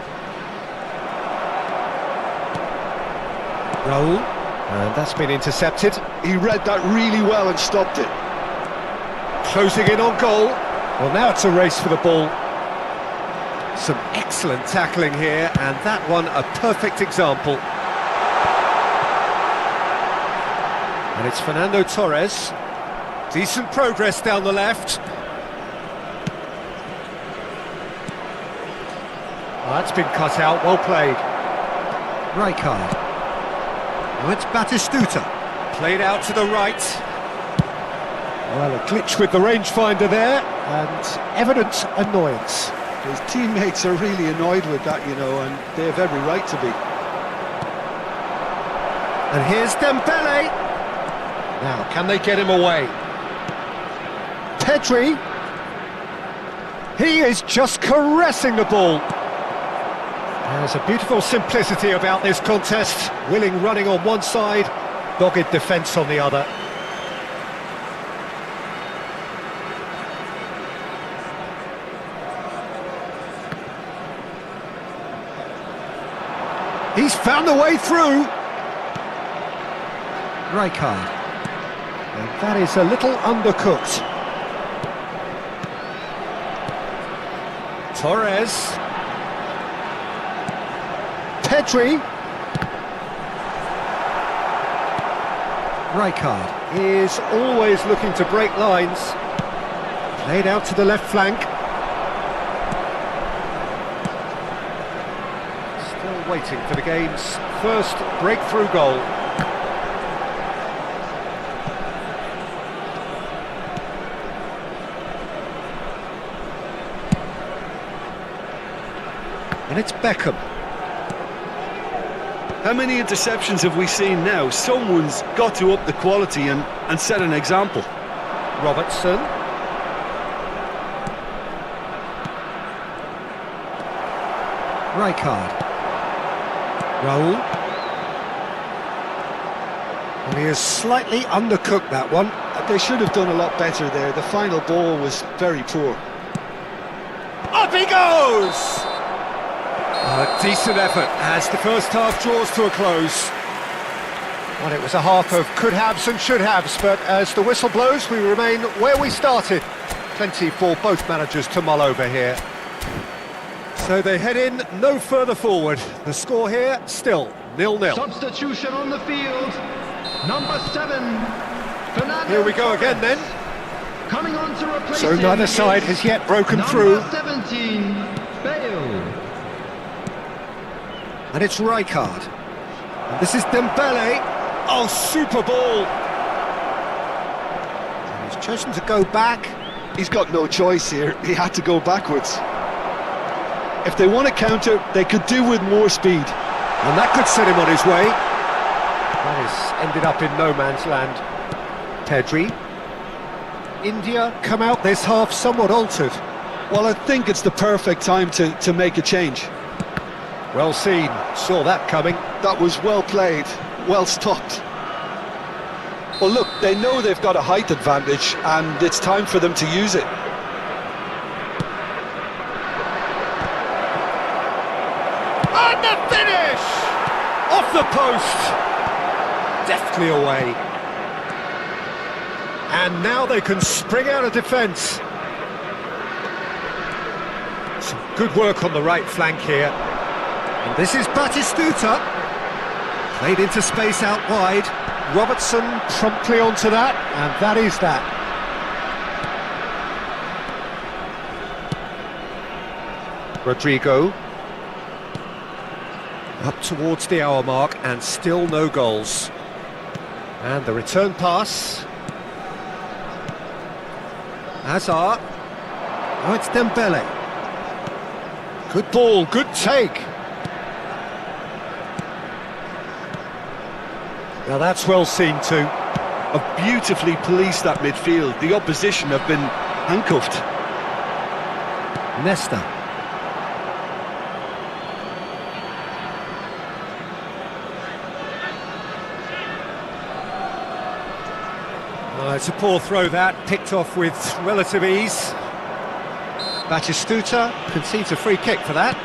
Raul, and that's been intercepted. He read that really well and stopped it. Closing in on goal. Well, now it's a race for the ball. Some excellent tackling here, and that one a perfect example. And it's Fernando Torres. Decent progress down the left. Oh, that's been cut out, well played. Rijkaard. Now it's Batistuta. Played out to the right. Well, a glitch with the rangefinder there, and evident annoyance. His teammates are really annoyed with that, you know, and they have every right to be. And here's Dembele. Now, can they get him away? Pedri. He is just caressing the ball. There's a beautiful simplicity about this contest. Willing running on one side, dogged defence on the other. He's found a way through. Rijkaard. And that is a little undercooked. Torres. Pedri. Rijkaard is always looking to break lines. Played out to the left flank. Still waiting for the game's first breakthrough goal. And it's Beckham. How many interceptions have we seen now? Someone's got to up the quality and set an example. Robertson. Rijkaard. Raul. Well, he has slightly undercooked that one. They should have done a lot better there. The final ball was very poor. Up he goes! A decent effort as the first half draws to a close. Well, it was a half of could-haves and should-haves, but as the whistle blows, we remain where we started. Plenty for both managers to mull over here. So they head in no further forward. The score here, still 0-0. Substitution on the field. Number 7, Fernando. Here we go again then. Coming on to replace So him neither side is has yet broken number through. 17, Bale. And it's Rijkaard. And this is Dembele. Oh, super ball. And he's chosen to go back. He's got no choice here. He had to go backwards. If they want to counter, they could do with more speed. And that could set him on his way. That has ended up in no man's land. Pedri. India come out this half somewhat altered. Well, I think it's the perfect time to make a change. Well seen, saw that coming. That was well played, well stopped. Well, look, they know they've got a height advantage, and it's time for them to use it. And the finish! Off the post! Deftly away. And now they can spring out of defence. Some good work on the right flank here. And this is Batistuta. Played into space out wide. Robertson promptly onto that, and that is that. Rodrigo. Up towards the hour mark, and still no goals. And the return pass. Hazard. Oh, it's Dembele. Good ball, good take. Now that's well seen too. Have beautifully policed that midfield. The opposition have been handcuffed. Nesta. It's a poor throw that, picked off with relative ease. Batistuta concedes a free kick for that.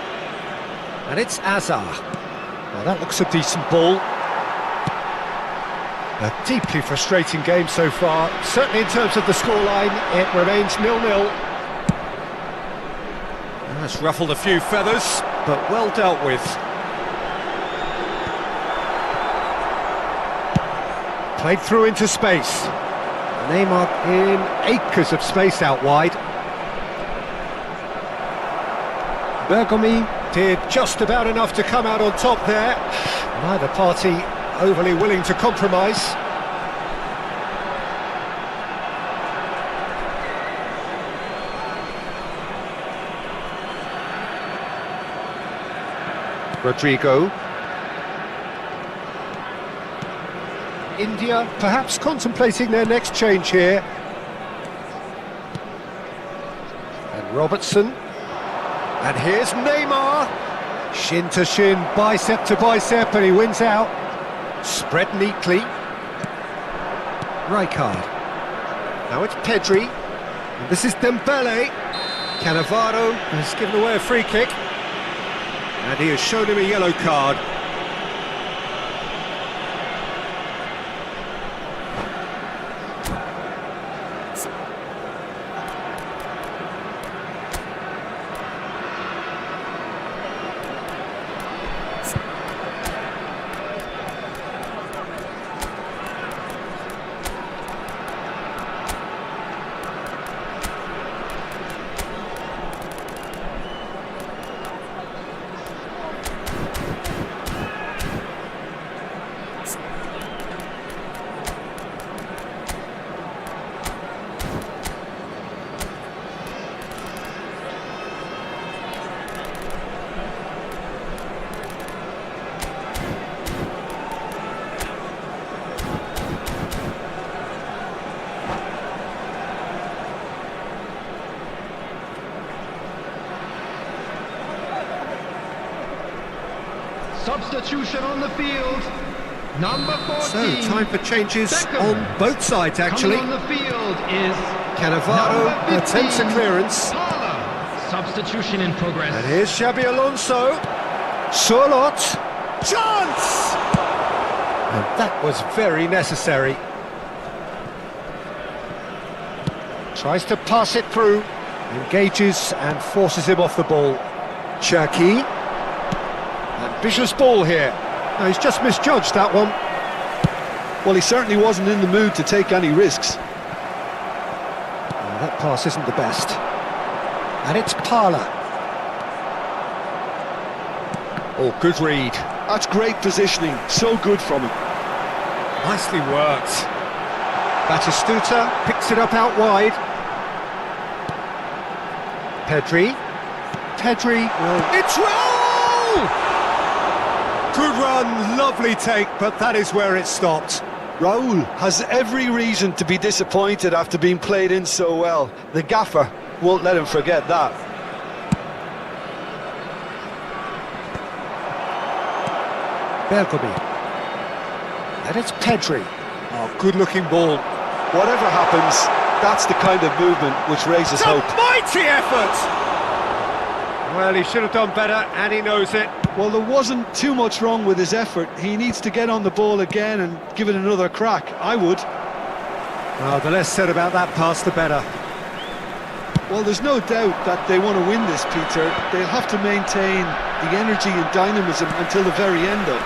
And it's Hazard. Well, that looks a decent ball. A deeply frustrating game so far. Certainly in terms of the scoreline, it remains 0-0. That's ruffled a few feathers, but well dealt with. Played through into space. Neymar in acres of space out wide. Bergomi did just about enough to come out on top there. Neither party overly willing to compromise. Rodrigo. India perhaps contemplating their next change here. And Robertson. And here's Neymar. Shin to shin, bicep to bicep, and he wins out. Spread neatly. Rijkaard. Now it's Pedri. And this is Dembele. Cannavaro has given away a free kick. And he has shown him a yellow card. Substitution on the field. Number 14. So, time for changes Beckham. on both sides, actually. Coming on the field is Cannavaro number 15, attempts a clearance. Parla. Substitution in progress. And here's Xabi Alonso. Surlot. Chance! And that was very necessary. Tries to pass it through. Engages and forces him off the ball. Cherki. Ambitious ball here. No, he's just misjudged that one. Well, he certainly wasn't in the mood to take any risks. That pass isn't the best. And it's Parla. Oh, good read. That's great positioning, so good from him. Nicely worked. Batistuta picks it up out wide. Pedri. Pedri will... It's Raul! Good run, lovely take, but that is where it stopped. Raul has every reason to be disappointed after being played in so well. The gaffer won't let him forget that. Bergomi. And it's Pedri. Oh, good-looking ball. Whatever happens, that's the kind of movement which raises It's hope. a mighty effort! Well, he should have done better, and he knows it. Well, there wasn't too much wrong with his effort. He needs to get on the ball again and give it another crack. I would. Well, the less said about that pass, the better. Well, there's no doubt that they want to win this, Peter. They'll have to maintain the energy and dynamism until the very end, though.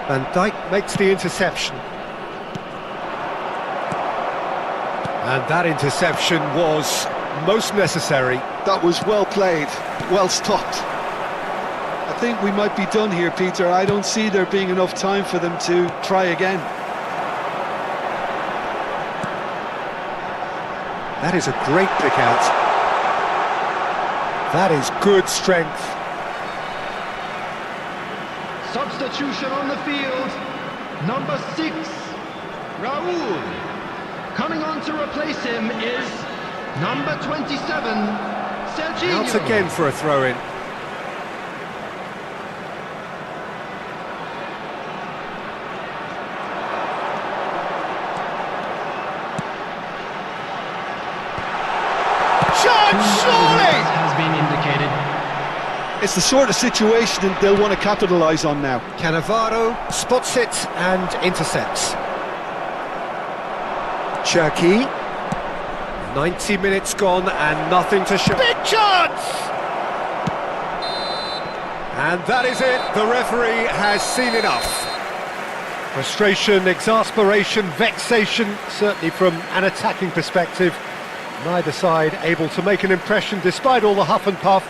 Van Dijk makes the interception. And that interception was most necessary. That was well played, well stopped. I think we might be done here, Peter. I don't see there being enough time for them to try again. That is a great pick out. That is good strength. Substitution on the field. Number 6, Raul. Coming on to replace him is number 27, Serginho. Out again for a throw-in. Chance, surely! Has been indicated. It's the sort of situation they'll want to capitalise on now. Cannavaro spots it and intercepts. Cherki. 90 minutes gone and nothing to show. Big chance! And that is it. The referee has seen enough. Frustration, exasperation, vexation, certainly from an attacking perspective. Neither side able to make an impression despite all the huff and puff.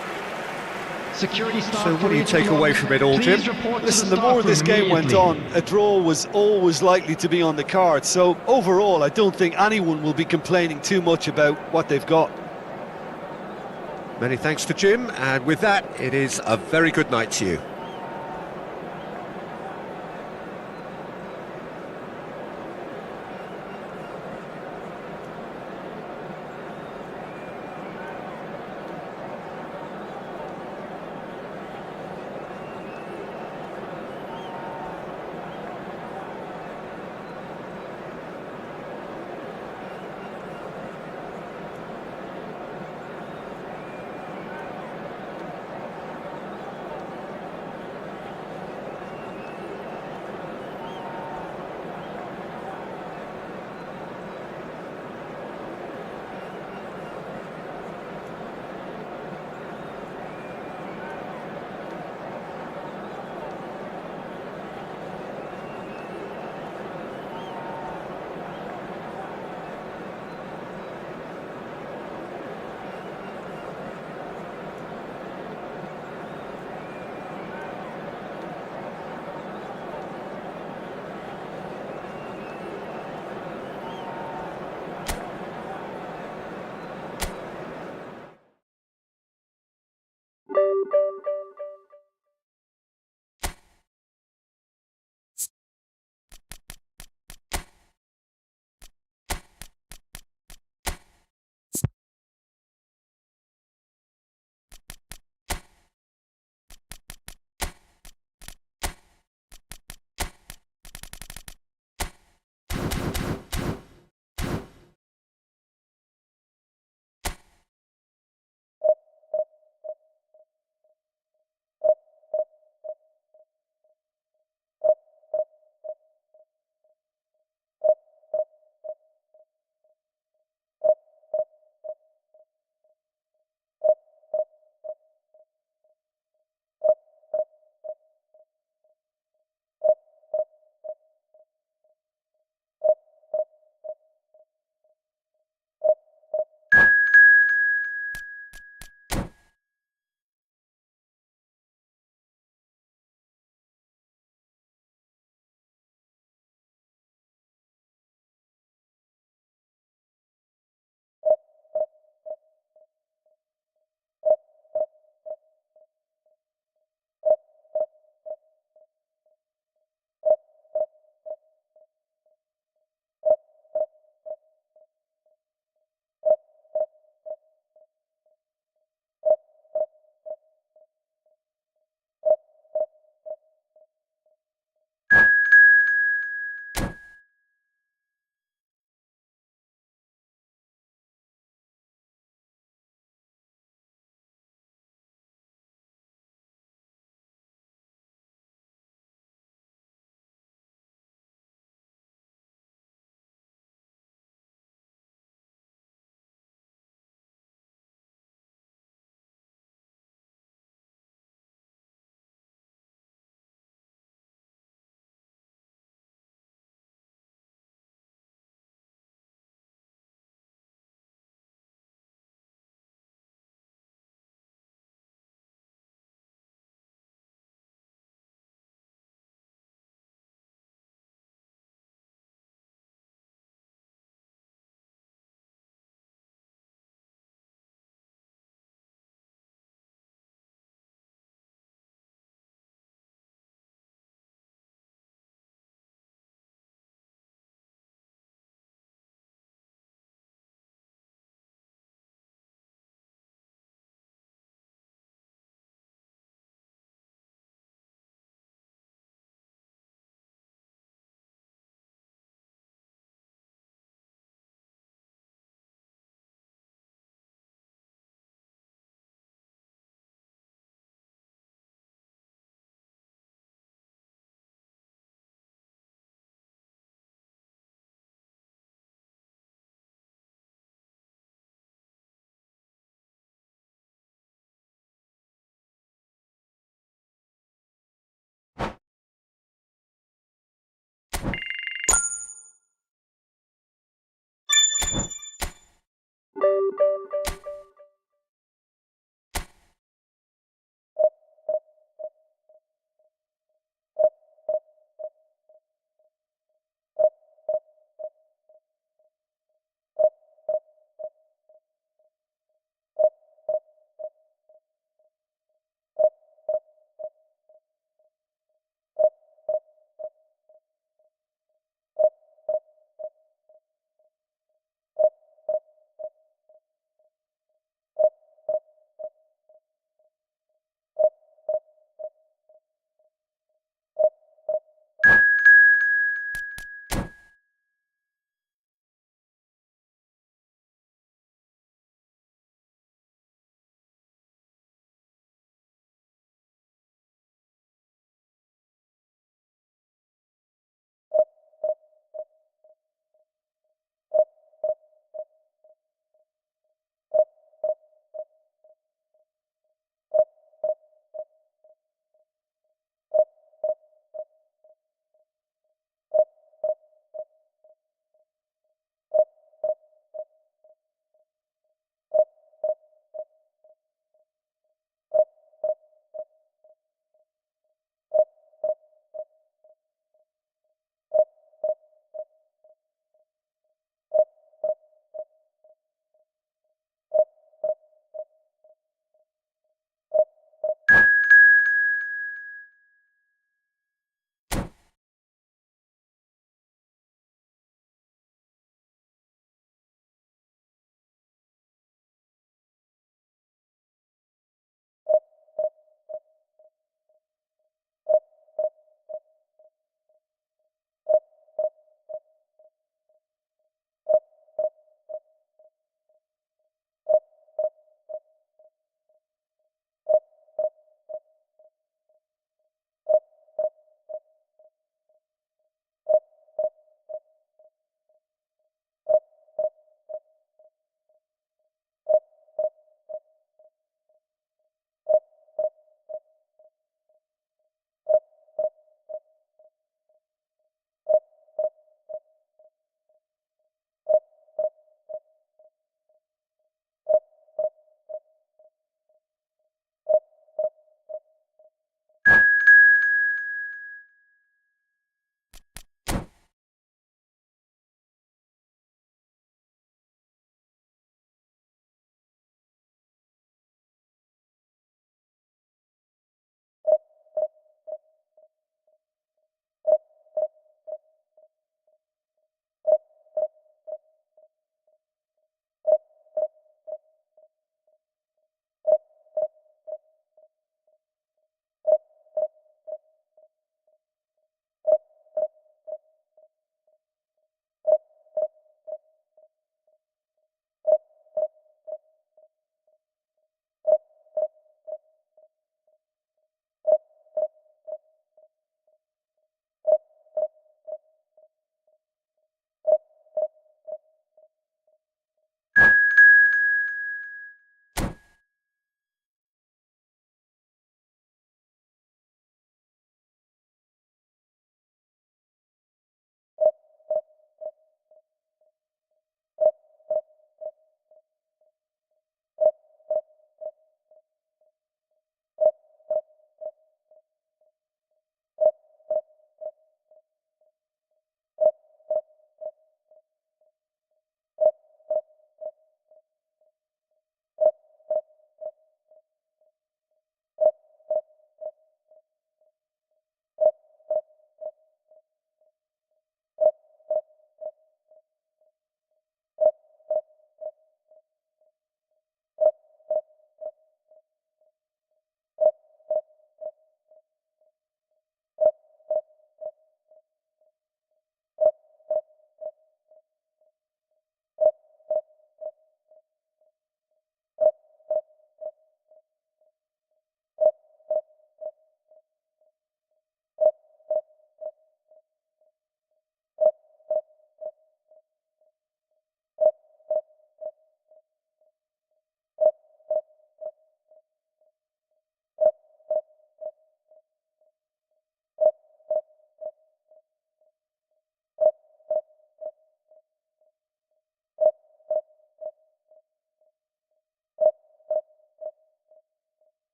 Security staff. So what do you take away from it all, Jim? Listen, the more this game went on, a draw was always likely to be on the card. So overall, I don't think anyone will be complaining too much about what they've got. Many thanks to Jim, and with that, it is a very good night to you.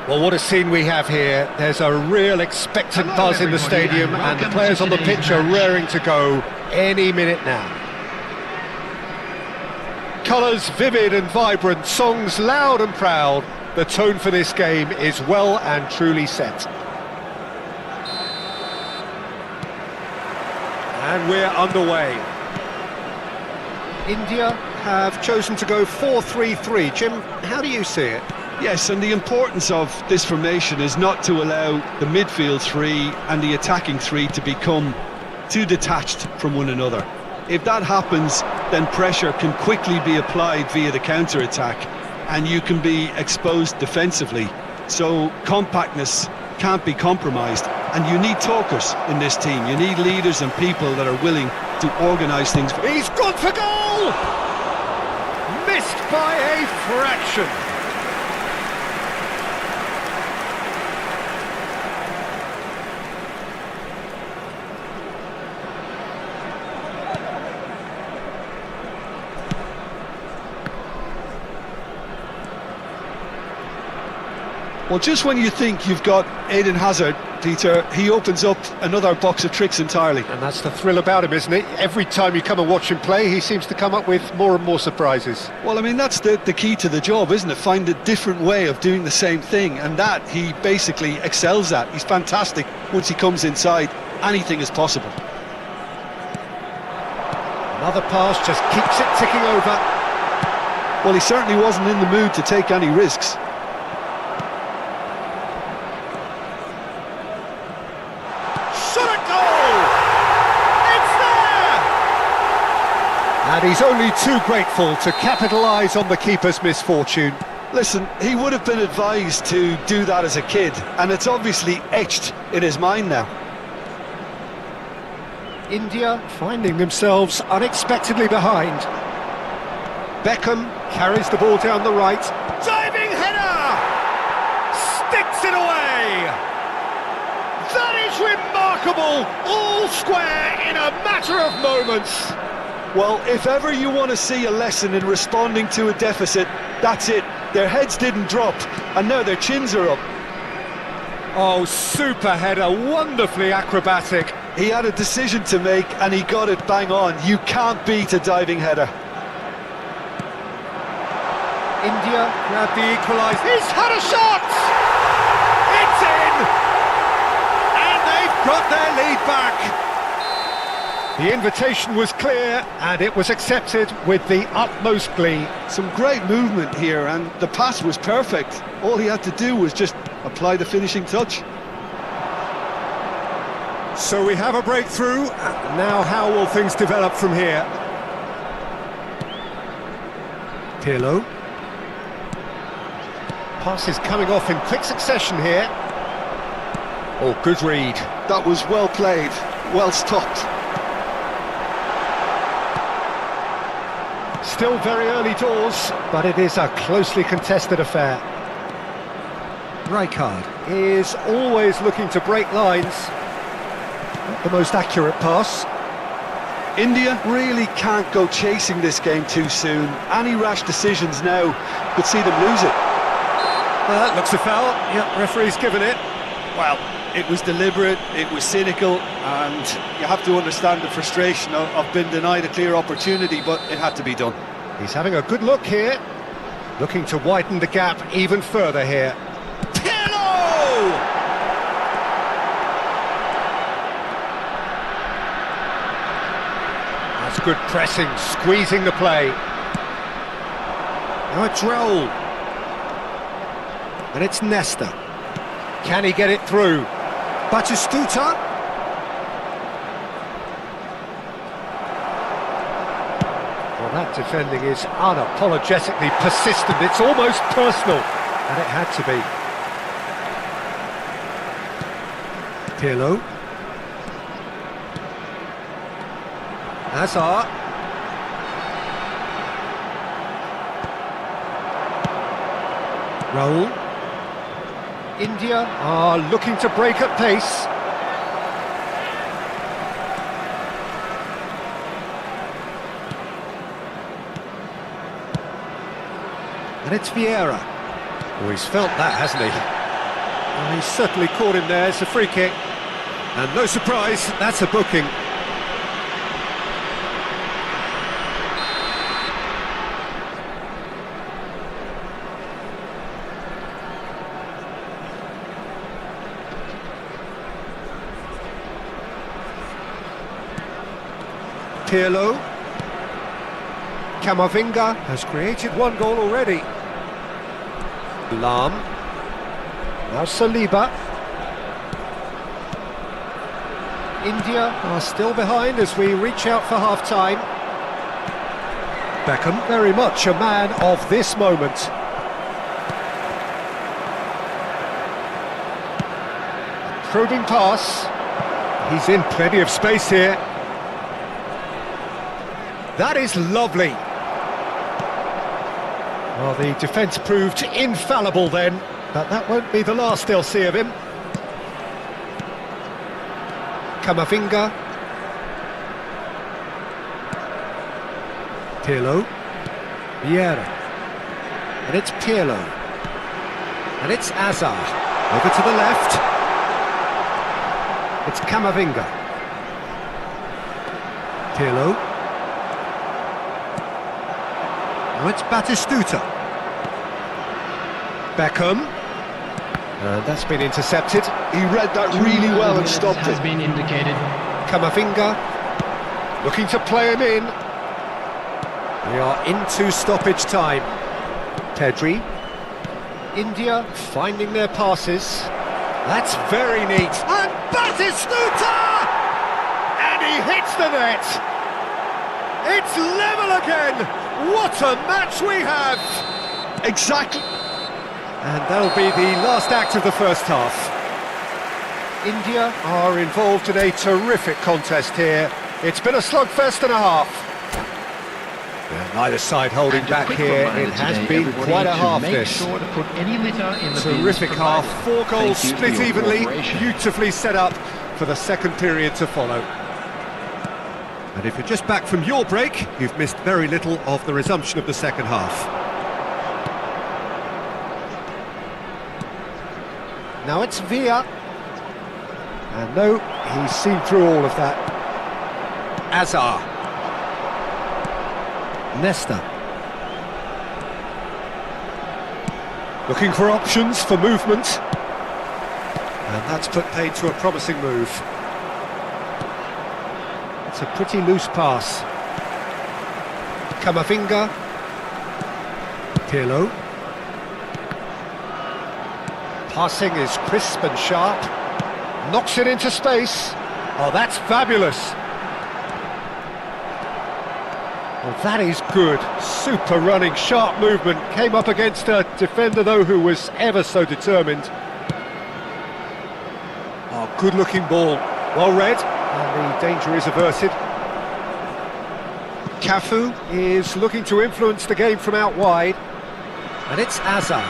Well, what a scene we have here. There's a real expectant buzz in the stadium, and the players on the pitch are raring to go any minute now. Colours vivid and vibrant, songs loud and proud. The tone for this game is well and truly set. And we're underway. India have chosen to go 4-3-3. Jim, how do you see it? Yes, and the importance of this formation is not to allow the midfield three and the attacking three to become too detached from one another. If that happens, then pressure can quickly be applied via the counter-attack, and you can be exposed defensively. So compactness can't be compromised, and you need talkers in this team. You need leaders and people that are willing to organise things. He's gone for goal! Missed by a fraction. Well, just when you think you've got Eden Hazard, Peter, he opens up another box of tricks entirely. And that's the thrill about him, isn't it? Every time you come and watch him play, he seems to come up with more and more surprises. Well, I mean, that's the key to the job, isn't it? Find a different way of doing the same thing, and that he basically excels at. He's fantastic. Once he comes inside, anything is possible. Another pass just keeps it ticking over. Well, he certainly wasn't in the mood to take any risks. And he's only too grateful to capitalise on the keeper's misfortune. Listen, he would have been advised to do that as a kid, and it's obviously etched in his mind now. India finding themselves unexpectedly behind. Beckham carries the ball down the right. Diving header! Sticks it away! That is remarkable! All square in a matter of moments. Well, if ever you want to see a lesson in responding to a deficit, that's it. Their heads didn't drop, and now their chins are up. Oh, super header, wonderfully acrobatic. He had a decision to make, and he got it bang on. You can't beat a diving header. India grabbed the equaliser. He's had a shot! It's in! And they've got their lead back. The invitation was clear, and it was accepted with the utmost glee. Some great movement here, and the pass was perfect. All he had to do was just apply the finishing touch. So we have a breakthrough. Now how will things develop from here? Pirlo. Pass is coming off in quick succession here. Oh, good read. That was well played, well stopped. Still very early doors, but it is a closely contested affair. Rijkaard is always looking to break lines. Not the most accurate pass. India really can't go chasing this game too soon. Any rash decisions now could see them lose it. That looks a foul. Yep, referee's given it. Well, it was deliberate, it was cynical, and you have to understand the frustration of being denied a clear opportunity, but it had to be done. He's having a good look here, looking to widen the gap even further here. Pirlo! That's good pressing, squeezing the play. Now it's Raul. And it's Nesta. Can he get it through? Batistuta. Well, that defending is unapologetically persistent. It's almost personal, and it had to be. Pirlo. Hazard. Raul. India are looking to break at pace. And it's Vieira. Oh, he's felt that, hasn't he? Well, he's certainly caught him there. It's a free kick. And no surprise, that's a booking. Pirlo. Camavinga has created one goal already. Lam. Now Saliba. India are still behind as we reach out for half-time. Beckham, very much a man of this moment. Probing pass. He's in plenty of space here. That is lovely. Well, the defence proved infallible then, but that won't be the last they'll see of him. Camavinga. Pirlo. Vieira. And it's Pirlo. And it's Azar. Over to the left. It's Camavinga. Pirlo. Now it's Batistuta. Beckham. And that's been intercepted. He read that really well and stopped has it. been indicated. Camavinga. Looking to play him in. We are into stoppage time. Pedri. India finding their passes. That's very neat. And Batistuta! And he hits the net. It's level again. What a match we have. Exactly. And that'll be the last act of the first half. India are involved in a terrific contest here. It's been a slugfest and a half. Yeah, neither side holding And a back quick here. reminder It has today, been everybody, quite a to half make this. sure to put any litter in the Terrific bins half, provided. 4 goals Thank you for split your evenly, cooperation. beautifully set up for the second period to follow. And if you're just back from your break, you've missed very little of the resumption of the second half. Now it's Villa. And no, he's seen through all of that. Azar. Nesta. Looking for options for movement. And that's put paid to a promising move. It's a pretty loose pass. Camavinga. Pirlo. Passing is crisp and sharp. Knocks it into space. Oh, that's fabulous. Well, that is good. Super running, sharp movement. Came up against a defender, though, who was ever so determined. Oh, good-looking ball. Well read, and the danger is averted. Cafu is looking to influence the game from out wide. And it's Azar.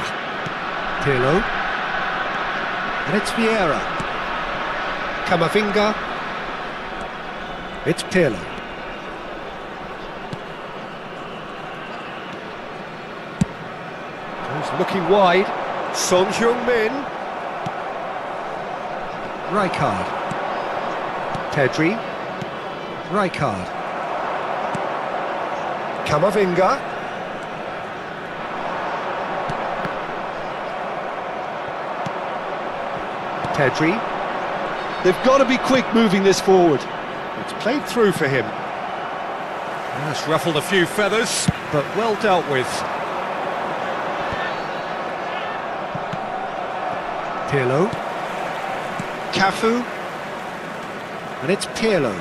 Pirlo. And it's Vieira. Camavinga. It's Pirlo. He's looking wide. Son Heung-min. Rijkaard. Pedri. Rijkaard. Camavinga. Pedri. They've got to be quick moving this forward. It's played through for him. That's ruffled a few feathers, but well dealt with. Pirlo. Cafu. And it's Pirlo.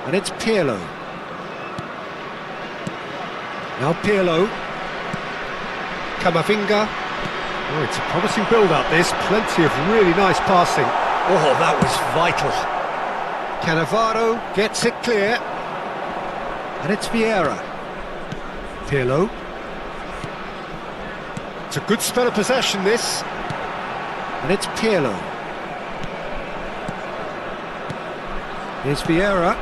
And it's Pirlo. Now Pirlo. Camavinga. Oh, it's a promising build-up, this. Plenty of really nice passing. Oh, that was vital. Cannavaro gets it clear. And it's Vieira. Pirlo. It's a good spell of possession, this. And it's Pirlo. Here's Vieira.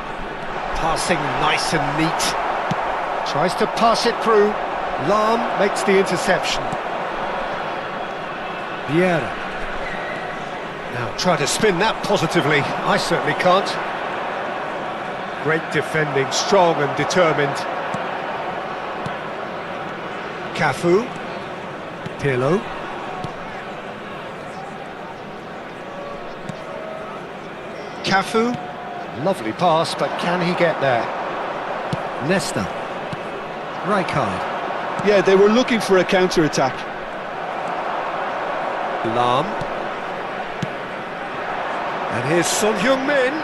Passing nice and neat. Tries to pass it through. Lam makes the interception. Vieira. Now try to spin that positively. I certainly can't. Great defending, strong and determined. Cafu. Pirlo. Cafu. Lovely pass, but can he get there? Nesta. Rijkaard. Yeah, they were looking for a counter-attack. Lam. And here's Son Heung-min.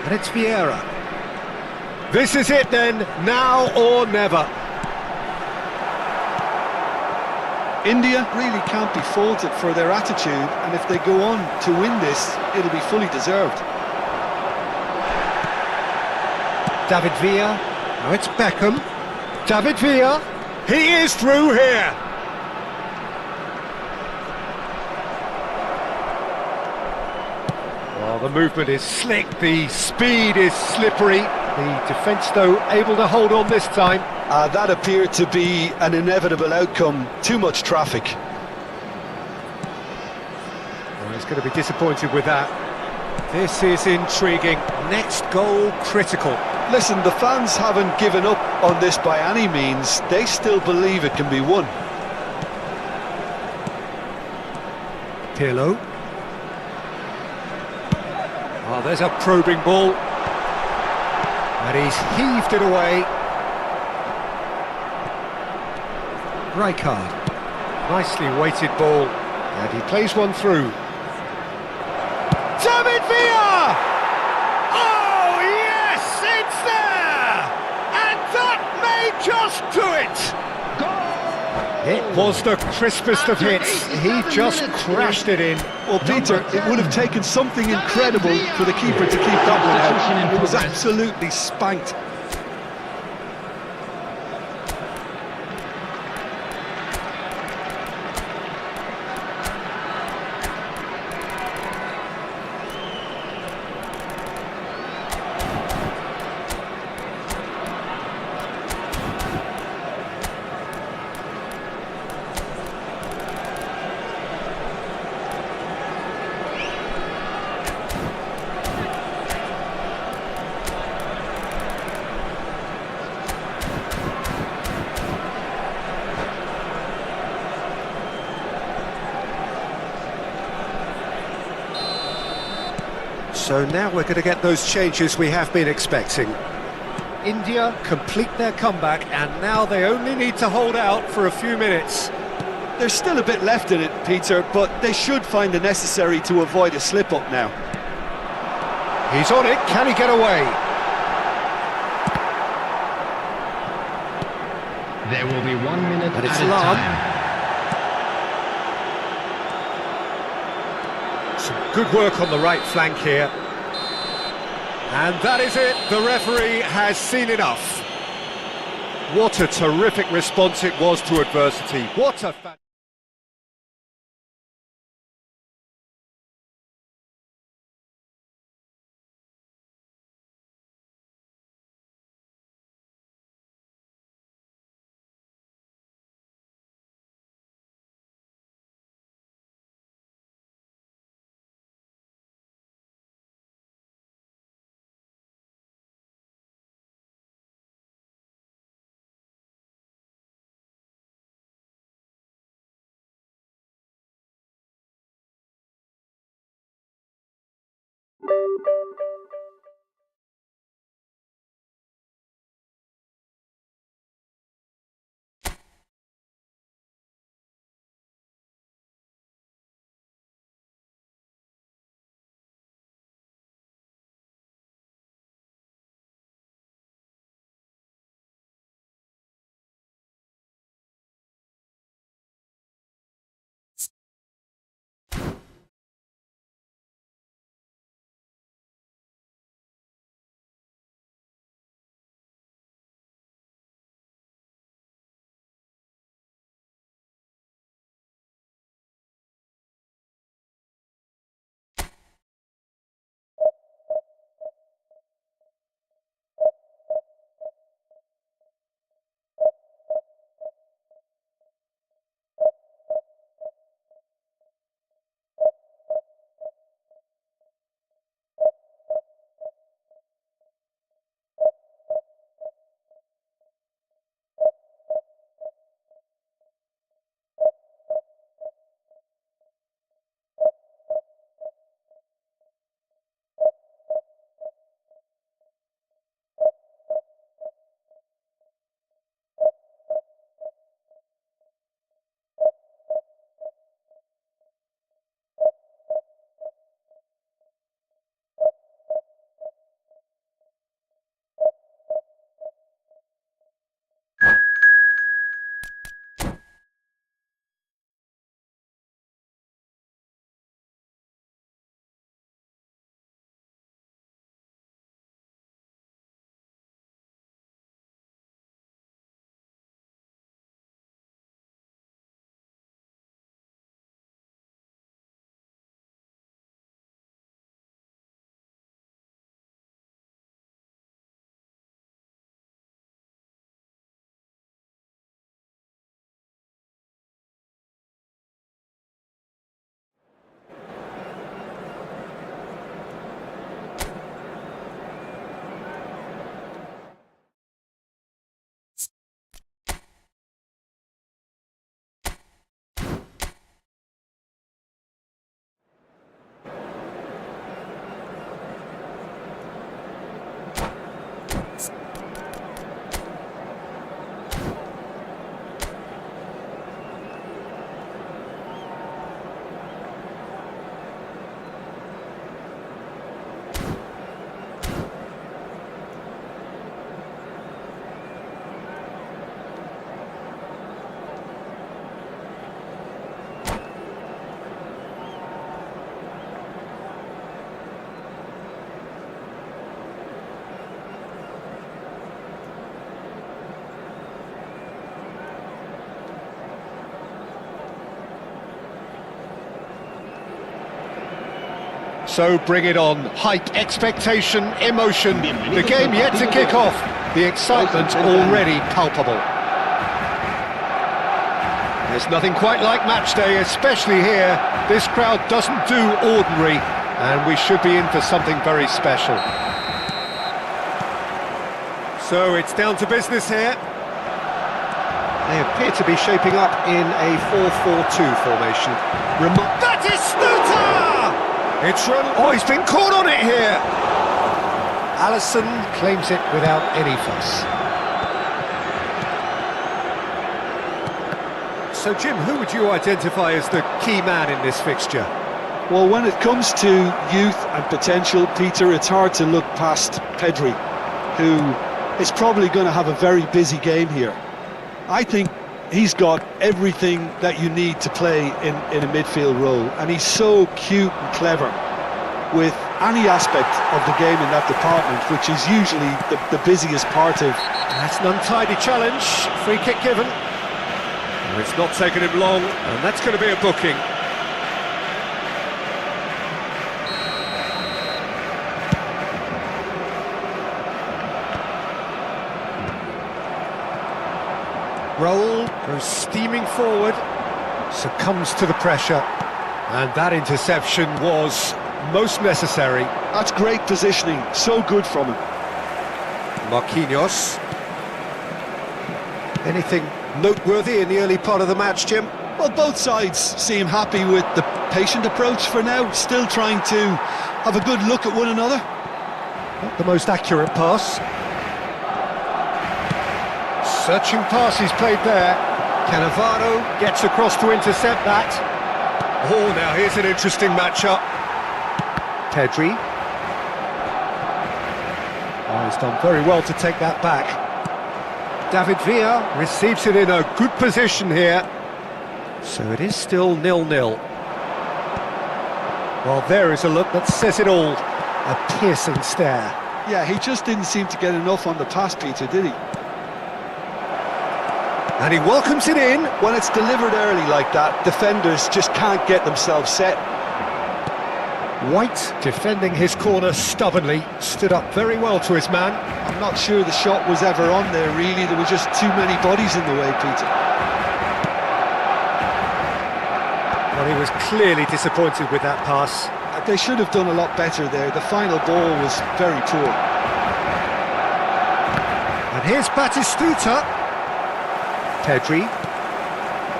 And it's Vieira. This is it then, now or never. India really can't be faulted for their attitude, and if they go on to win this, it'll be fully deserved. David Villa. Now it's Beckham. David Villa. He is through here. Well, the movement is slick, the speed is slippery. The defence, though, able to hold on this time. That appeared to be an inevitable outcome. Too much traffic. Well, he's going to be disappointed with that. This is intriguing. Next goal critical. Listen, the fans haven't given up on this by any means. They still believe it can be won. Pirlo. Oh, there's a probing ball. And he's heaved it away. Rijkaard. Nicely weighted ball. And he plays one through. David Villa! Oh, yes, it's there! And that may just do it! It was the crispest of hits. He just crashed it in. Well, Peter, it would have taken something incredible for the keeper to keep that one out. It was absolutely spanked. So now we're going to get those changes we have been expecting. India complete their comeback, and now they only need to hold out for a few minutes. There's still a bit left in it, Peter, but they should find the necessary to avoid a slip-up now. He's on it, can he get away? There will be 1 minute And it's at a Lam. time. Some good work on the right flank here. And that is it, the referee has seen enough. What a terrific response it was to adversity. What a So bring it on. Hype, expectation, emotion. The game yet to kick off. The excitement already palpable. There's nothing quite like match day, especially here. This crowd doesn't do ordinary, and we should be in for something very special. So it's down to business here. They appear to be shaping up in a 4-4-2 formation. That is Stuta! It's run. Oh, he's been caught on it here. Allison claims it without any fuss. So, Jim, who would you identify as the key man in this fixture? Well, when it comes to youth and potential, Peter, it's hard to look past Pedri, who is probably going to have a very busy game here. I think he's got everything that you need to play in a midfield role, and he's so cute and clever with any aspect of the game in that department, which is usually the busiest part of. That's an untidy challenge, free kick given. Well, it's not taken him long, and that's going to be a booking. Roll goes steaming forward, succumbs to the pressure, and that interception was most necessary. That's great positioning, so good from him. Marquinhos. Anything noteworthy in the early part of the match, Jim? Well, both sides seem happy with the patient approach for now, still trying to have a good look at one another. Not the most accurate pass. Searching pass he's played there. Cannavaro gets across to intercept that. Oh, now here's an interesting matchup. Pedri. Oh, he's done very well to take that back. David Villa receives it in a good position here. So it is still 0-0. Well, there is a look that says it all. A piercing stare. Yeah, he just didn't seem to get enough on the pass, Peter, did he? And he welcomes it in. When it's delivered early like that, defenders just can't get themselves set. White, defending his corner stubbornly, stood up very well to his man. I'm not sure the shot was ever on there, really. There were just too many bodies in the way, Peter. Well, he was clearly disappointed with that pass. They should have done a lot better there. The final ball was very poor. And here's Batistuta. Pedri.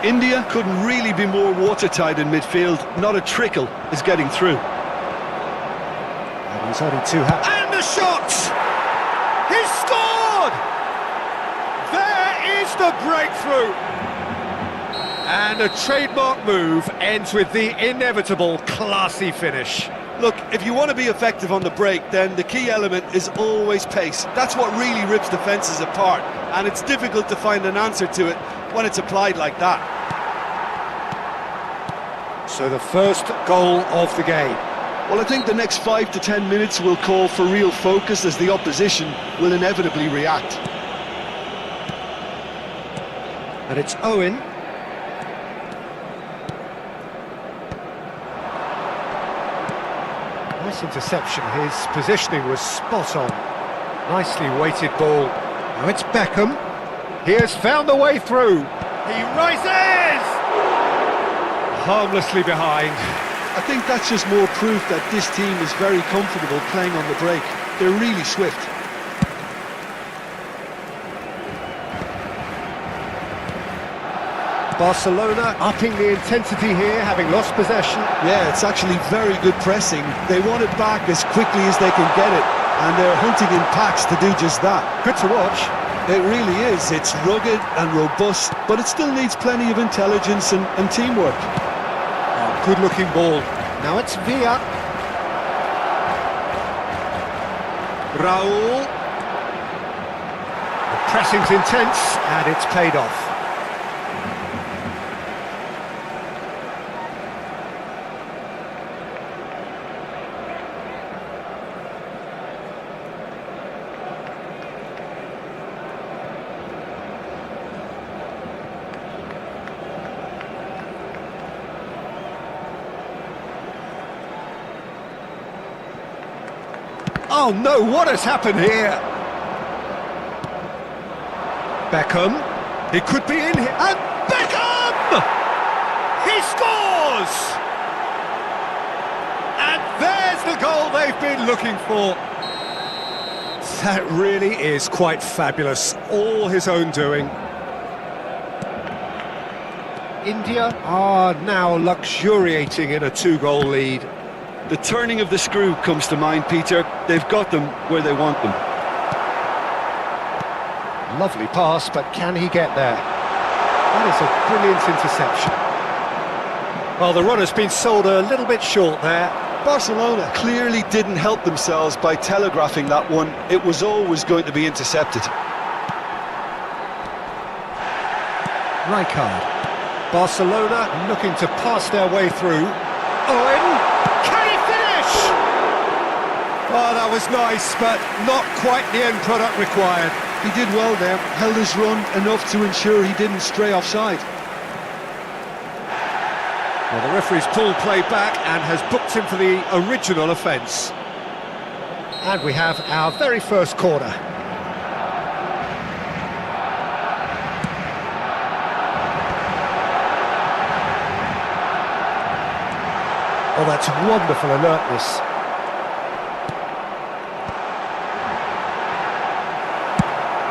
India couldn't really be more watertight in midfield. Not a trickle is getting through. And he's only too happy. And the shot! He scored! There is the breakthrough! And a trademark move ends with the inevitable classy finish. Look, if you want to be effective on the break, then the key element is always pace. That's what really rips defences apart, and it's difficult to find an answer to it when it's applied like that. So the first goal of the game. Well, I think the next 5 to 10 minutes will call for real focus, as the opposition will inevitably react. And it's Owen. Nice interception, his positioning was spot on. Nicely weighted ball. Now it's Beckham. He has found the way through. He rises! Harmlessly behind. I think that's just more proof that this team is very comfortable playing on the break. They're really swift. Barcelona upping the intensity here, having lost possession. Yeah, it's actually very good pressing. They want it back as quickly as they can get it, and they're hunting in packs to do just that. Good to watch. It really is. It's rugged and robust, but it still needs plenty of intelligence and teamwork. Oh, good-looking ball. Now it's Villa. Raul. The pressing's intense, and it's paid off. Oh no, what has happened here? Beckham, he could be in here, and Beckham! He scores! And there's the goal they've been looking for. That really is quite fabulous, all his own doing. India are now luxuriating in a 2-goal lead. The turning of the screw comes to mind, Peter. They've got them where they want them. Lovely pass, but can he get there? That is a brilliant interception. Well, the run has been sold a little bit short there. Barcelona clearly didn't help themselves by telegraphing that one. It was always going to be intercepted. Rijkaard. Barcelona looking to pass their way through. Owen, can he finish? Oh, that was nice, but not quite the end product required. He did well there, held his run enough to ensure he didn't stray offside. Well, the referee's pulled play back and has booked him for the original offence. And we have our very first corner. Oh, that's wonderful alertness.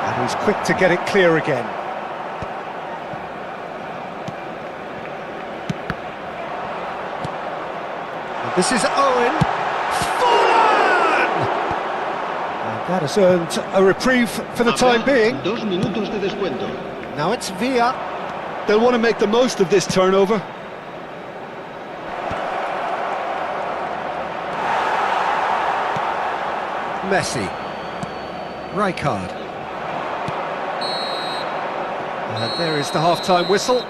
And he's quick to get it clear again. And this is Owen. Fallen! And that has earned a reprieve for the time being. 2 minutos de descuento. Now it's Villa. They'll want to make the most of this turnover. Messi. Rijkaard. And there is the half-time whistle.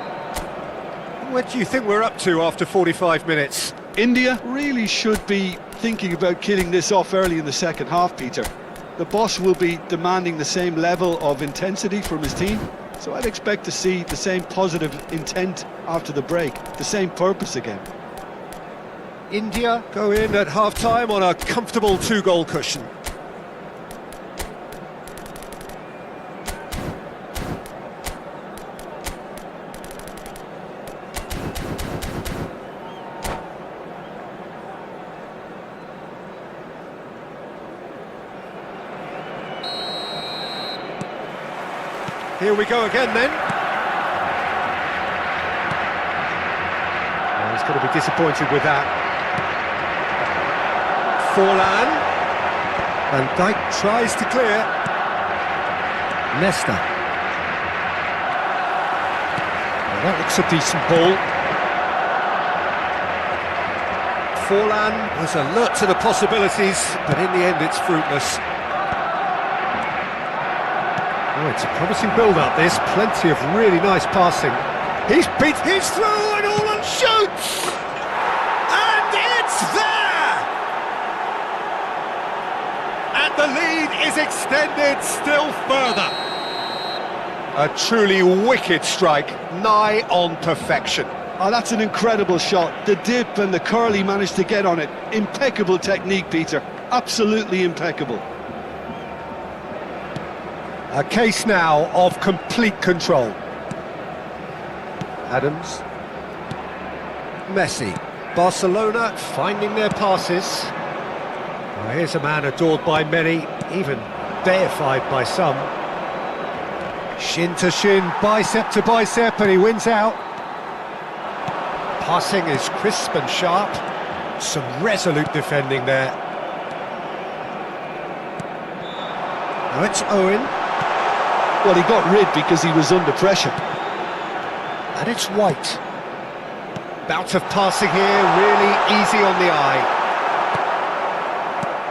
What do you think we're up to after 45 minutes? India really should be thinking about killing this off early in the second half, Peter. The boss will be demanding the same level of intensity from his team, so I'd expect to see the same positive intent after the break, the same purpose again. India go in at half-time on a comfortable 2-goal cushion. Here we go again then. Well, he's going to be disappointed with that. Forlan. Van Dijk tries to clear. Leicester. Well, that looks a decent ball. Forlan was alert to the possibilities, but in the end it's fruitless. Oh, it's a promising build-up, this. Plenty of really nice passing. He's through and all on shoots! And it's there! And the lead is extended still further. A truly wicked strike, nigh on perfection. Oh, that's an incredible shot. The dip and the curl he managed to get on it. Impeccable technique, Peter. Absolutely impeccable. A case now of complete control. Adams. Messi. Barcelona finding their passes. Well, here's a man adored by many, even deified by some. Shin to shin, bicep to bicep, and he wins out. Passing is crisp and sharp. Some resolute defending there. Now it's Owen. Well, he got rid because he was under pressure. And it's White. Bout of passing here, really easy on the eye.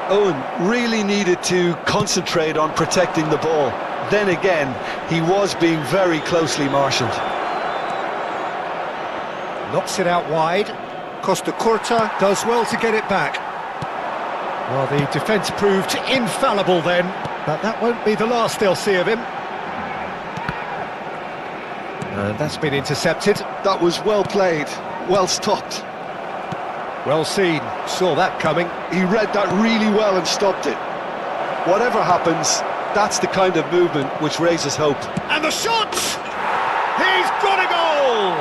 Owen really needed to concentrate on protecting the ball. Then again, he was being very closely marshalled. Knocks it out wide. Costa Curta does well to get it back. Well, the defence proved infallible then, but that won't be the last they'll see of him. And that's been intercepted. That was well played, well stopped. Well seen, saw that coming. He read that really well and stopped it. whatever happens, that's the kind of movement which raises hope. And the shot! He's got a goal!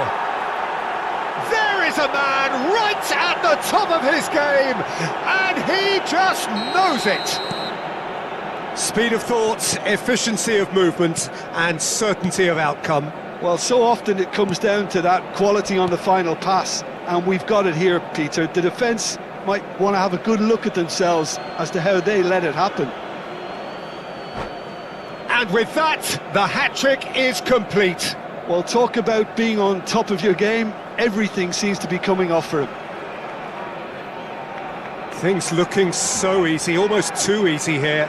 There is a man right at the top of his game, and he just knows it. Speed of thought, efficiency of movement, and certainty of outcome. Well, so often it comes down to that quality on the final pass, and we've got it here, Peter. The defence might want to have a good look at themselves as to how they let it happen. And with that, the hat-trick is complete. Well, talk about being on top of your game. Everything seems to be coming off for him. Things looking so easy, almost too easy here.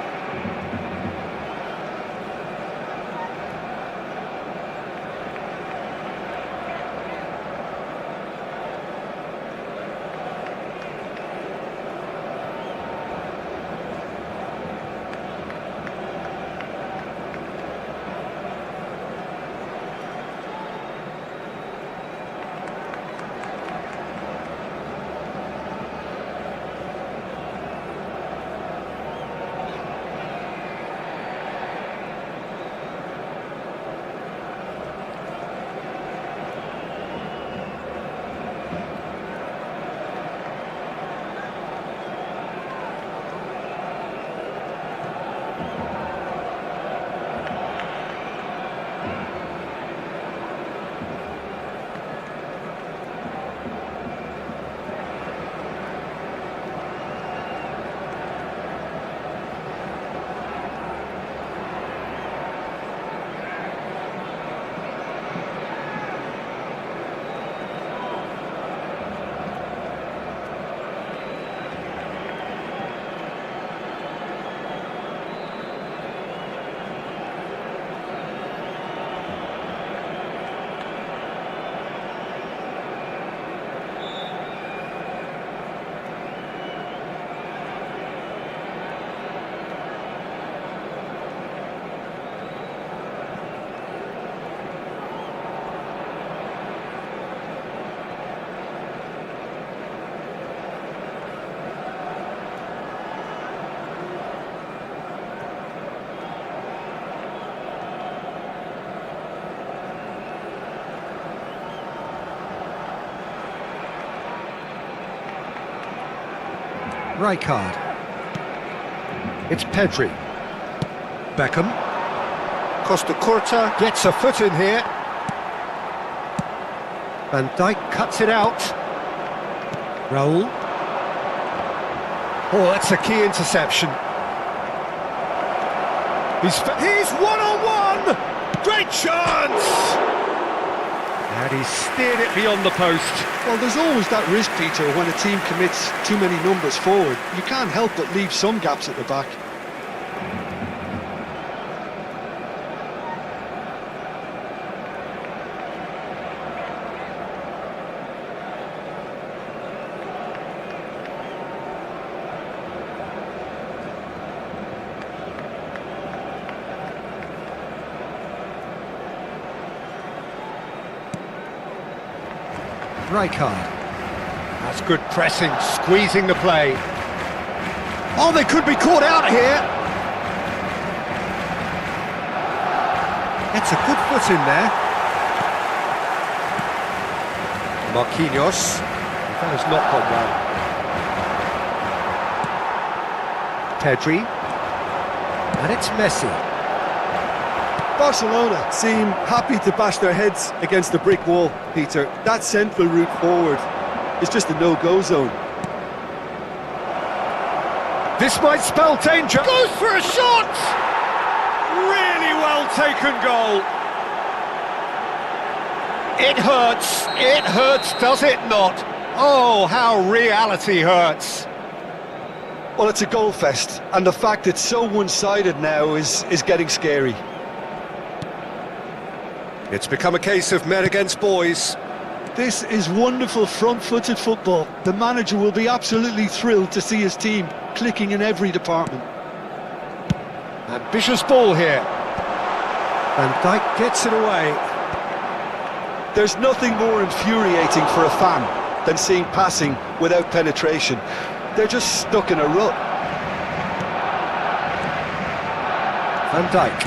Rijkaard. It's Pedri. Beckham. Costa Curta gets a foot in here. Van Dijk cuts it out. Raul. Oh, that's a key interception. He's one-on-one! Great chance! And he steered it beyond the post. Well, there's always that risk, Peter, when a team commits too many numbers forward. You can't help but leave some gaps at the back. Rijkaard. That's good pressing, squeezing the play. Oh, they could be caught out here. It's a good foot in there. Marquinhos. That has not gone well. Pedri. And it's Messi. Barcelona seem happy to bash their heads against the brick wall, Peter. That central route forward is just a no-go zone. This might spell danger. Goes for a shot! Really well taken goal. It hurts, does it not? Oh, how reality hurts. Well, it's a goal fest, and the fact it's so one-sided now is getting scary. It's become a case of men against boys. This is wonderful front-footed football. The manager will be absolutely thrilled to see his team clicking in every department. Ambitious ball here. Van Dijk gets it away. There's nothing more infuriating for a fan than seeing passing without penetration. They're just stuck in a rut. Van Dijk.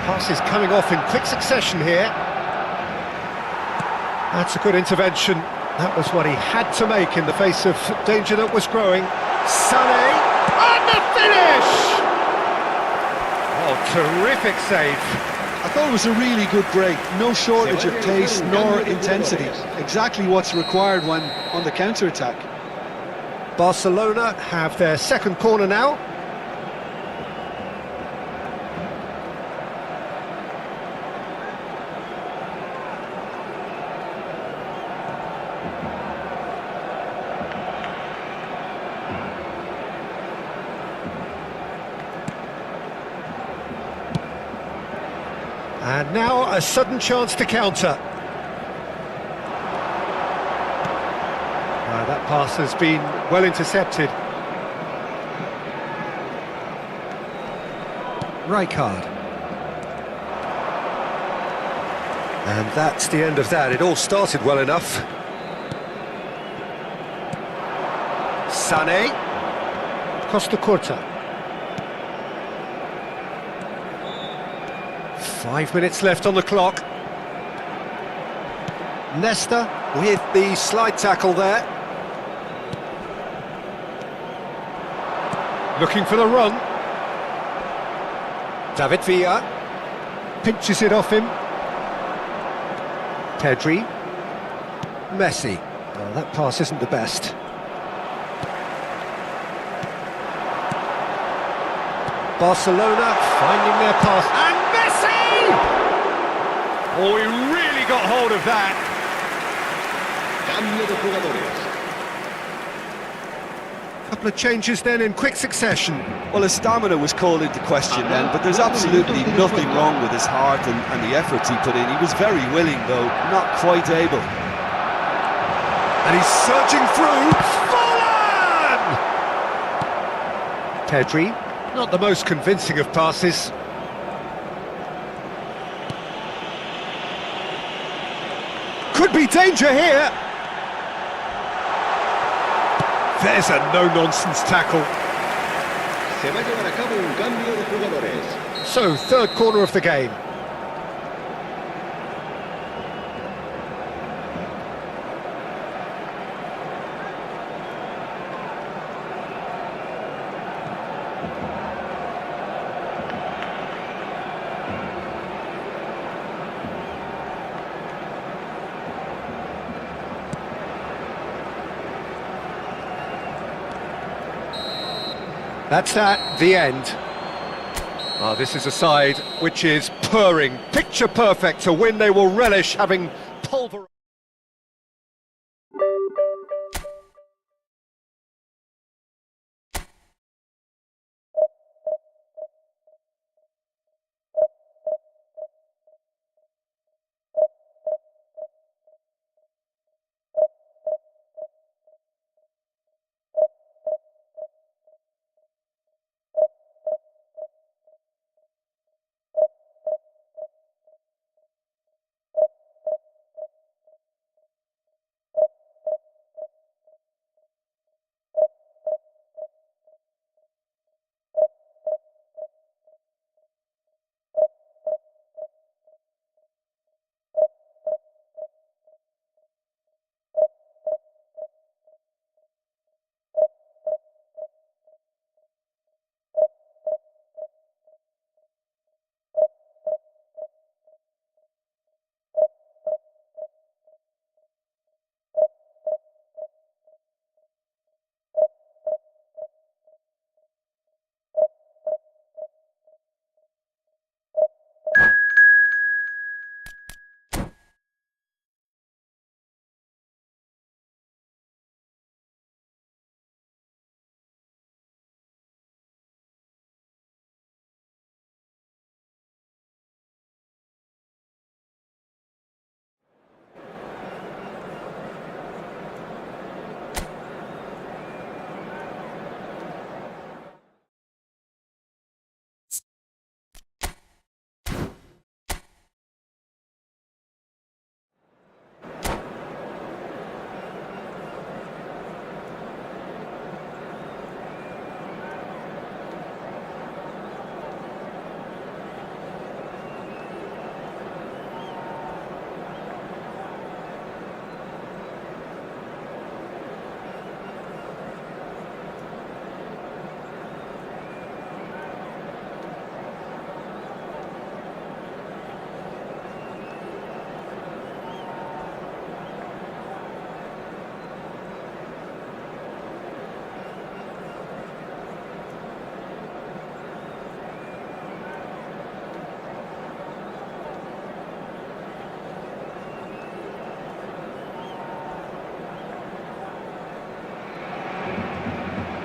Passes coming off in quick succession here. That's a good intervention. That was what he had to make in the face of danger that was growing. Sané, and the finish! Oh, terrific save. I thought it was a really good break. No shortage of pace nor intensity. Exactly what's required when on the counter-attack. Barcelona have their second corner now. And now a sudden chance to counter. That pass has been well intercepted. Rijkaard. And that's the end of that. It all started well enough. Sané. Costa Curta. 5 minutes left on the clock. Nesta with the slide tackle there. Looking for the run. David Villa pinches it off him. Pedri. Messi. Oh, that pass isn't the best. Barcelona finding their path. And Messi! Oh, he really got hold of that. Cambio de jugadores. Couple of changes then in quick succession. Well, his stamina was called into question then, but there's absolutely nothing wrong with his heart and the efforts he put in. He was very willing, though, not quite able. And he's surging through. Fallen! Pedri, not the most convincing of passes. Could be danger here. There's a no-nonsense tackle. Se va a llevar a cabo un cambio de jugadores. So, third corner of the game. That's that, the end. Ah, this is a side which is purring, picture perfect, a win they will relish having pulverized.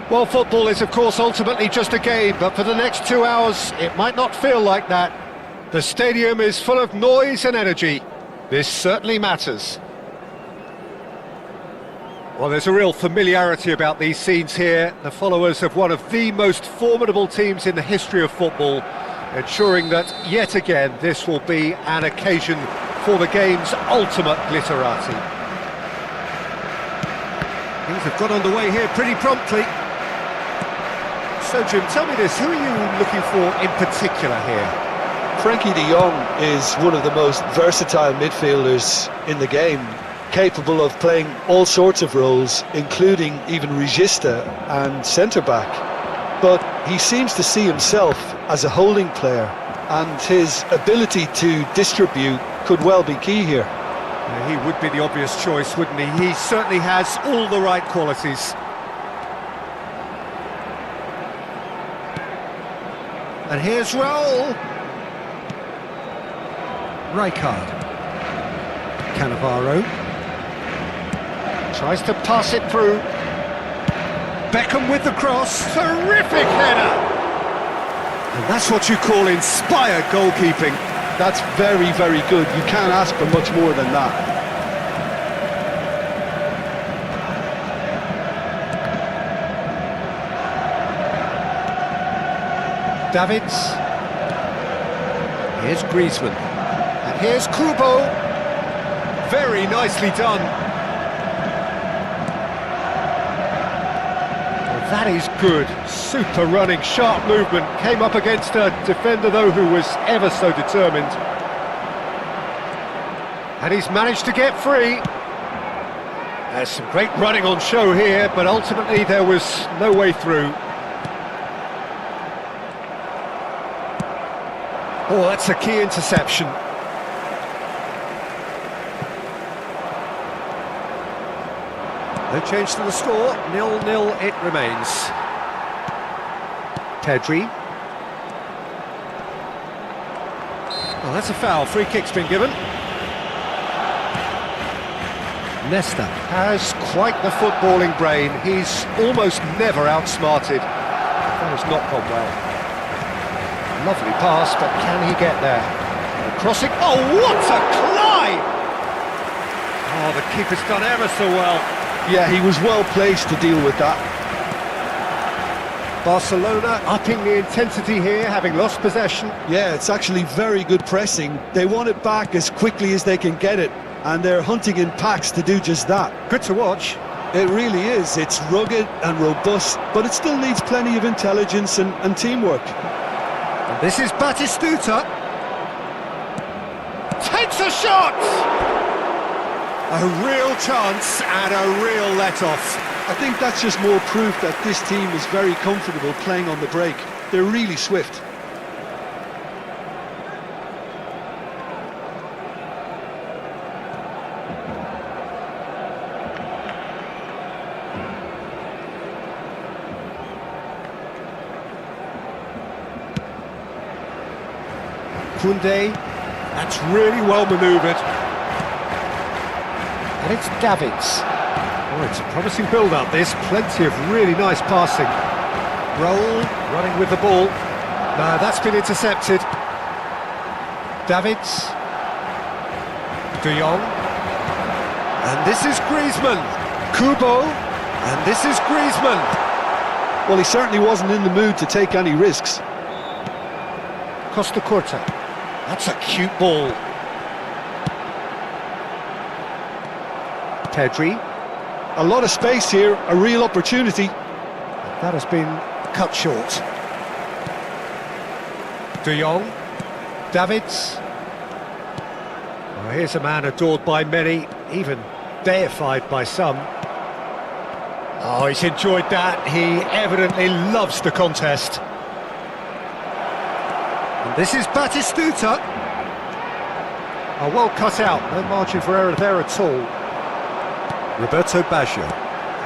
Well, football is, of course, ultimately just a game, but for the next 2 hours, it might not feel like that. The stadium is full of noise and energy. This certainly matters. Well, there's a real familiarity about these scenes here. The followers of one of the most formidable teams in the history of football, ensuring that, yet again, this will be an occasion for the game's ultimate glitterati. Things have got underway here pretty promptly. So, Jim, tell me this, who are you looking for in particular here? Frankie de Jong is one of the most versatile midfielders in the game, capable of playing all sorts of roles, including even regista and centre-back. But he seems to see himself as a holding player, and his ability to distribute could well be key here. Yeah, he would be the obvious choice, wouldn't he? He certainly has all the right qualities. And here's Raul. Rijkaard. Cannavaro. Tries to pass it through. Beckham with the cross. Terrific header! And that's what you call inspired goalkeeping. That's very, very good. You can't ask for much more than that. Davids. Here's Griezmann. And here's Kubo. Very nicely done. Well, that is good. Super running, sharp movement. Came up against a defender, though, who was ever so determined. And he's managed to get free. There's some great running on show here, but ultimately there was no way through. Oh, that's a key interception. No change to the score, 0-0 it remains. Pedri. Oh, that's a foul, free kick's been given. Nesta has quite the footballing brain, he's almost never outsmarted. That has not gone well. Lovely pass, but can he get there? Crossing, oh, what a climb! Oh, the keeper's done ever so well. Yeah, he was well placed to deal with that. Barcelona upping the intensity here, having lost possession. Yeah, it's actually very good pressing. They want it back as quickly as they can get it, and they're hunting in packs to do just that. Good to watch. It really is. It's rugged and robust, but it still needs plenty of intelligence and teamwork. And this is Batistuta. Takes a shot! A real chance and a real let-off. I think that's just more proof that this team is very comfortable playing on the break. They're really swift. Koundé, that's really well manoeuvred. And it's Davids. Oh, it's a promising build-up, this. Plenty of really nice passing. Raul running with the ball. No, that's been intercepted. Davids. De Jong. And this is Griezmann. Kubo. And this is Griezmann. Well, he certainly wasn't in the mood to take any risks. Costa Curta. That's a cute ball. Pedri. A lot of space here, a real opportunity. That has been cut short. De Jong. Davids. Oh, here's a man adored by many, even deified by some. Oh, he's enjoyed that. He evidently loves the contest. And this is Batistuta. Oh, well cut out. No margin for error there at all. Roberto Baggio.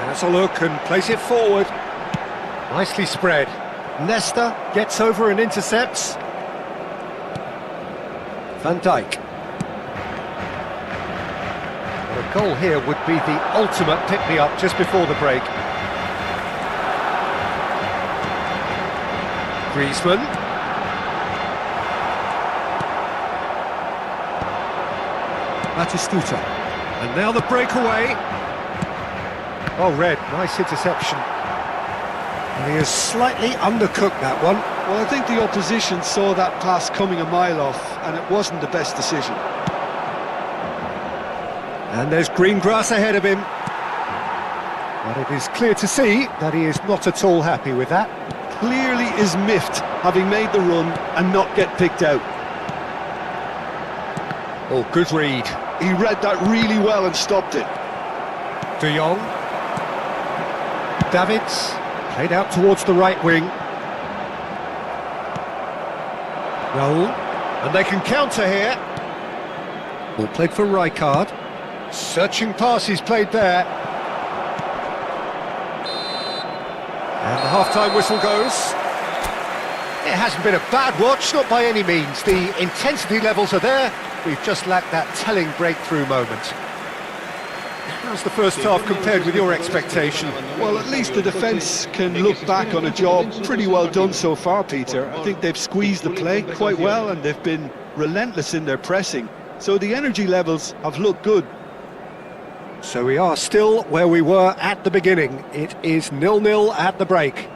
Has a look and plays it forward. Nicely spread. Nesta gets over and intercepts. Van Dijk. A goal here would be the ultimate pick-me-up just before the break. Griezmann. Batistuta. And now the breakaway. Oh, Red, nice interception. And he has slightly undercooked that one. Well, I think the opposition saw that pass coming a mile off, and it wasn't the best decision. And there's green grass ahead of him. But it is clear to see that he is not at all happy with that. Clearly is miffed, having made the run and not get picked out. Oh, good read. He read that really well and stopped it. De Jong. Davids. Played out towards the right wing. Raul. And they can counter here. Ball played for Rijkaard. Searching passes played there. And the half-time whistle goes. It hasn't been a bad watch, not by any means. The intensity levels are there. We've just lacked that telling breakthrough moment. How's the first half compared with your expectation? Well, at least the defence can look back on a job pretty well done so far, Peter. I think they've squeezed the play quite well and they've been relentless in their pressing. So the energy levels have looked good. So we are still where we were at the beginning. It is 0-0 at the break.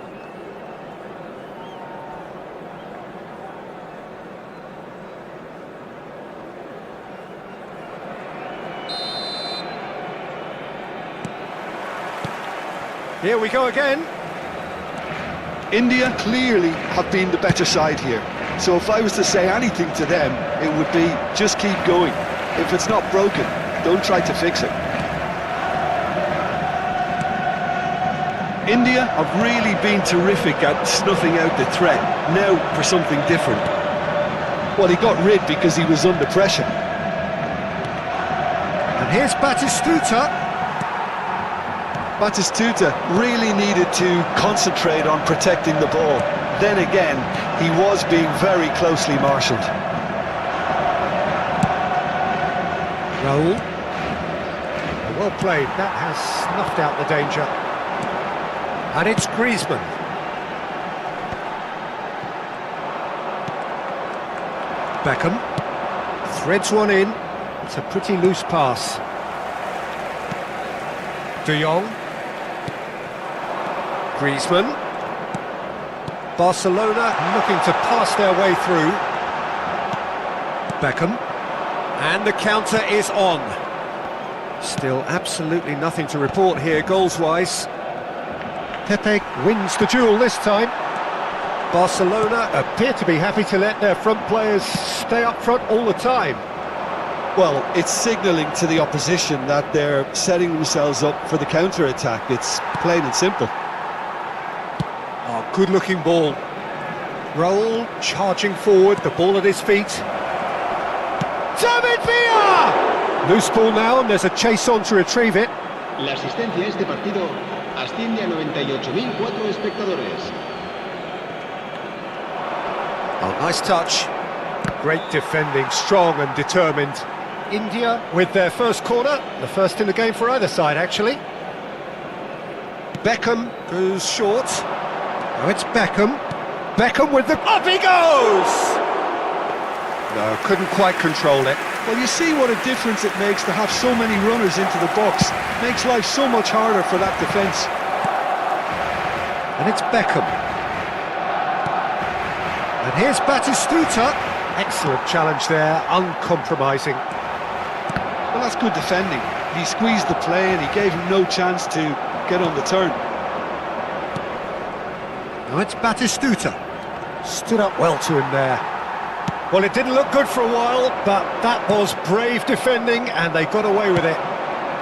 Here we go again. India clearly have been the better side here. So if I was to say anything to them, it would be just keep going. If it's not broken, don't try to fix it. India have really been terrific at snuffing out the threat. Now for something different. Well, he got rid because he was under pressure. And here's Batistuta. Batistuta really needed to concentrate on protecting the ball. Then again, he was being very closely marshalled. Raul. Well played, that has snuffed out the danger. And it's Griezmann. Beckham. Threads one in. It's a pretty loose pass. De Jong. Griezmann. Barcelona looking to pass their way through. Beckham. And the counter is on. Still absolutely nothing to report here goals-wise. Pepe wins the duel this time. Barcelona appear to be happy to let their front players stay up front all the time. Well, it's signalling to the opposition that they're setting themselves up for the counter-attack. It's plain and simple. Oh, good-looking ball. Raul charging forward, the ball at his feet. David Villa! Loose ball now, and there's a chase on to retrieve it. La asistencia a este partido asciende a 98.004 espectadores. Oh, nice touch. Great defending, strong and determined. India with their first corner, the first in the game for either side, actually. Beckham goes short. Now it's Beckham. Beckham with the... Up he goes! No, couldn't quite control it. Well, you see what a difference it makes to have so many runners into the box. Makes life so much harder for that defence. And it's Beckham. And here's Batistuta. Excellent challenge there, uncompromising. Well, that's good defending. He squeezed the play and he gave him no chance to get on the turn. Now it's Batistuta. Stood up well to him there. Well, it didn't look good for a while, but that was brave defending and they got away with it.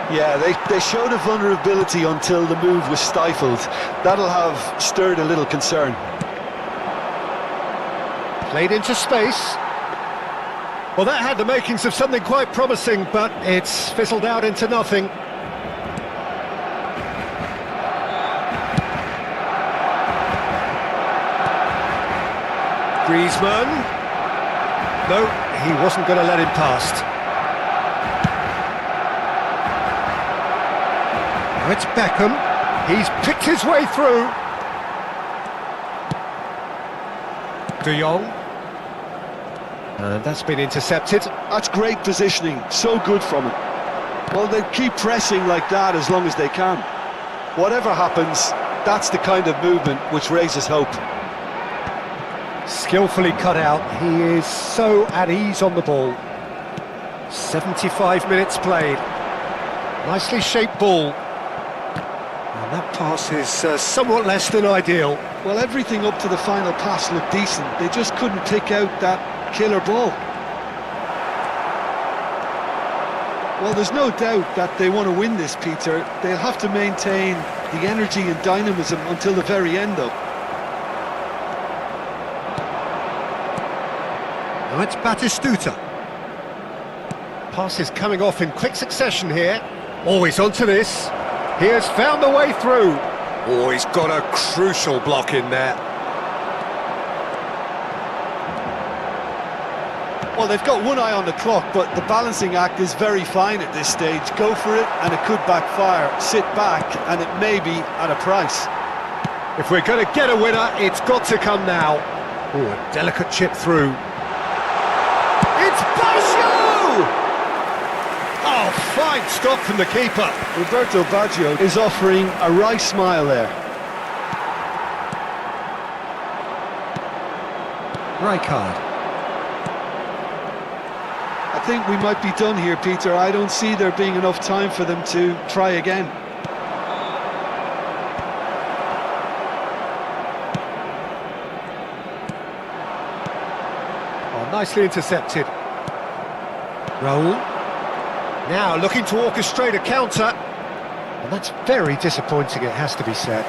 Yeah, they showed a vulnerability until the move was stifled. That'll have stirred a little concern. Played into space. Well, that had the makings of something quite promising, but it's fizzled out into nothing. Griezmann. No, he wasn't going to let him past. Now it's Beckham. He's picked his way through. De Jong. And that's been intercepted. That's great positioning, so good from him. Well, they keep pressing like that as long as they can. Whatever happens, that's the kind of movement which raises hope. Skillfully cut out. He is so at ease on the ball. 75 minutes played. Nicely shaped ball. And that pass is somewhat less than ideal. Well, everything up to the final pass looked decent. They just couldn't pick out that killer ball. Well, there's no doubt that they want to win this, Peter. They'll have to maintain the energy and dynamism until the very end, though. Now it's Batistuta. Pass is coming off in quick succession here. Always onto this. He has found the way through. Oh, he's got a crucial block in there. Well, they've got one eye on the clock, but the balancing act is very fine at this stage. Go for it, and it could backfire. Sit back, and it may be at a price. If we're going to get a winner, it's got to come now. Oh, a delicate chip through. It's Baggio! Oh, fine stop from the keeper. Roberto Baggio is offering a wry smile there. Rijkaard. I think we might be done here, Peter. I don't see there being enough time for them to try again. Oh, nicely intercepted. Raul. Now looking to orchestrate a counter. And that's very disappointing, it has to be said.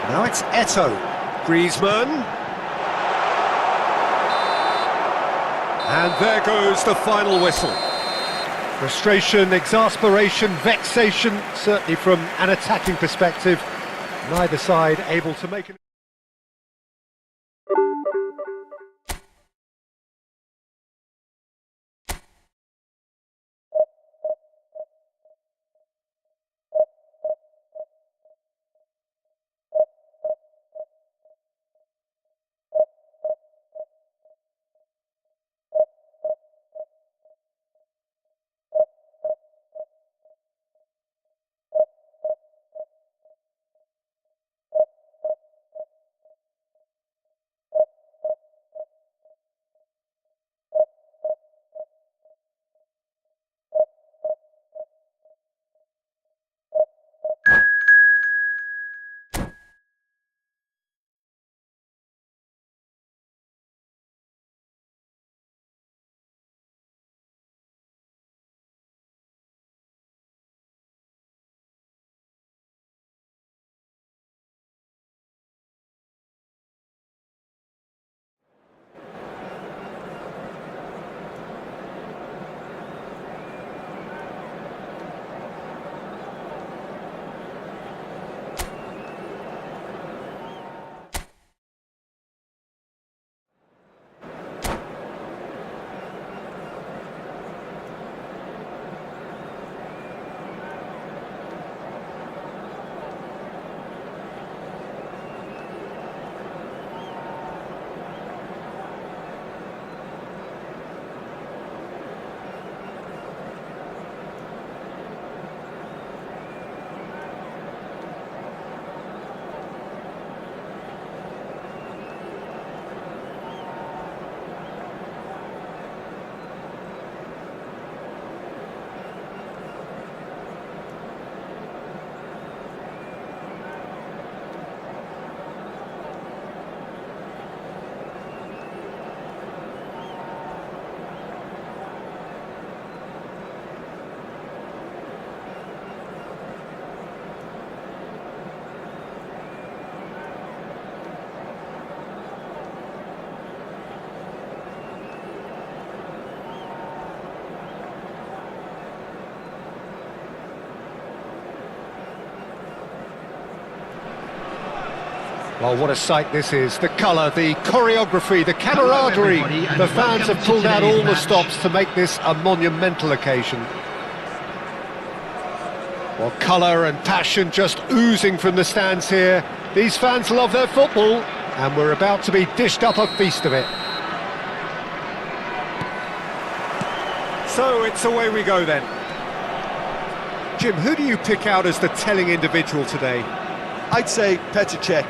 Now it's Eto'o. Griezmann. And there goes the final whistle. Frustration, exasperation, vexation, certainly from an attacking perspective. Neither side able to make an... Well, what a sight this is. The colour, the choreography, the camaraderie. The fans have pulled out all the stops to make this a monumental occasion. Well, colour and passion just oozing from the stands here. These fans love their football, And we're about to be dished up a feast of it. So it's away we go then. Jim, who do you pick out as the telling individual today? I'd say Petr Cech.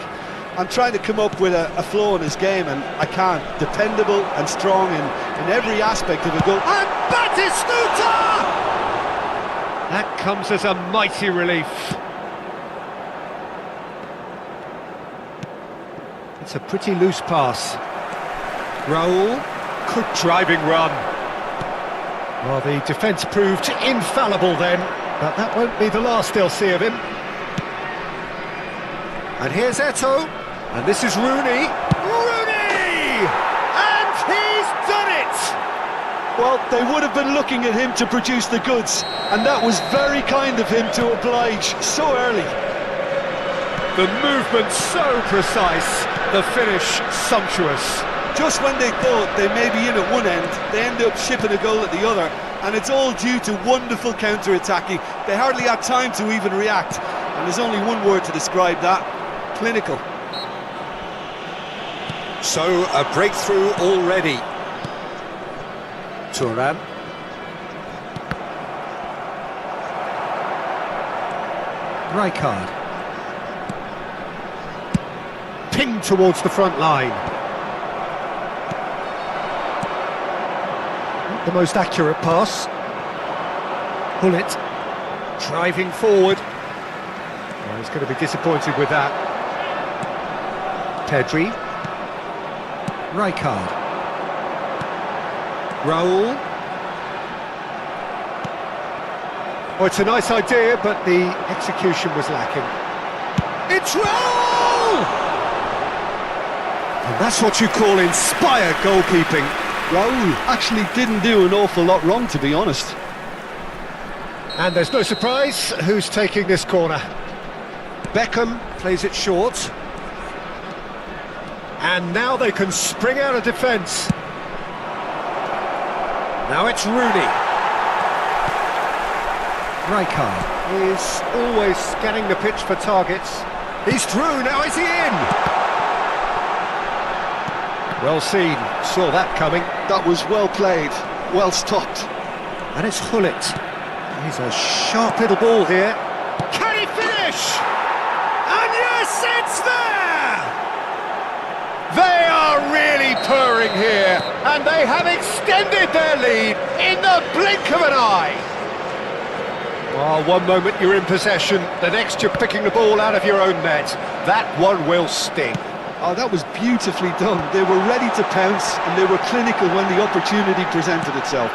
I'm trying to come up with a flaw in his game, and I can't. Dependable and strong in every aspect of a goal. And Batistuta! That comes as a mighty relief. It's a pretty loose pass. Raul, good driving run. Well, the defence proved infallible then, but that won't be the last they'll see of him. And here's Eto'o, and this is Rooney. Rooney! And he's done it! Well, they would have been looking at him to produce the goods, and that was very kind of him to oblige so early. The movement so precise, the finish sumptuous. Just when they thought they may be in at one end, they end up shipping a goal at the other, and it's all due to wonderful counter-attacking. They hardly had time to even react, and there's only one word to describe that: clinical. So, a breakthrough already. Turan. Rijkaard. Pinged towards the front line. Not the most accurate pass. Hullet. Driving forward. Oh, he's going to be disappointed with that. Pedri. Rijkaard. Raul. Oh, it's a nice idea, but the execution was lacking. It's Raul! And that's what you call inspired goalkeeping. Raul actually didn't do an awful lot wrong, to be honest. And there's no surprise who's taking this corner. Beckham plays it short. And now they can spring out of defence. Now it's Rooney. Rijkaard is always scanning the pitch for targets. He's through, now is he in? Well seen, saw that coming. That was well played, well stopped. And it's Hullet. He's a sharp little ball here. Can he finish? And yes, it's there! They are really purring here, and they have extended their lead in the blink of an eye. Oh, one moment you're in possession, the next you're picking the ball out of your own net. That one will sting. Oh, that was beautifully done. They were ready to pounce, and they were clinical when the opportunity presented itself.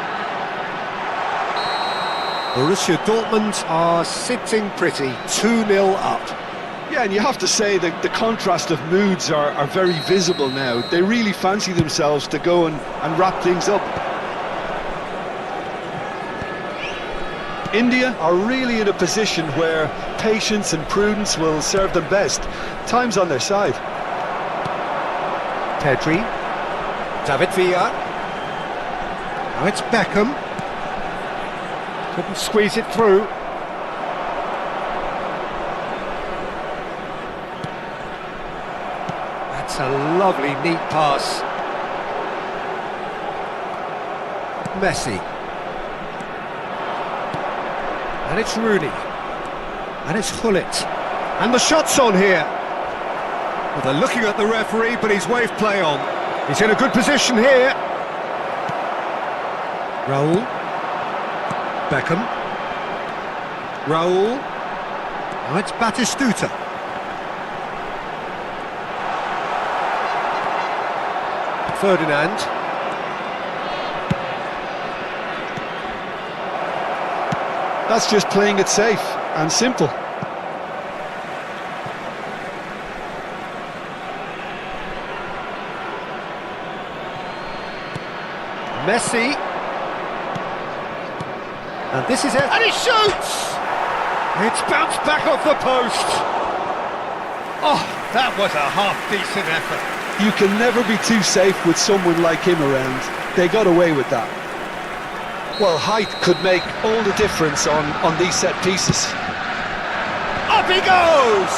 Borussia Dortmund are sitting pretty, 2-0 up. Yeah, and you have to say that the contrast of moods are very visible now. They really fancy themselves to go and wrap things up. India are really in a position where patience and prudence will serve them best. Time's on their side. Pedri. David Villa. Now it's Beckham. Couldn't squeeze it through. That's a lovely, neat pass. Messi. And it's Rooney. And it's Hullet. And the shot's on here. Well, they're looking at the referee, but he's waved play on. He's in a good position here. Raul. Beckham. Raul. Now it's Batistuta. Ferdinand. That's just playing it safe and simple. Messi. And this is it. And he shoots! It's bounced back off the post. Oh, that was a half-decent effort. You can never be too safe with someone like him around. They got away with that. Well, height could make all the difference on these set pieces. Up he goes!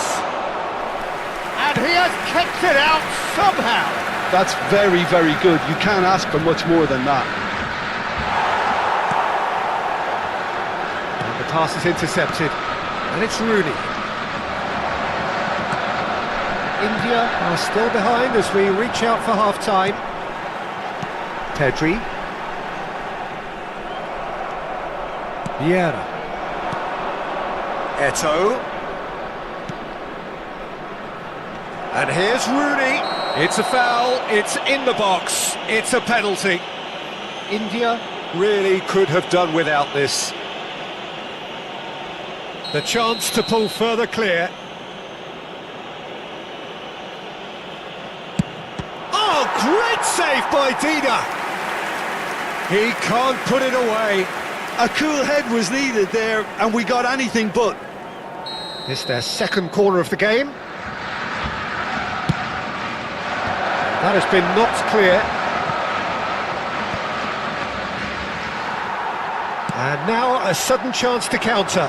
And he has kicked it out somehow. That's very, very good. You can't ask for much more than that. And the pass is intercepted. And it's Rooney. India are still behind as we reach out for half-time. Pedri. Vieira. Eto'o. And here's Rooney. It's a foul, it's in the box, it's a penalty. India really could have done without this. The chance to pull further clear. Oh, great save by Dida! He can't put it away. A cool head was needed there, and we got anything but. It's their second corner of the game. That has been knocked clear. And now a sudden chance to counter.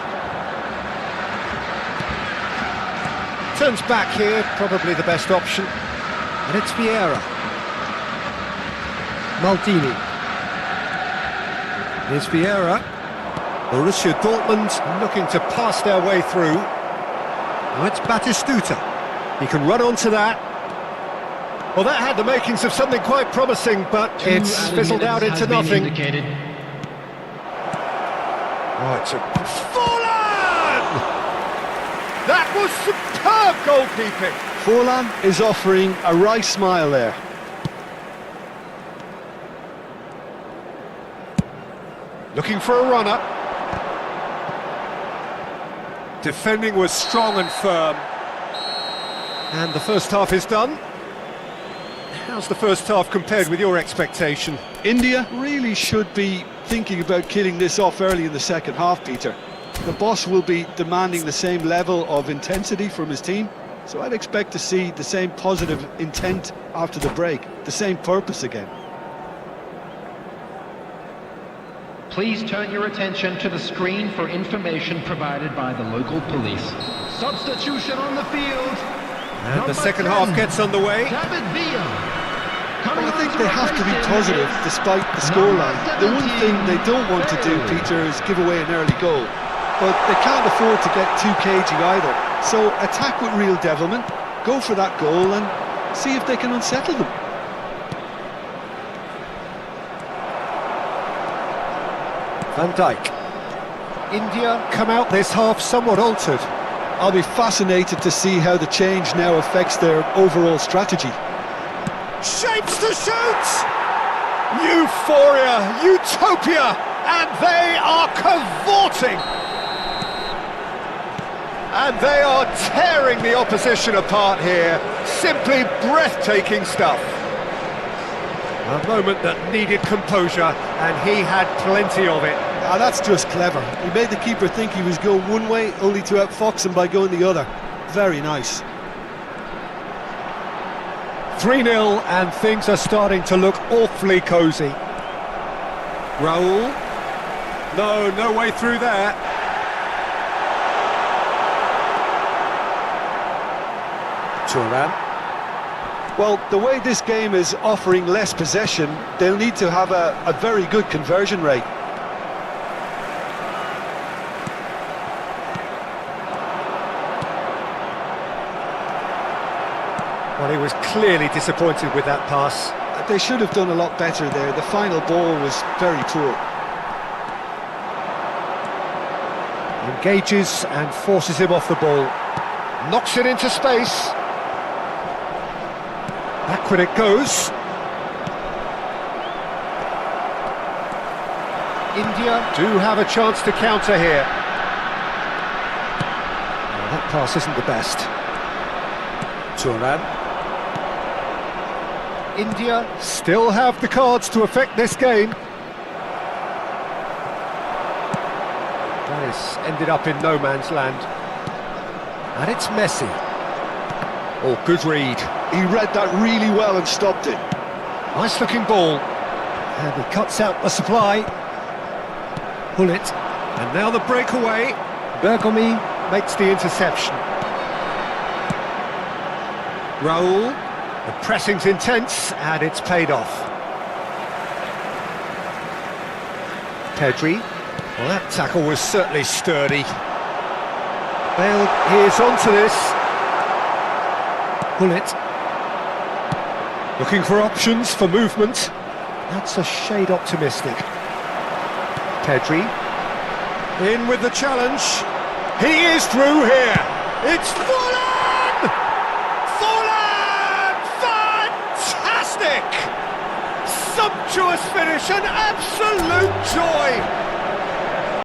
Turns back here, probably the best option. And it's Vieira. Maldini. Here's Vieira. Borussia Dortmund looking to pass their way through. Now it's Batistuta. He can run onto that. Well, that had the makings of something quite promising, but it's fizzled out into nothing. Oh, it's a... Forlan! That was superb goalkeeping! Forlan is offering a wry smile there. Looking for a runner. Defending was strong and firm. And the first half is done. How's the first half compared with your expectation? India really should be thinking about killing this off early in the second half, Peter. The boss will be demanding the same level of intensity from his team, so I'd expect to see the same positive intent after the break, the same purpose again. Please turn your attention to the screen for information provided by the local police. Substitution on the field. And the second half gets underway. Well, I think they have to be positive despite the scoreline. The one thing they don't want to do, Peter, is give away an early goal. But they can't afford to get too cagey either. So attack with real devilment, go for that goal and see if they can unsettle them. Van Dijk. India come out this half somewhat altered. I'll be fascinated to see how the change now affects their overall strategy. Shapes to shoot! Euphoria, utopia, and they are cavorting! And they are tearing the opposition apart here. Simply breathtaking stuff. A moment that needed composure, and he had plenty of it. Ah, that's just clever. He made the keeper think he was going one way, only to outfox him by going the other. Very nice. 3-0, and things are starting to look awfully cosy. Raul. No way through there. Turan. Well, the way this game is offering less possession, they'll need to have a very good conversion rate. Well, he was clearly disappointed with that pass. They should have done a lot better there. The final ball was very poor. Engages and forces him off the ball. Knocks it into space. Backward it goes. India do have a chance to counter here. Oh, that pass isn't the best. Turan. India still have the cards to affect this game. This ended up in no man's land. And it's Messi. Oh, good read. He read that really well and stopped it. Nice looking ball. And he cuts out the supply. Pull it. And now the breakaway. Bergomi makes the interception. Raul, the pressing's intense and it's paid off. Pedri, well that tackle was certainly sturdy. Well, here's onto this. Bullet. Looking for options for movement. That's a shade optimistic. Pedri. In with the challenge. He is through here. It's Fulham! Fulham! Fantastic! Sumptuous finish, an absolute joy!